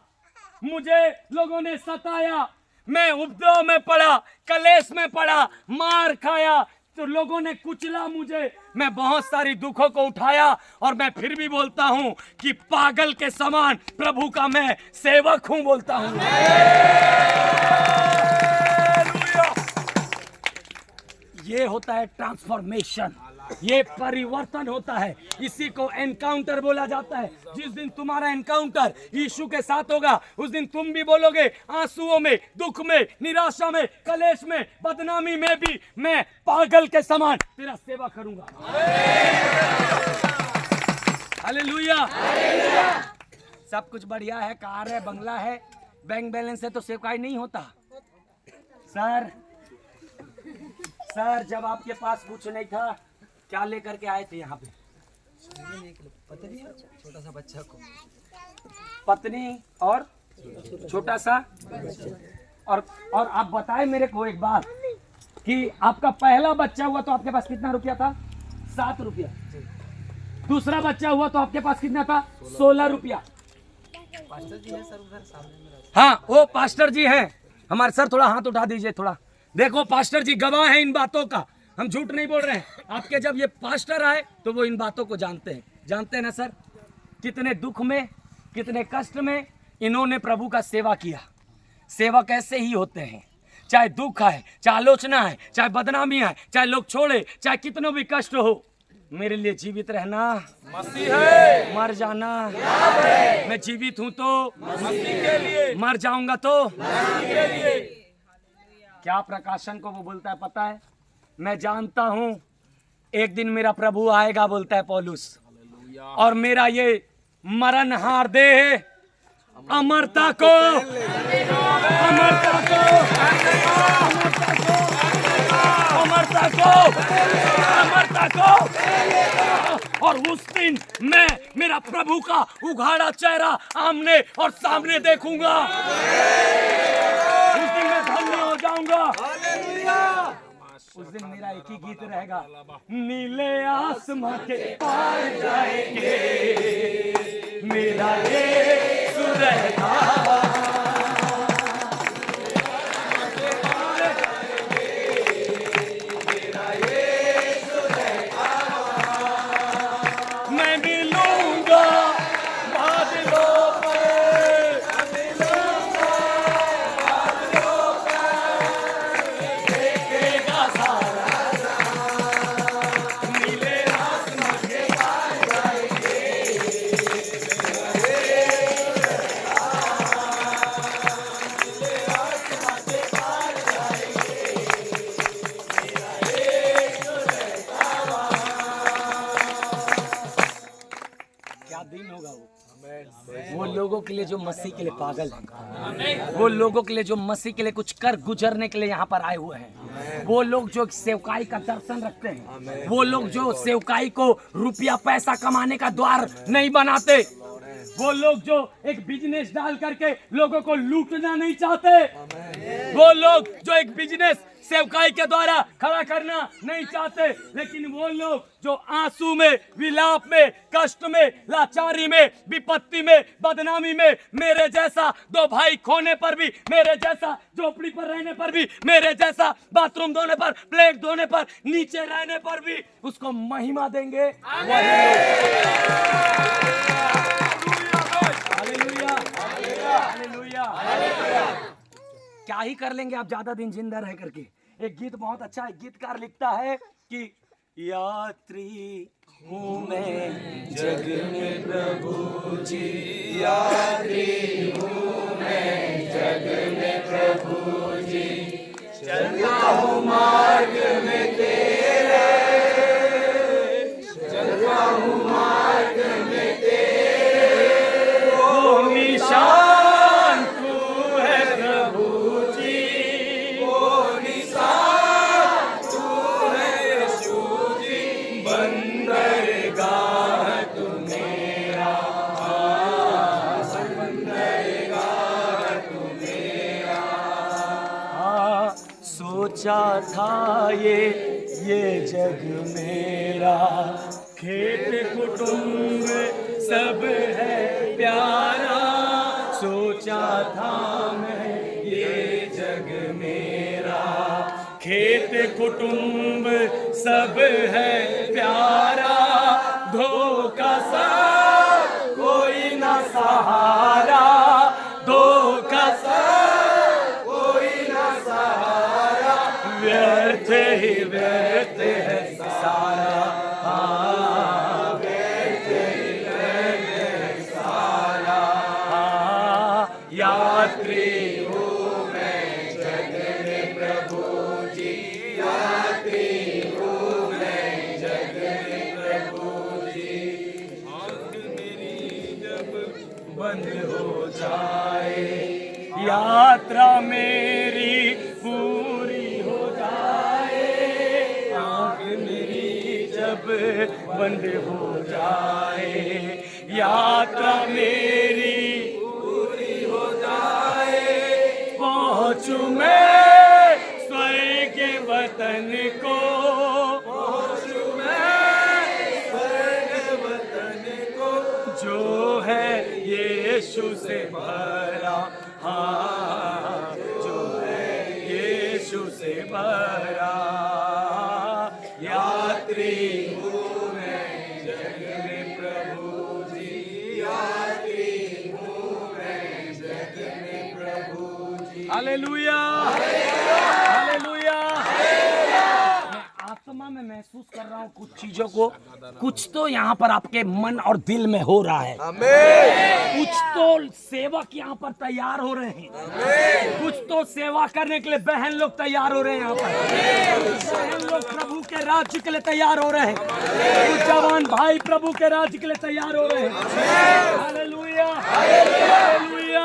मुझे लोगों ने सताया, मैं उपद्रव में पड़ा, कलेश में पड़ा, मार खाया, तो लोगों ने कुचला मुझे, मैं बहुत सारी दुखों को उठाया, और मैं फिर भी बोलता हूं कि पागल के समान प्रभु का मैं सेवक हूं, बोलता हूं। ये होता है ट्रांसफॉर्मेशन, ये परिवर्तन होता है, इसी को एनकाउंटर बोला जाता है। जिस दिन तुम्हारा एनकाउंटर यीशु के साथ होगा, उस दिन तुम भी बोलोगे, आंसुओं में, दुख में, निराशा में, कलेश में, बदनामी में भी मैं पागल के समान तेरा सेवा करूंगा। हालेलुया। सब कुछ बढ़िया है, कार है, बंगला है, बैंक बैलेंस है, तो सेवकाई नहीं होता। सर जब आपके पास कुछ नहीं था, क्या लेकर के आए थे यहाँ पे? पत्नी, छोटा सा बच्चा को, पत्नी और छोटा सा, और आप बताएं मेरे को एक बात कि आपका पहला बच्चा हुआ तो आपके पास कितना रुपया था? 7 रुपया। दूसरा बच्चा हुआ तो आपके पास कितना था? 16 रुपया। पास्टर जी है सर उधर सामने में। हाँ, वो पास्टर जी हैं हमारे। सर थोड़ा हाथ उठा दीजिए थोड़ा। देखो पास्टर जी गवाह हैं इन बातों का, हम झूठ नहीं बोल रहे हैं। आपके जब ये पास्टर आए तो वो इन बातों को जानते हैं ना सर? कितने दुख में, कितने कष्ट में इन्होंने प्रभु का सेवा किया। सेवक ऐसे ही होते हैं, चाहे दुख आए, चाहे आलोचना है, चाहे बदनामी है, चाहे लोग छोड़े, चाहे कितनों भी कष्ट हो, मेरे लिए जीवित रहना मसीह है, मर जाना मैं जीवित हूं तो मसीह के लिए, मर जाऊंगा तो मसीह के लिए। क्या प्रकाशन को वो बोलता है पता है? मैं जानता हूं एक दिन मेरा प्रभु आएगा, बोलता है पौलुस, और मेरा ये मरणहार देह अमरता को, अमरता को, अमरता को, अमरता को, और उस दिन मैं मेरा प्रभु का उघाड़ा चेहरा आमने और सामने देखूंगा। उस दिन मैं धन्य हो जाऊंगा। उस दिन मेरा एक ही गीत रहेगा, नीले आसमां के पार जाएंगे, मेरा यीशु रहेगा। मैं मिलूंगा बादलों पर, देखेगा सारा नीले आसमां के पार जाएंगे। क्या दिन होगा वो लोगों के लिए जो मसीह के लिए पागल हैं, वो लोगों के लिए जो मसीह के लिए कुछ कर गुजरने के लिए यहाँ पर आए हुए हैं, वो लोग जो सेवकाई का दर्शन रखते हैं, वो लोग जो सेवकाई को रुपया पैसा कमाने का द्वार नहीं बनाते, वो लोग जो एक बिजनेस डाल करके लोगों को लूटना नहीं चाहते, वो लोग जो एक बिजनेस सेवकाई के द्वारा खड़ा करना नहीं चाहते, लेकिन वो लोग जो आंसू में, विलाप में, कष्ट में, लाचारी में, विपत्ति में, बदनामी में, मेरे जैसा 2 भाई खोने पर भी, मेरे जैसा झोपड़ी पर रहने पर भी, मेरे जैसा बाथरूम धोने पर, प्लेट धोने पर, नीचे रहने पर भी उसको महिमा देंगे। Hallelujah, hallelujah. क्या ही कर लेंगे आप ज्यादा दिन जिंदा रह करके। एक गीत बहुत अच्छा है, गीतकार लिखता है कि यात्री हूँ मैं जग में प्रभु जी, यात्री हूँ मैं जग में प्रभु जी, चलता हूँ मार्ग में तेरे, चलता हूँ मार्ग में तेरे, वो निशान तू है प्रभु जी, वो निशान तू है यीशु जी, बंदरगाह तू मेरा, बंदरगाह तू मेरा। सोचा था ये जग मेरा खेत कुटुंब सब है प्यारा, सोचा था मैं ये जग मेरा। खेत कुटुंब सब है प्यारा, धोखा सा कोई ना सहारा, धोखा सा कोई ना सहारा, व्यर्थ ही व्यर्थ है सारा, हाँ, व्यर्थ ही व्यर्थ है सारा। हाँ, यात्री हूँ मैं जग में प्रभु जी, यात्री हूँ मैं जग में प्रभु जी। आँख मेरी जब बंद हो जाए, यात्रा मेरी पूरी हो जाए। आँख मेरी जब बंद हो जाए, यात्रा मेरी पूरी हो जाए। पहुँचूं मैं स्वर्ग के वतन को, पहुँचूं मैं स्वर्ग वतन को, जो है यीशु से भरा, हाँ, जो है यीशु से भरा। यात्री हूँ मैं जग में प्रभु जी, यात्री हूँ मैं जग में प्रभु जी। Hallelujah, hallelujah. मैं आत्मा में महसूस कर रहा हूँ कुछ चीजों को, कुछ तो यहाँ पर आपके मन और दिल में हो रहा है। कुछ तो सेवक यहाँ पर तैयार हो रहे हैं, कुछ तो सेवा करने के लिए बहन लोग तैयार हो रहे हैं। यहाँ पर बहन लोग प्रभु के राज्य के लिए तैयार हो रहे हैं, कुछ जवान भाई प्रभु के राज्य के लिए तैयार हो रहे हैं। Hallelujah, hallelujah.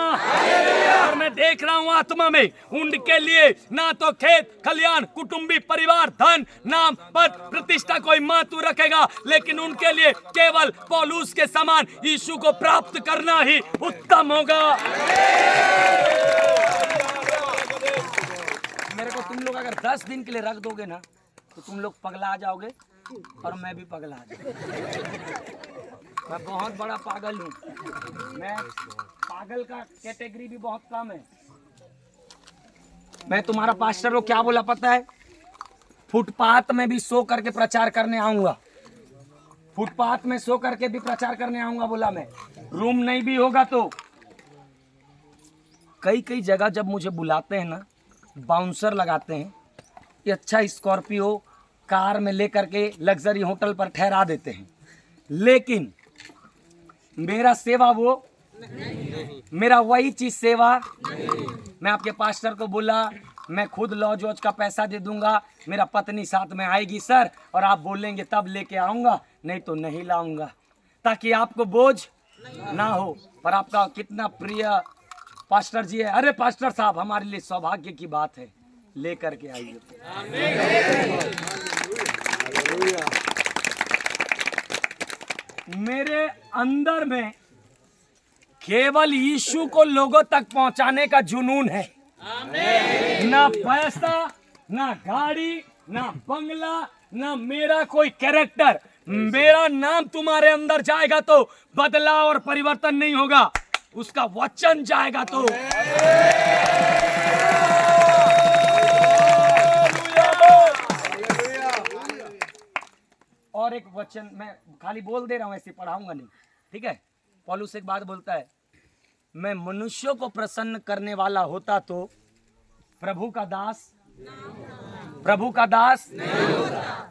और मैं देख रहा हूँ आत्मा में, उनके लिए ना तो खेत खलियान कुटुंबी परिवार धन नाम पद प्रतिष्ठा कोई महत्व रखेगा, लेकिन उनके लिए केवल पौलुस के समान यीशु को प्राप्त करना ही उत्तम होगा। मेरे को तुम लोग अगर 10 दिन के लिए रख दोगे ना, तो तुम लोग पगला जाओगे और मैं भी पगला जाऊंगा। मैं बहुत बड़ा पागल हूँ, मैं पागल का कैटेगरी भी बहुत कम है। मैं तुम्हारा पास्टर को क्या बोला पता है? फुटपाथ में भी सो करके प्रचार करने आऊंगा, फुटपाथ में सो करके भी प्रचार करने आऊंगा बोला मैं। रूम नहीं भी होगा तो कई कई जगह जब मुझे बुलाते हैं ना, बाउंसर लगाते हैं, ये अच्छा स्कॉर्पियो कार में लेकर के लग्जरी होटल पर ठहरा देते हैं, लेकिन मेरा सेवा वो मेरा वही चीज सेवा। मैं आपके पास्टर को बोला मैं खुद लॉज वॉज का पैसा दे दूंगा, मेरा पत्नी साथ में आएगी सर, और आप बोलेंगे तब लेके आऊंगा, नहीं तो नहीं लाऊंगा, ताकि आपको बोझ ना हो। पर आपका कितना प्रिय पास्टर जी है। अरे पास्टर साहब, हमारे लिए सौभाग्य की बात है, लेकर के आइए। मेरे अंदर में केवल यीशु को लोगों तक पहुंचाने का जुनून है। ना पैसा, ना गाड़ी, ना बंगला, ना मेरा कोई कैरेक्टर। मेरा नाम तुम्हारे अंदर जाएगा तो बदलाव और परिवर्तन नहीं होगा, उसका वचन जाएगा तो। और एक वचन मैं खाली बोल दे रहा हूं, ऐसे पढ़ाऊंगा नहीं, ठीक है? पौलुस एक बात बोलता है, मैं मनुष्यों को प्रसन्न करने वाला होता तो प्रभु का दास नहीं होता।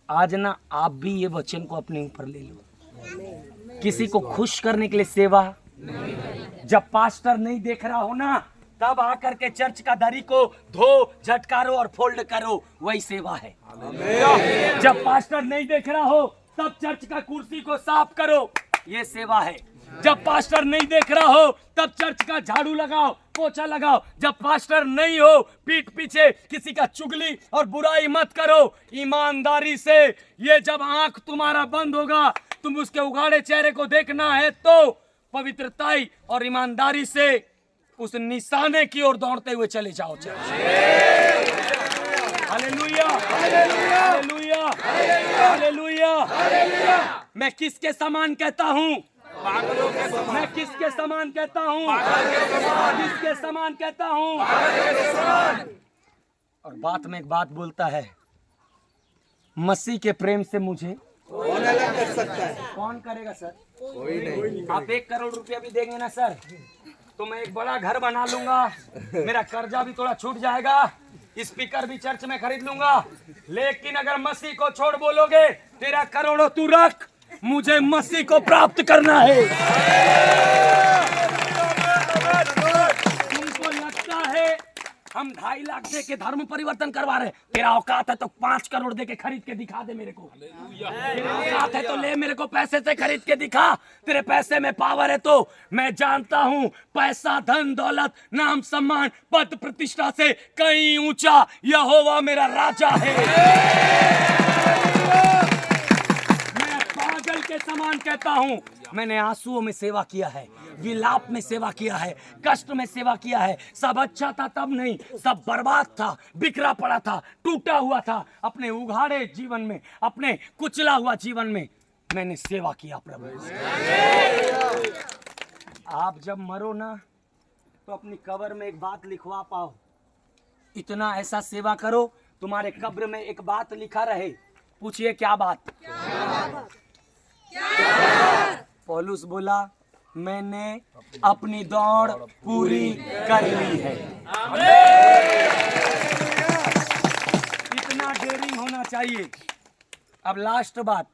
आज ना आप भी ये वचन को अपने ऊपर ले लो। किसी को खुश करने के लिए सेवा, जब पास्टर नहीं देख रहा हो ना, तब आकर के चर्च का दरी को धो, झटकारो और फोल्ड करो, वही सेवा है। जब पास्टर नहीं देख रहा हो, तब चर्च का कुर्सी को साफ करो, ये सेवा है। जब पास्टर नहीं देख रहा हो, तब चर्च का झाड़ू लगाओ, पोछा लगाओ। जब पास्टर नहीं हो, पीठ पीछे किसी का चुगली और बुराई मत करो, ईमानदारी से। ये जब आंख तुम्हारा बंद होगा, तुम उसके उगाड़े चेहरे को देखना है, तो पवित्रताई और ईमानदारी से उस निशाने की ओर दौड़ते हुए चले जाओ। Hallelujah, hallelujah, hallelujah. हालेलुया। मैं किसके समान कहता हूँ? मैं किसके समान कहता हूँ? किसके समान कहता हूँ? और बात में एक बात बोलता है, मसीह के प्रेम से मुझे कौन अलग कर सकता है? कौन करेगा सर? कोई नहीं। आप 1 करोड़ रुपया भी देंगे ना सर, तो मैं एक बड़ा घर बना लूंगा, मेरा कर्जा भी थोड़ा छूट जाएगा, स्पीकर भी चर्च में खरीद लूंगा। लेकिन अगर मसीह को छोड़ बोलोगे, तेरा करोड़ों तू रख, मुझे मसीह को प्राप्त करना है। तुमको लगता है हम 2.5 लाख दे के धर्म परिवर्तन करवा रहे, तेरा औकात है तो 5 करोड़ दे के खरीद के दिखा दे मेरे को। तेरा औकात है तो ले मेरे को पैसे से खरीद के दिखा। तेरे पैसे में पावर है तो मैं जानता हूँ, पैसा धन दौलत नाम सम्मान पद प्रतिष्ठा से कहीं ऊंचा यहोवा मेरा राजा है। मैं पागल के समान कहता हूँ, मैंने आंसुओं में सेवा किया है, विलाप में सेवा किया है, कष्ट में सेवा किया है। सब अच्छा था तब नहीं, सब बर्बाद था, बिखरा पड़ा था, टूटा हुआ था। अपने उघाड़े जीवन में, अपने कुचला हुआ जीवन में मैंने सेवा किया प्रभु। आप जब मरो ना तो अपनी कब्र में एक बात लिखवा पाओ, इतना ऐसा सेवा करो तुम्हारे कब्र में एक बात लिखा रहे। पूछिए क्या बात? पौलुस बोला, मैंने अपनी दौड़ पूरी कर ली है। इतना डेयरिंग होना चाहिए। अब लास्ट बात,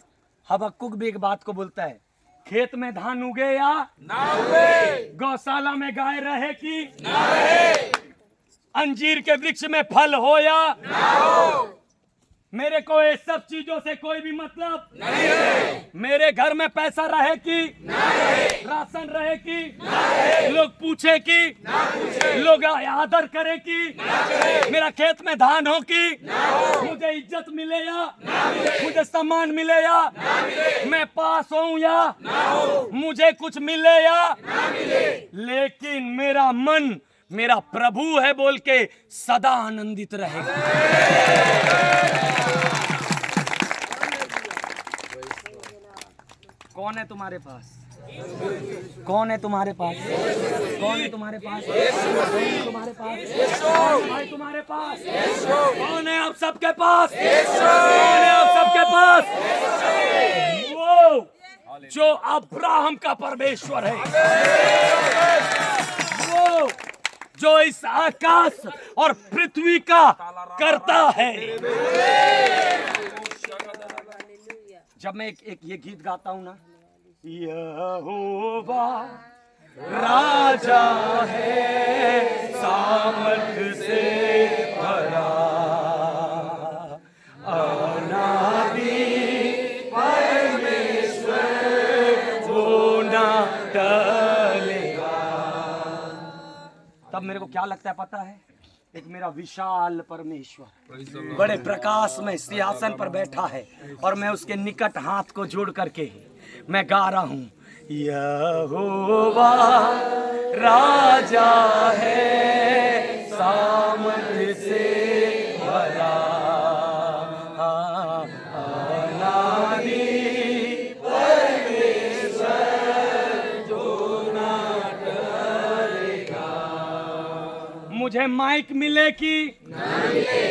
हबक्कुक भी एक बात को बोलता है, खेत में धान उगे या ना उगे, गौशाला में गाय रहे कि ना रहे, अंजीर के वृक्ष में फल हो या ना हो, मेरे को ये सब चीजों से कोई भी मतलब नहीं है। मेरे घर में पैसा रहे कि ना रहे, राशन रहे कि ना रहे, लोग पूछे कि ना पूछे, लोग आदर करे कि ना करे, मेरा खेत में धान हो कि ना हो, मुझे इज्जत मिले या ना मिले, मुझे सम्मान मिले या ना मिले, मैं पास हूँ या ना हो, मुझे कुछ मिले या ना मिले, लेकिन मेरा मन मेरा प्रभु है बोल के सदा आनंदित रहेगा। कौन है तुम्हारे पास? कौन है तुम्हारे पास? कौन है तुम्हारे पास? कौन है तुम्हारे पास? भाई तुम्हारे पास कौन है? आप सबके पास कौन है? आप सबके पास वो जो अब्राहम का परमेश्वर है, वो जो इस आकाश और पृथ्वी का करता है। जब मैं एक ये गीत गाता हूं ना, यहोवा राजा है सामर्थ से भरा, अनादि परमेश्वर वो ना टलेगा। तब मेरे को क्या लगता है पता है? एक मेरा विशाल परमेश्वर बड़े प्रकाश में सिंहासन पर बैठा है और मैं उसके निकट हाथ को जोड़ करके मैं गा रहा हूँ, यहोवा राजा है सामर्थ से भरा, अनादि परमेश्वर जो ना टलेगा। मुझे माइक मिले कि ना मिले,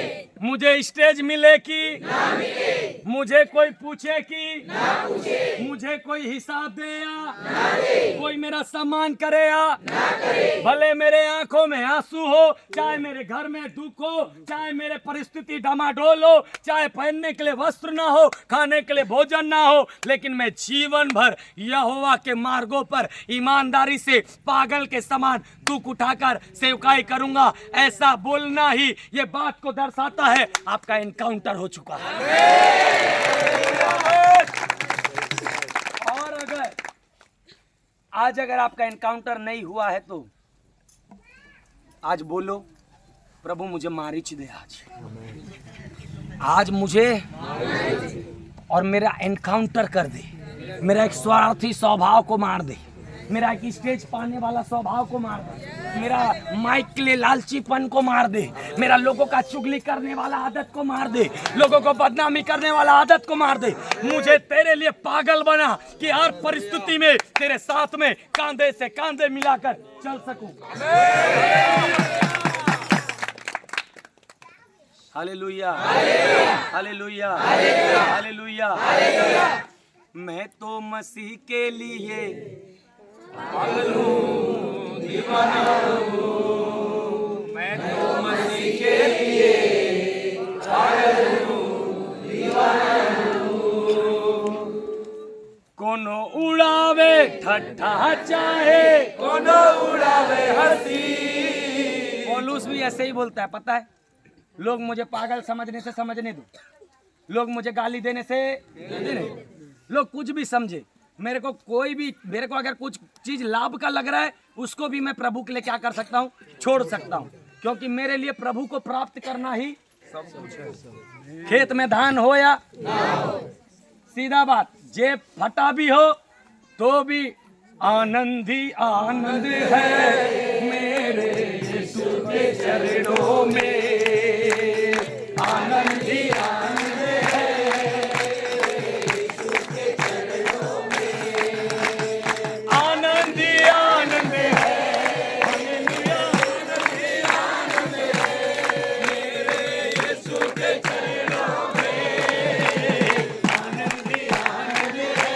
मुझे स्टेज मिले कि ना मिले, मुझे कोई पूछे कि ना पूछे, मुझे कोई हिसाब दे या ना दे, कोई मेरा सम्मान करे या ना करे, भले मेरे आंखों में आंसू हो, चाहे मेरे घर में दुख हो, चाहे मेरे परिस्थिति डामाडोल हो, चाहे पहनने के लिए वस्त्र ना हो, खाने के लिए भोजन ना हो, लेकिन मैं जीवन भर यहोवा के मार्गों पर ईमानदारी से पागल के समान दुख उठाकर सेवकाई करूंगा। ऐसा बोलना ही ये बात को दर्शाता है आपका एनकाउंटर हो चुका है। और अगर आपका एनकाउंटर नहीं हुआ है तो आज बोलो, प्रभु मुझे मारिच दे, आज मुझे और मेरा एनकाउंटर कर दे, मेरा एक स्वार्थी स्वभाव को मार दे, मेरा एक स्टेज पाने वाला स्वभाव को मार दे, मेरा माइक के लिए लालचीपन को मार दे, मेरा लोगों का चुगली करने वाला आदत को मार दे, लोगों को बदनामी करने वाला आदत को मार दे। मुझे तेरे लिए पागल बना कि हर परिस्थिति में तेरे साथ में कांधे से कांधे मिलाकर चल सकूं। Hallelujah, hallelujah, hallelujah. मैं तो मसीह के लिए पागल हूँ, दीवाना हूँ। मैं तो मसीह के लिए पागल हूँ, दीवाना हूँ। कोनो उड़ावे ठट्ठा चाहे, कोनो उड़ावे हंसी। पौलुस भी ऐसे ही बोलता है, पता है। लोग मुझे पागल समझने से समझने दो, लोग मुझे गाली देने से देने, लोग कुछ भी समझे, मेरे को अगर कुछ चीज लाभ का लग रहा है उसको भी मैं प्रभु के लिए क्या कर सकता हूँ, छोड़ सकता हूँ, क्योंकि मेरे लिए प्रभु को प्राप्त करना ही सब कुछ है। खेत में धान हो या ना हो, सीधा बात, जेब फटा भी हो तो भी आनंद ही आनंद है मेरे यीशु के चरणों में। आनंद ही आनंद है यीशु के चरणों में। आनंद ही आनंद है, हालेलुया। आनंद ही आनंद है मेरे यीशु के चरणों में। आनंद ही आनंद है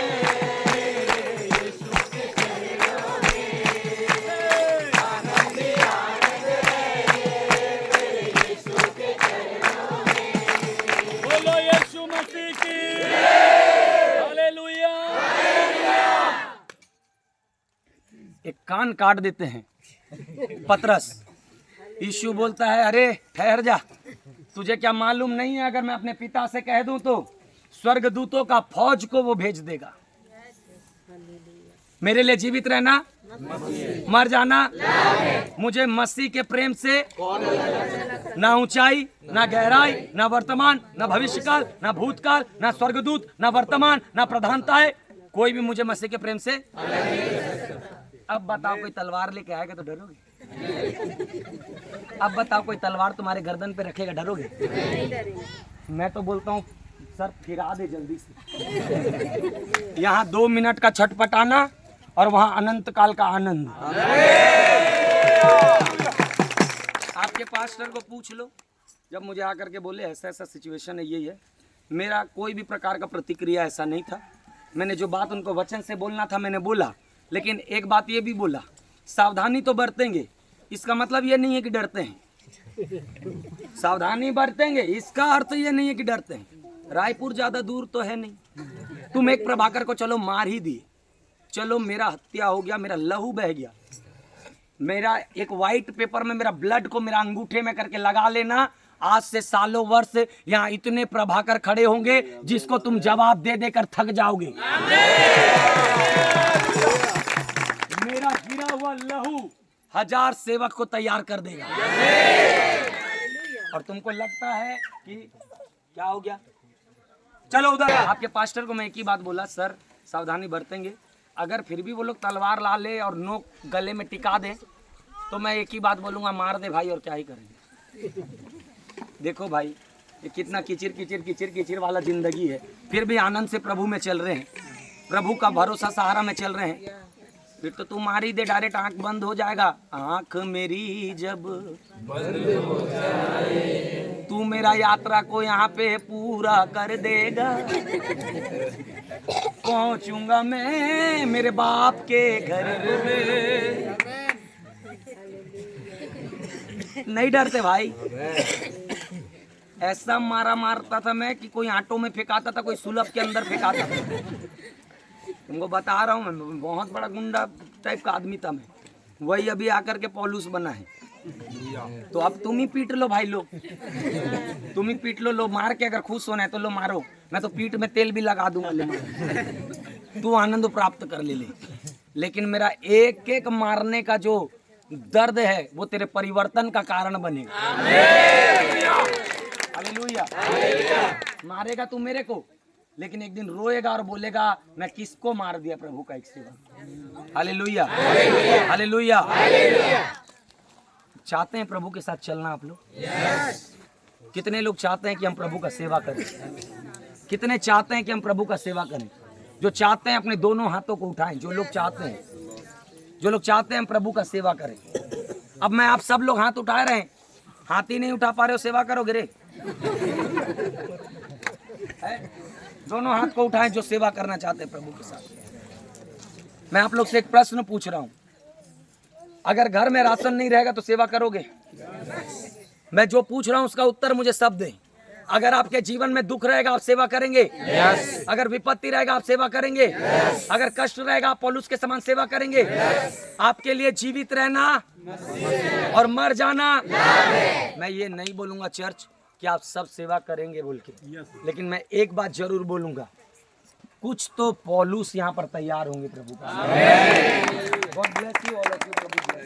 यीशु के चरणों में। आनंद ही आनंद है मेरे यीशु के चरणों में। बोलो यीशु मसीह की हालेलुया। एक कान काट देते हैं पतरस। यीशु बोलता है, अरे ठहर जा, तुझे क्या मालूम नहीं है अगर मैं अपने पिता से कह दूं तो स्वर्गदूतों का फौज को वो भेज देगा। मेरे लिए जीवित रहना, मर जाना, मुझे मसीह के प्रेम से ना ऊंचाई, ना गहराई, ना वर्तमान, ना भविष्यकाल, ना भूतकाल, ना स्वर्गदूत, ना वर्तमान, ना प्रधानता है, कोई भी मुझे मसीह के प्रेम से। अब बताओ कोई तलवार लेके आएगा तो डरोगे? अब बताओ कोई तलवार तुम्हारे गर्दन पे रखेगा, डरोगे? मैं तो बोलता हूँ सर फिरा दे जल्दी से। यहाँ 2 मिनट का छटपटाना और वहाँ अनंत काल का आनंद। आपके पास्टर को पूछ लो, जब मुझे आकर के बोले ऐसा ऐसा सिचुएशन है, यही है, मेरा कोई भी प्रकार का प्रतिक्रिया ऐसा नहीं था। मैंने जो बात उनको वचन से बोलना था मैंने बोला, लेकिन एक बात ये भी बोला, सावधानी तो बरतेंगे, इसका मतलब ये नहीं है कि डरते हैं। सावधानी बरतेंगे इसका अर्थ ये नहीं है कि डरते हैं। रायपुर ज्यादा दूर तो है नहीं, तुम एक प्रभाकर को चलो मार ही दिए, चलो मेरा हत्या हो गया, मेरा लहू बह गया, मेरा एक वाइट पेपर में मेरा ब्लड को मेरा अंगूठे में करके लगा लेना, आज से सालों वर्ष यहाँ इतने प्रभाकर खड़े होंगे जिसको तुम जवाब दे देकर थक जाओगे। मेरा गिरा हुआ लहू 1000 सेवक को तैयार कर देगा। और तुमको लगता है कि क्या हो गया? चलो उधर। आपके पास्टर को मैं एक ही बात बोला, सर सावधानी बरतेंगे, अगर फिर भी वो लोग तलवार ला ले और नोक गले में टिका दे तो मैं एक ही बात बोलूँगा, मार दे भाई, और क्या ही करेंगे। देखो भाई ये कितना किचिर किचिर किचिर किचिर वाला जिंदगी है, फिर भी आनंद से प्रभु में चल रहे हैं, प्रभु का भरोसा सहारा में चल रहे हैं। फिर तो तू मार ही दे, डायरेक्ट आंख बंद हो जाएगा। आंख मेरी जब बंद हो जाए तू मेरा यात्रा को यहाँ पे पूरा कर देगा। पहुंचूंगा मैं मेरे बाप के घर में। नहीं डरते भाई, ऐसा मारा मारता था मैं कि कोई आटो में फेंकाता था, कोई सुलभ के अंदर फेंकाता था। तुमको बता रहा हूँ मैं, बहुत बड़ा गुंडा टाइप का आदमी था मैं, वही अभी आकर के पौलुस बना है। तो अब तुम ही पीट लो भाई, लोग तुम ही पीट लो, मार के अगर खुश होना है तो लो मारो, मैं तो पीठ में तेल भी लगा दूंगा, ले तू आनंद प्राप्त कर ले। लेकिन मेरा एक एक मारने का जो दर्द है वो तेरे परिवर्तन का कारण बनेगा। हालेलुया। मारेगा तू मेरे को, लेकिन एक दिन रोएगा और बोलेगा मैं किसको मार दिया प्रभु का एक सेवक। Hallelujah, hallelujah. चाहते हैं प्रभु के साथ चलना आप लोग? कितने लोग चाहते हैं कि हम प्रभु का सेवा करें? कितने चाहते हैं कि हम प्रभु का सेवा करें? जो चाहते हैं अपने दोनों हाथों को उठाएं। जो लोग चाहते हैं, जो लोग चाहते हैं हम प्रभु का सेवा करें। अब मैं आप सब लोग हाथ उठा रहे हैं, हाथ ही नहीं उठा पा रहे हो, सेवा करोगे रे? दोनों हाथ को उठाएं जो सेवा करना चाहते हैं प्रभु के साथ। मैं आप लोग से एक प्रश्न पूछ रहा हूं, अगर घर में राशन नहीं रहेगा तो सेवा करोगे? मैं जो पूछ रहा हूं उसका उत्तर मुझे सब दें। अगर आपके जीवन में दुख रहेगा आप सेवा करेंगे? अगर विपत्ति रहेगा आप सेवा करेंगे? अगर कष्ट रहेगा आप पौलुस के समान सेवा करेंगे? आपके लिए जीवित रहना और मर जाना। मैं ये नहीं बोलूंगा चर्च कि आप सब सेवा करेंगे बोल के, लेकिन मैं एक बात जरूर बोलूंगा, कुछ तो पौलुस यहाँ पर तैयार होंगे प्रभु का। God bless you all of you. Prabhu